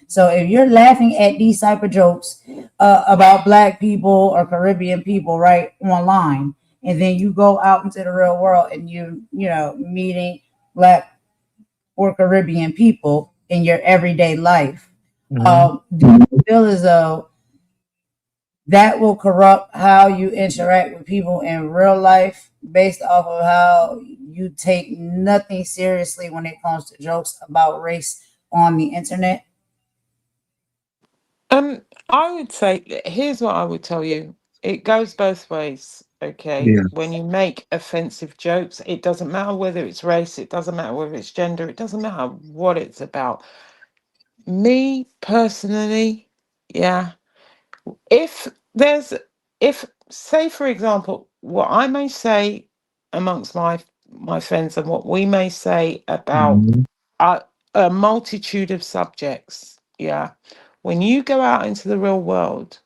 So if you're laughing at these type of jokes about Black people or Caribbean people, right, online, and then you go out into the real world and meeting Black or Caribbean people in your everyday life, hmm do you feel as though that will corrupt how you interact with people in real life based off of how you take nothing seriously when it comes to jokes about race on the internet? I would say, here's what I would tell you. It goes both ways, okay? Yeah. When you make offensive jokes, it doesn't matter whether it's race, it doesn't matter whether it's gender, it doesn't matter what it's about. Me personally, yeah, if there's, if, say, for example, what I may say amongst my friends and what we may say about hmm a, a multitude of subjects, yeah, when you go out into the real world,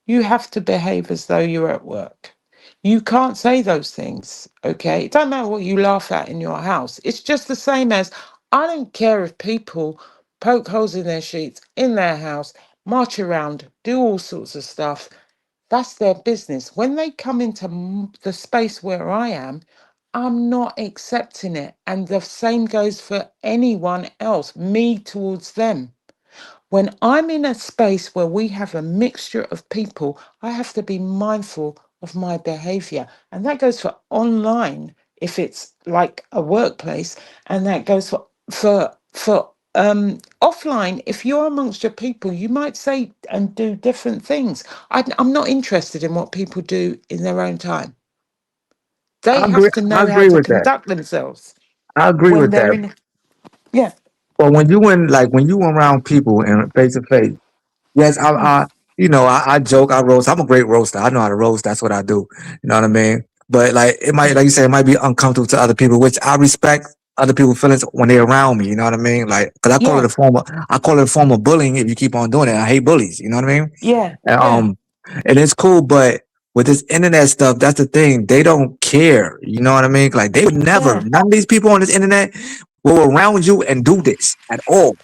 you have to behave as though you're at work. You can't say those things, okay? It doesn't matter what you laugh at in your house. It's just the same as I don't care if people poke holes in their sheets in their house, march around, do all sorts of stuff. That's their business. When they come into the space where I am, I'm not accepting it. And the same goes for anyone else, me towards them. When I'm in a space where we have a mixture of people, I have to be mindful of my behavior. And that goes for online, if it's like a workplace, and that goes for offline. If you're amongst your people, you might say and do different things. I'm not interested in what people do in their own time. They I agree. have to I know how agree to with that. conduct themselves I agree when with they're that. in. Yeah, But when you around people and face to face, yes, mm, I joke, I roast. I'm a great roaster. I know how to roast. That's what I do. You know what I mean? But like it might, yeah, like you said, it might be uncomfortable to other people, which I respect other people's feelings when they're around me. You know what I mean? Like, cause yeah, I call it a form of bullying if you keep on doing it. I hate bullies. You know what I mean? yeah, And, yeah, and it's cool, but with this internet stuff, that's the thing. They don't care. You know what I mean? Like they would never. yeah. None of these people on this internet will around you and do this at all.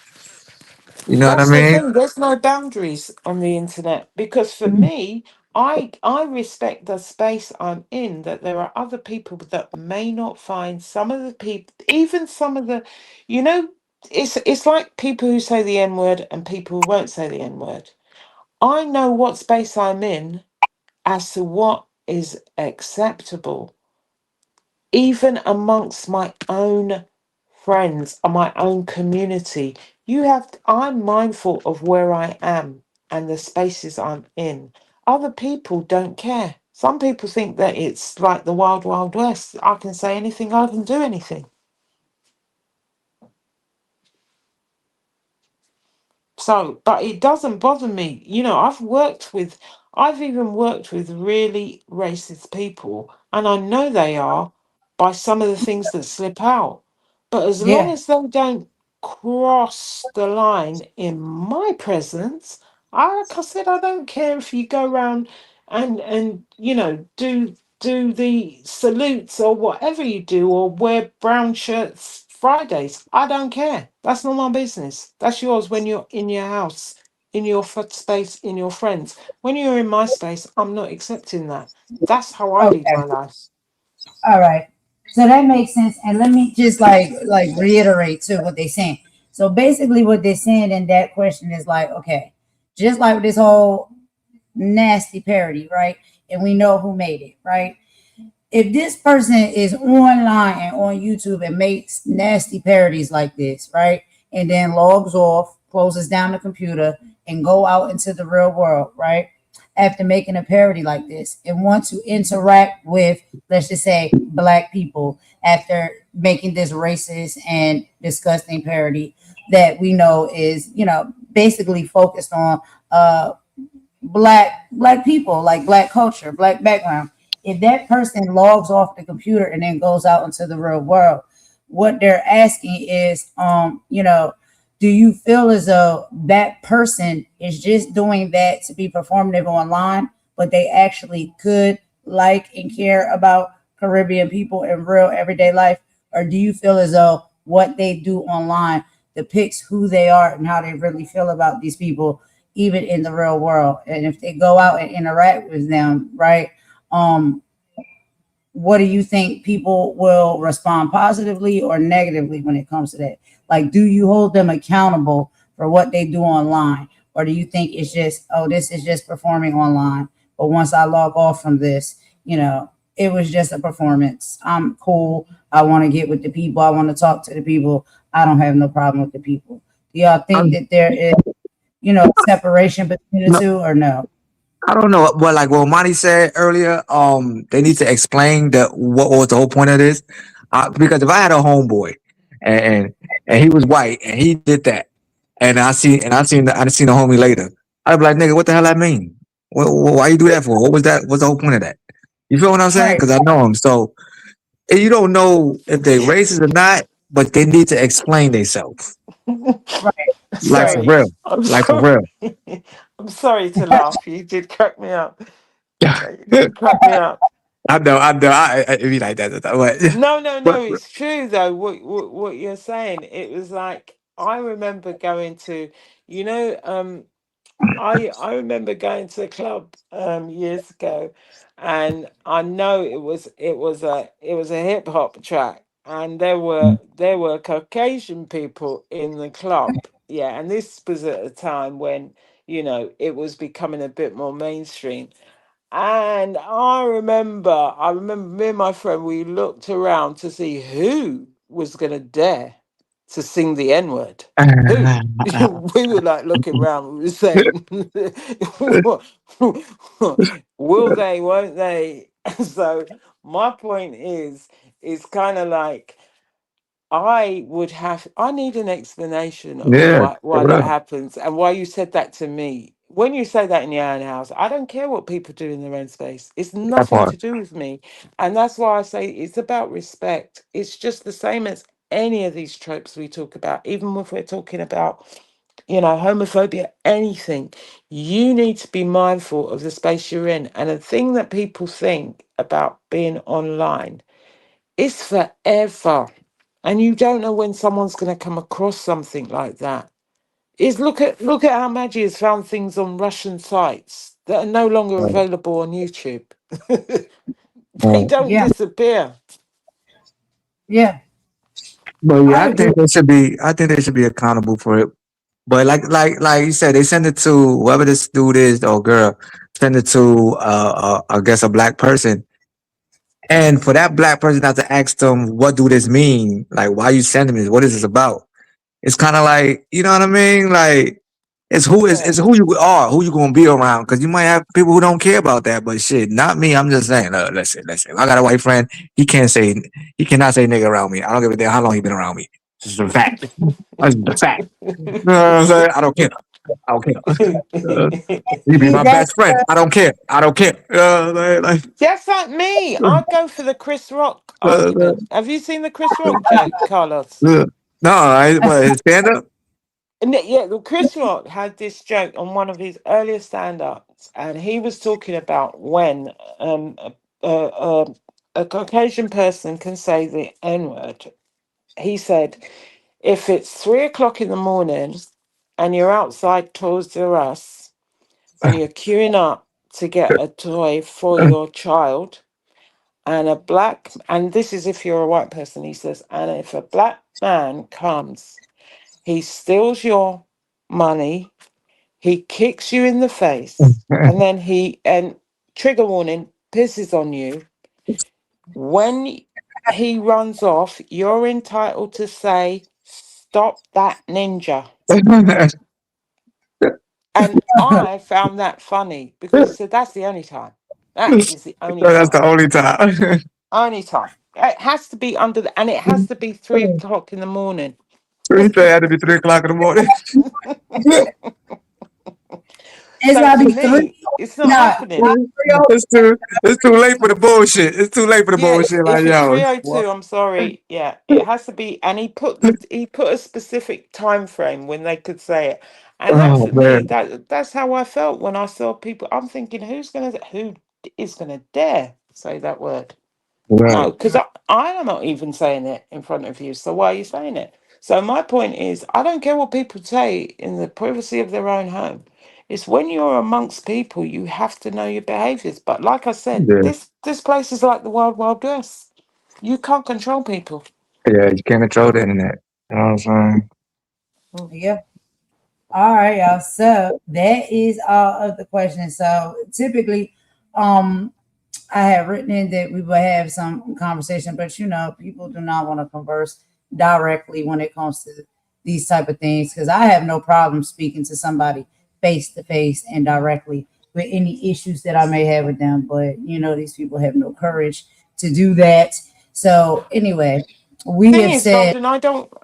You know what I That's the mean? thing. There's no boundaries on the internet because for me, I respect the space I'm in. That there are other people that may not find some of the people, even some of the, you know, it's like people who say the N word and people who won't say the N word. I know what space I'm in as to what is acceptable even amongst my own friends and my own community. I'm mindful of where I am and the spaces I'm in. Other people don't care. Some people think that it's like the wild wild west. I can say anything, I can do anything. So, but it doesn't bother me. I've even worked with really racist people, and I know they are by some of the things that slip out. But as long Yeah. as they don't cross the line in my presence, like I said, I don't care if you go around and do the salutes or whatever you do, or wear brown shirts Fridays. I don't care. That's not my business. That's yours when you're in your house, in your space, in your friends. When you're in my space, I'm not accepting that. That's how I lead my Okay. life. All right. So that makes sense. And let me just like reiterate too what they're saying. So basically what they're saying in that question is like, okay, just like this whole nasty parody, right? And we know who made it, right? If this person is online and on YouTube and makes nasty parodies like this, right? And then logs off, closes down the computer, and go out into the real world, right? After making a parody like this and want to interact with, let's just say, black people after making this racist and disgusting parody that we know is, basically focused on black people, like black culture, black background. If that person logs off the computer and then goes out into the real world, what they're asking is, do you feel as though that person is just doing that to be performative online, but they actually could like and care about Caribbean people in real everyday life? Or do you feel as though what they do online depicts who they are and how they really feel about these people even in the real world? And if they go out and interact with them, right? Um, what do you think people will respond positively or negatively when it comes to that? Like, do you hold them accountable for what they do online? Or do you think it's just, oh, this is just performing online? But once I log off from this, it was just a performance. I'm cool. I want to get with the people. I want to talk to the people. I don't have no problem with the people. Do y'all think I'm, that there is separation between the no, two or no? I don't know, but like what Monty said earlier, they need to explain what was the whole point of this. Because if I had a homeboy and and he was white and he did that, and I seen the homie later, I'd be like, nigga, what the hell that mean? Why you do that for? What was that? What's the whole point of that? You feel what I'm saying? Right, Because I know him, so and you don't know if they racist or not, but they need to explain themselves, right, like for right. Sorry. real, I'm like for sorry. real. I'm sorry to laugh. You did crack me up. You did crack me up. I know, I be like that, No, no, but no. It's true though. What you're saying. It was like I remember going to, you know, I remember going to a club years ago, and I know it was a hip hop track, and there were Caucasian people in the club. Yeah, and this was at a time when it was becoming a bit more mainstream. And I remember me and my friend, we looked around to see who was going to dare to sing the N word. Who? We were like looking around, we were saying, will they, won't they? So my point is kind of like, I need an explanation of Yeah, why for that real. happens and why you said that to me. When you say that in your own house, I don't care what people do in their own space. It's That nothing part. to do with me. And that's why I say it's about respect. It's just the same as any of these tropes we talk about, even if we're talking about, homophobia, anything. You need to be mindful of the space you're in. And the thing that people think about being online is forever, and you don't know when someone's going to come across something like that. Is look at how Maggie has found things on Russian sites that are no longer Right. available on YouTube. They Right. don't Yeah, disappear. yeah, But yeah, I agree. I think they should be accountable for it. But like you said, they send it to whoever this dude is or girl, send it to I guess a black person. And for that black person not to ask them, what do this mean? Like, why you sending this? What is this about? It's kind of like, you know what I mean? Like, Yeah. it's who you are, who you gonna be around. Because you might have people who don't care about that, but shit, not me. I'm just saying. Listen. If I got a white friend, he cannot say nigga around me. I don't give a damn how long he been around me. This is a fact. That's just a fact. You know what I'm saying? I don't care. I don't care. He be See, my best friend. I don't care. I don't care. That's like me. I'd go for the Chris Rock uh, argument. Have you seen the Chris Rock joke, Carlos? no, but his stand up. Yeah, well, Chris Rock had this joke on one of his earlier stand-ups, and he was talking about when a, a, a Caucasian person can say the N-word. He said, if it's 3 o'clock in the morning and you're outside Toys R Us and you're queuing up to get a toy for your child, and this is if you're a white person, he says, and if a black man comes, he steals your money, he kicks you in the face, and then and trigger warning, pisses on you. When he runs off, you're entitled to say, stop that ninja. And I found that funny because he said, that's the only time. That is the only That's the time. only time. Only time. It has to be and it has to be 3 o'clock in the morning. So he said it had to be 3 o'clock in the morning. It's So gotta for be three. me, it's not Not happening. 3:00. It's too late for the bullshit. It's too late for the Yeah, bullshit. Like if it's yo, 3:02, I'm sorry. Yeah, it has to be, and he put a specific time frame when they could say it. And that oh for me, man, that's how I felt when I saw people. I'm thinking, who is gonna dare say that word? right, No, because I am not even saying it in front of you. So why are you saying it? So my point is, I don't care what people say in the privacy of their own home. It's when you're amongst people, you have to know your behaviors. But like I said, yeah, this place is like the Wild Wild West. You can't control people. yeah. You can't control the internet. You know what I'm saying? Mm. Yeah. All right, y'all. So that is all of the questions. So typically, um, I have written in that we will have some conversation, but people do not want to converse directly when it comes to these type of things because I have no problem speaking to somebody face to face and directly with any issues that I may have with them. But these people have no courage to do that. So anyway, we Thing have is, said Golden,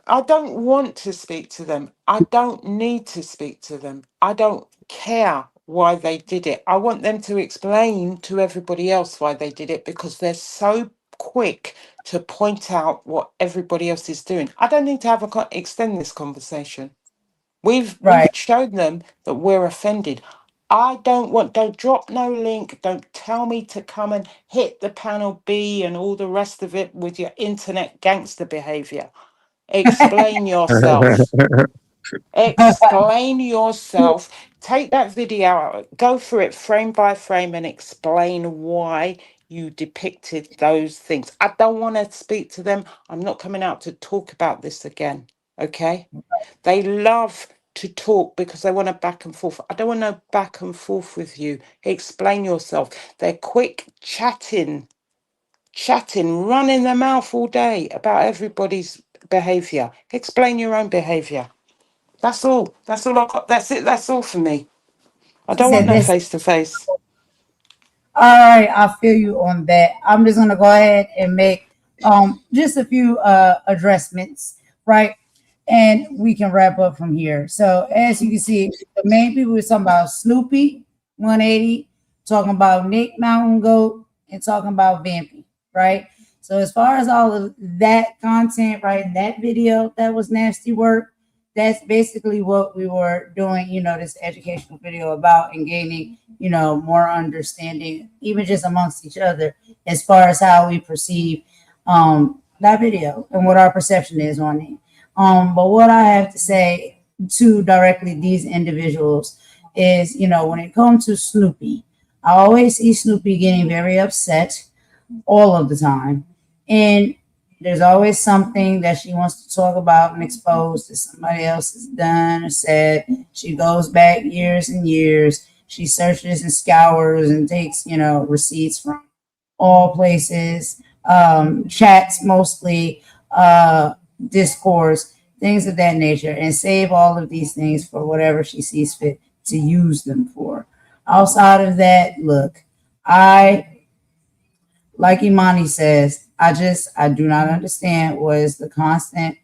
I don't want to speak to them. I don't need to speak to them. I don't care why they did it. I want them to explain to everybody else why they did it because they're so quick to point out what everybody else is doing. I don't need to extend this conversation. We've right. shown them that we're offended. Don't drop no link, don't tell me to come and hit the panel B and all the rest of it with your internet gangster behavior. Explain yourself. Explain yourself. Take that video out, go through it frame by frame and explain why you depicted those things. I don't want to speak to them. I'm not coming out to talk about this again. Okay? They love to talk because they want to back and forth. I don't want no back and forth with you. Explain yourself. They're quick chatting, running their mouth all day about everybody's behavior. Explain your own behavior. That's all. That's all I got. That's it. That's all for me. I She don't want said no this. face to face. All right, I feel you on that. I'm just gonna go ahead and make just a few addressments, right? And we can wrap up from here. So as you can see, the main people we're talking about Snoopy 180, talking about Nick Mountain Goat, and talking about Vampy, right? So as far as all of that content, right, that video, that was nasty work. That's basically what we were doing, this educational video about, and gaining, more understanding, even just amongst each other, as far as how we perceive that video and what our perception is on it. But what I have to say to directly these individuals is, when it comes to Snoopy, I always see Snoopy getting very upset all of the time. And there's always something that she wants to talk about and expose that somebody else has done or said. She goes back years and years. She searches and scours and takes, receipts from all places, chats mostly, discourse, things of that nature, and save all of these things for whatever she sees fit to use them for. Outside of that, look, like Imani says, I do not understand what is the constant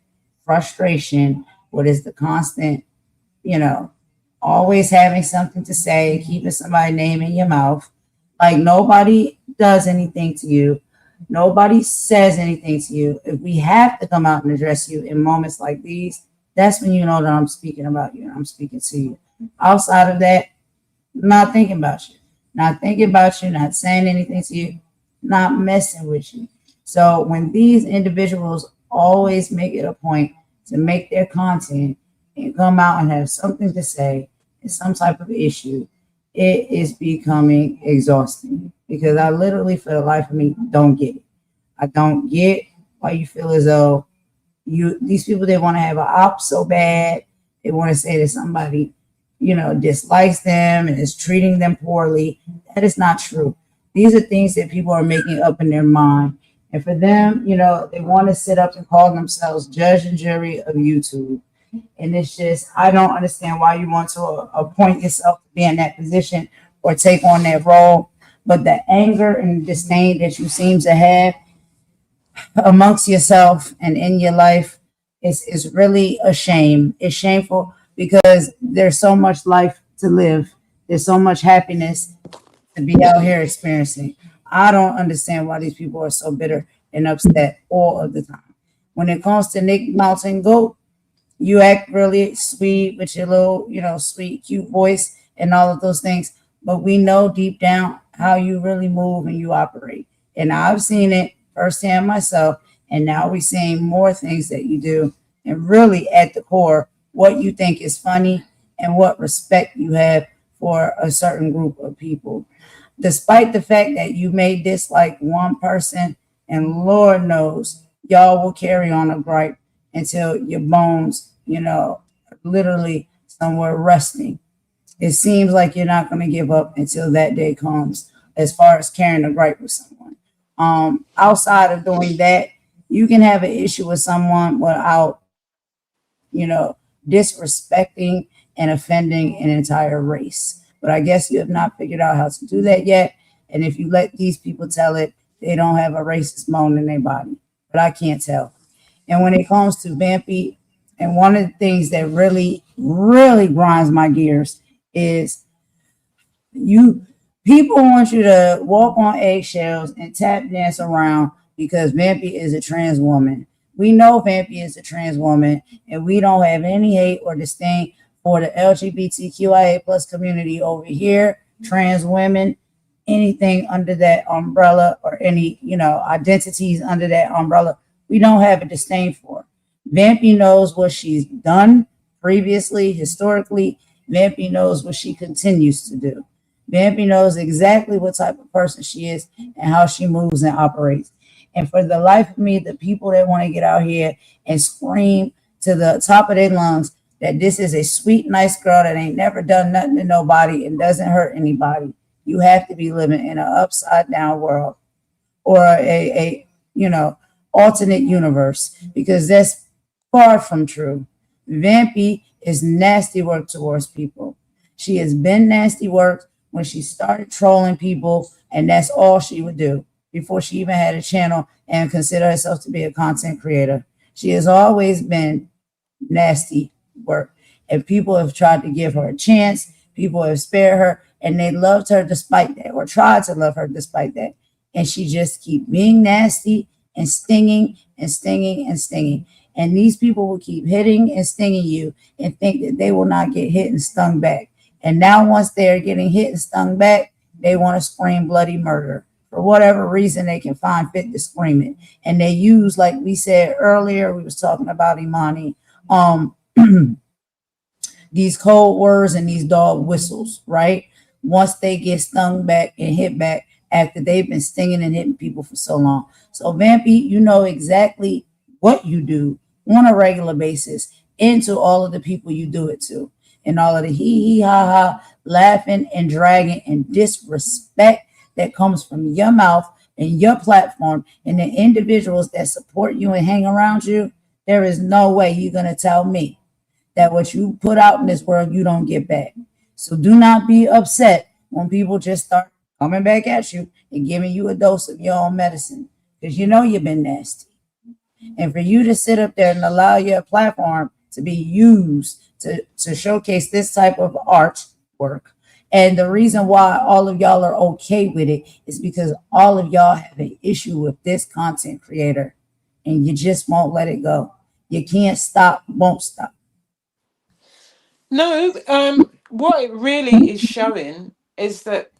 frustration, what is the constant, always having something to say, keeping somebody's name in your mouth. Like nobody does anything to you. Nobody says anything to you. If we have to come out and address you in moments like these, that's when you know that I'm speaking about you. I'm speaking to you. Outside of that, not thinking about you. Not thinking about you, not saying anything to you, not messing with you. So when these individuals always make it a point to make their content and come out and have something to say in some type of issue, it is becoming exhausting, because I literally, for the life of me, don't get it. I don't get why you feel as though these people, they want to have an op so bad. They want to say that somebody, dislikes them and is treating them poorly. That is not true. These are things that people are making up in their mind. And for them, they want to sit up and call themselves judge and jury of YouTube. And it's just, I don't understand why you want to appoint yourself to be in that position or take on that role. But the anger and disdain that you seem to have amongst yourself and in your life is really a shame. It's shameful, because there's so much life to live. There's so much happiness to be out here experiencing. I don't understand why these people are so bitter and upset all of the time. When it comes to Nick Mountain Goat, you act really sweet with your little, sweet, cute voice and all of those things. But we know deep down how you really move and you operate. And I've seen it firsthand myself. And now we're seeing more things that you do. And really at the core, what you think is funny and what respect you have for a certain group of people. Despite the fact that you may dislike one person, and Lord knows y'all will carry on a gripe until your bones, literally somewhere resting. It seems like you're not going to give up until that day comes, as far as carrying a gripe with someone. Outside of doing that, you can have an issue with someone without, disrespecting and offending an entire race. But I guess you have not figured out how to do that yet. And if you let these people tell it, they don't have a racist bone in their body. But I can't tell. And when it comes to Vampy, and one of the things that really, really grinds my gears is people want you to walk on eggshells and tap dance around because Vampy is a trans woman. We know Vampy is a trans woman, and we don't have any hate or disdain for the LGBTQIA plus community over here, trans women, anything under that umbrella, or any, identities under that umbrella. We don't have a disdain for. Vampy knows what she's done previously, historically, Vampy knows what she continues to do. Vampy knows exactly what type of person she is and how she moves and operates. And for the life of me, the people that want to get out here and scream to the top of their lungs that this is a sweet, nice girl that ain't never done nothing to nobody and doesn't hurt anybody, you have to be living in an upside down world or a alternate universe, because that's far from true. Vampy is nasty work towards people. She has been nasty work when she started trolling people, and that's all she would do before she even had a channel and consider herself to be a content creator. She has always been nasty work. And people have tried to give her a chance. People have spared her, and they loved her despite that, or tried to love her despite that. And she just keep being nasty and stinging and stinging and stinging. And these people will keep hitting and stinging you and think that they will not get hit and stung back. And now once they're getting hit and stung back, they want to scream bloody murder. For whatever reason they can find fit to scream it. And they use, like we said earlier, we was talking about Imani, um these cold words and these dog whistles, right? Once they get stung back and hit back after they've been stinging and hitting people for so long. So, Vampy, you know exactly what you do on a regular basis into all of the people you do it to. And all of the hee hee ha ha, laughing and dragging and disrespect that comes from your mouth and your platform and the individuals that support you and hang around you. There is no way you're going to tell me that what you put out in this world, you don't get back. So do not be upset when people just start coming back at you and giving you a dose of your own medicine, because you know you've been nasty. And for you to sit up there and allow your platform to be used to showcase this type of artwork. And the reason why all of y'all are okay with it is because all of y'all have an issue with this content creator and you just won't let it go. You can't stop, won't stop. No, what it really is showing is that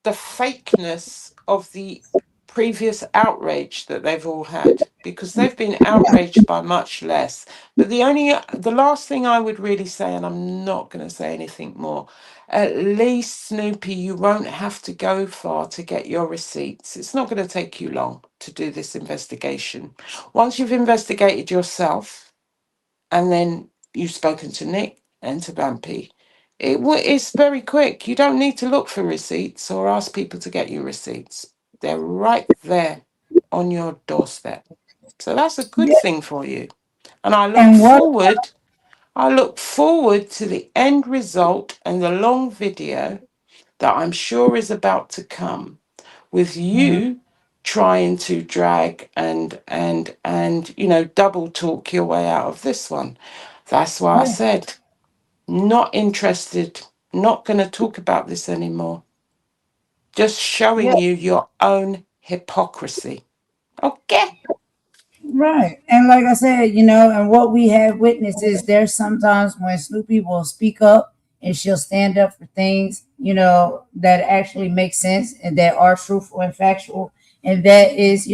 the fakeness of the previous outrage that they've all had, because they've been outraged by much less. But the last thing I would really say, and I'm not going to say anything more, at least Snoopy, you won't have to go far to get your receipts. It's not going to take you long to do this investigation. Once you've investigated yourself, and then you've spoken to Nick and to Vampy, it's very quick. You don't need to look for receipts or ask people to get you receipts. They're right there on your doorstep. So that's a good thing for you. And And what I look forward to the end result and the long video that I'm sure is about to come with you trying to drag and double talk your way out of this one. That's why I said not interested, not going to talk about this anymore. Just showing yeah, you your own hypocrisy. Okay. right. And like I said, and what we have witnessed is there's sometimes when Snoopy will speak up and she'll stand up for things, that actually make sense and that are truthful and factual. And that is,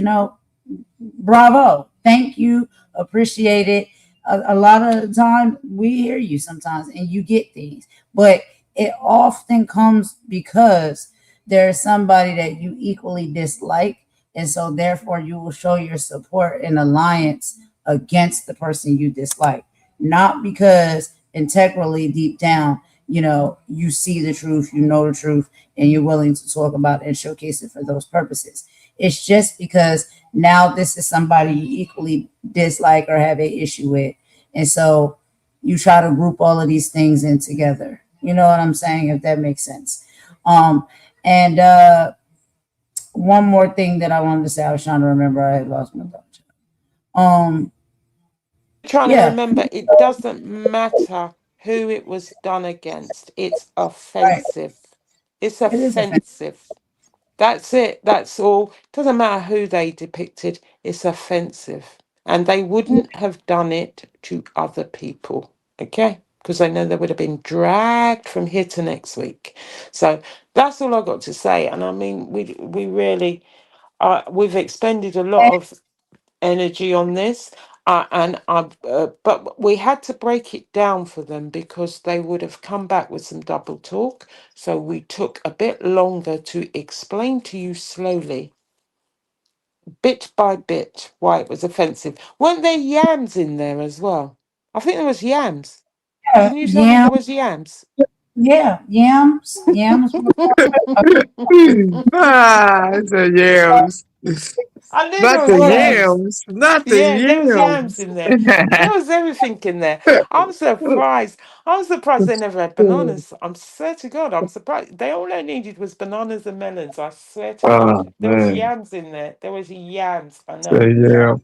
bravo. Thank you. Appreciate it. A lot of the time we hear you sometimes and you get things, but it often comes because there's somebody that you equally dislike. And so therefore you will show your support and alliance against the person you dislike, not because integrally deep down, you see the truth, you know the truth, and you're willing to talk about it and showcase it for those purposes. It's just because now this is somebody you equally dislike or have an issue with. And so you try to group all of these things in together. You know what I'm saying? If that makes sense. And one more thing that I wanted to say, I was trying to remember. I had lost my thought. Um, Trying to yeah, remember, it doesn't matter who it was done against. It's right. offensive. It's It is offensive. offensive. That's it. That's all. Doesn't matter who they depicted. It's offensive. And they wouldn't have done it to other people. Okay? Because I know they would have been dragged from here to next week. So that's all I got to say. And I mean, we really we've expended a lot of energy on this. But we had to break it down for them because they would have come back with some double talk. So we took a bit longer to explain to you slowly, bit by bit, why it was offensive. Weren't there yams in there as well? I think there was yams. Yeah, Didn't you tell me there yam, was yams? yeah, yams. It's the yams. I knew there Not was the Yeah, yams. yams. Not the Yeah, there was yams yams. in there. There was everything in there. I'm surprised. I'm surprised they never had bananas. I'm swear to God, I'm surprised. They all they needed was bananas and melons. I swear to God. Oh There was man. yams in there. There was yams. I The know. yams. Yams.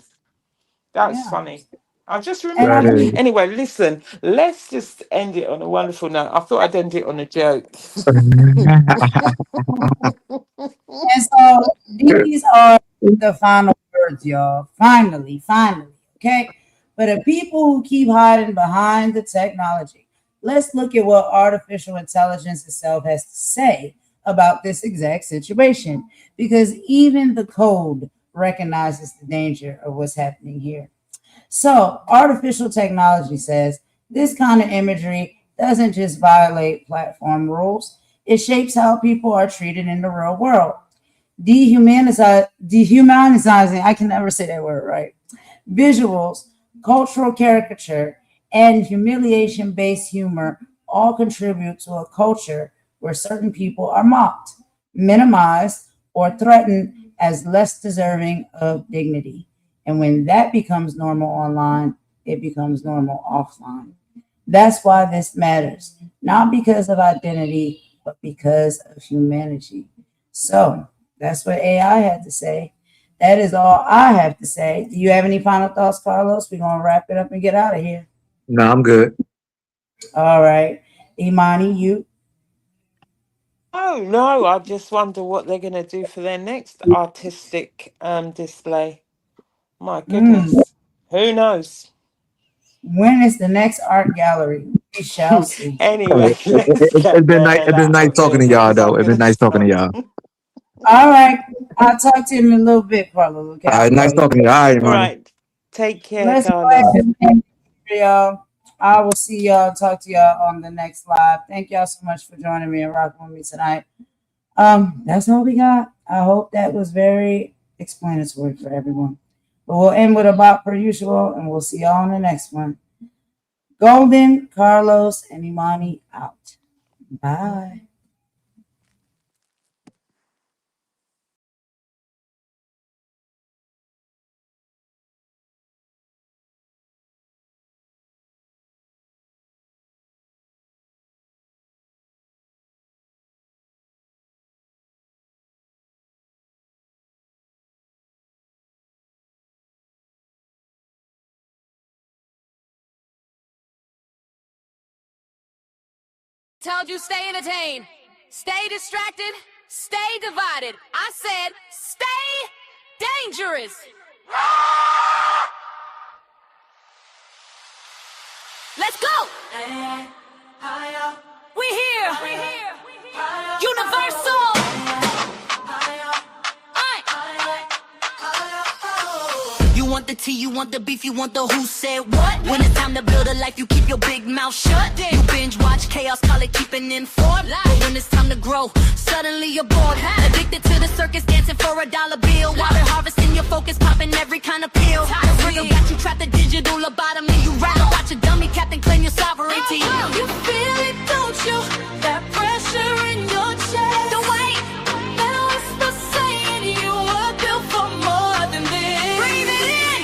That's yeah. funny. I just And I remembered that. mean, That Anyway, listen, let's just end it on a wonderful note. I thought I'd end it on a joke. and so these are the final words, y'all. Finally, finally, okay? For the people who keep hiding behind the technology, let's look at what artificial intelligence itself has to say about this exact situation, because even the code recognizes the danger of what's happening here. So, artificial technology says this kind of imagery doesn't just violate platform rules, it shapes how people are treated in the real world. Dehumanizing, I can never say that word right. Visuals, cultural caricature, and humiliation based humor all contribute to a culture where certain people are mocked, minimized, or threatened as less deserving of dignity. And when that becomes normal online, it becomes normal offline. That's why this matters, not because of identity, but because of humanity. So that's what AI had to say. That is all I have to say. Do you have any final thoughts, Carlos? We're going to wrap it up and get out of here. No, I'm good. All right. Imani, you? Oh no, I just wonder what they're gonna do for their next artistic display. My Mm. goodness. Who knows? When is the next art gallery? We shall see. Anyway, let's It's get been the nice. hell It's been out nice of talking here to y'all, because though. I'm It's been gonna nice talking to start. y'all. All right. I'll talk to you in a little bit, Carlos. Okay, All I'll right, nice call you. talking to you. All right, money. Right. Take care, Let's go ahead Carlos. and end it, y'all. I will see y'all, talk to y'all on the next live. Thank y'all so much for joining me and rocking with me tonight. That's all we got. I hope that was very explanatory for everyone. But we'll end with about per usual, and we'll see y'all on the next one. Golden, Carlos, and Imani out. Bye. Told you stay entertained, stay distracted, stay divided. I said stay dangerous. Let's go. We here. Universal. You want the tea, you want the beef, you want the who said what? When it's time to build a life, you keep your big mouth shut. You binge watch chaos, call it keeping informed. But when it's time to grow, suddenly you're bored. Addicted to the circus, dancing for a dollar bill. While they're harvesting your focus, popping every kind of pill. The rhythm got you trapped, the digital lobotomy. You rather watch a dummy captain claim your sovereignty. You feel it, don't you? That pressure in your chest. Don't wait, that whisper saying you were built for more than this. Breathe it in.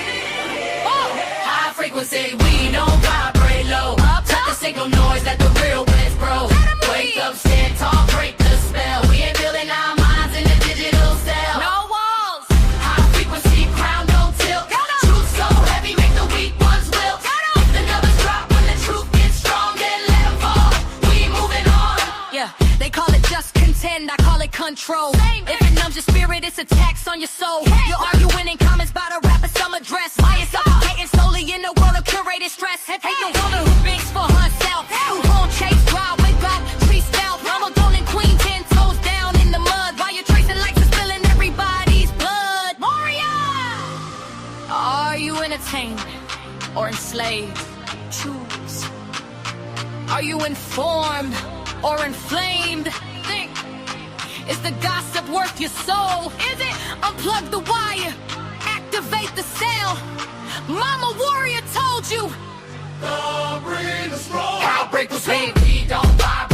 High frequency, we don't vibrate low. Cut the signal noise that the real waves bro. Wake up, stand tall, break the spell. We ain't building our minds in a digital cell. No walls. High frequency, crown don't tilt. Truth so heavy, make the weak ones wilt. If the numbers drop when the truth gets strong, then let them fall. We moving on. Yeah, they call it just contend, I call it control. If it numbs your spirit, it's a tax on your soul. You're arguing in comments about a rapper summer dress. Why you suffocating slowly in the world of curated stress? Hate the woman who thinks for herself, who won't chase wild, wake up, tree stealth. Mama golden queen, 10 toes down in the mud. While you're tracing lights and spilling everybody's blood. Moria! Are you entertained? or enslaved? Choose. Are you informed or inflamed? Think. Is the gossip worth your soul? Is it? Unplug the wire, activate the cell. Mama warrior told you. The breed is strong. Outbreak was baby, don't vibrate.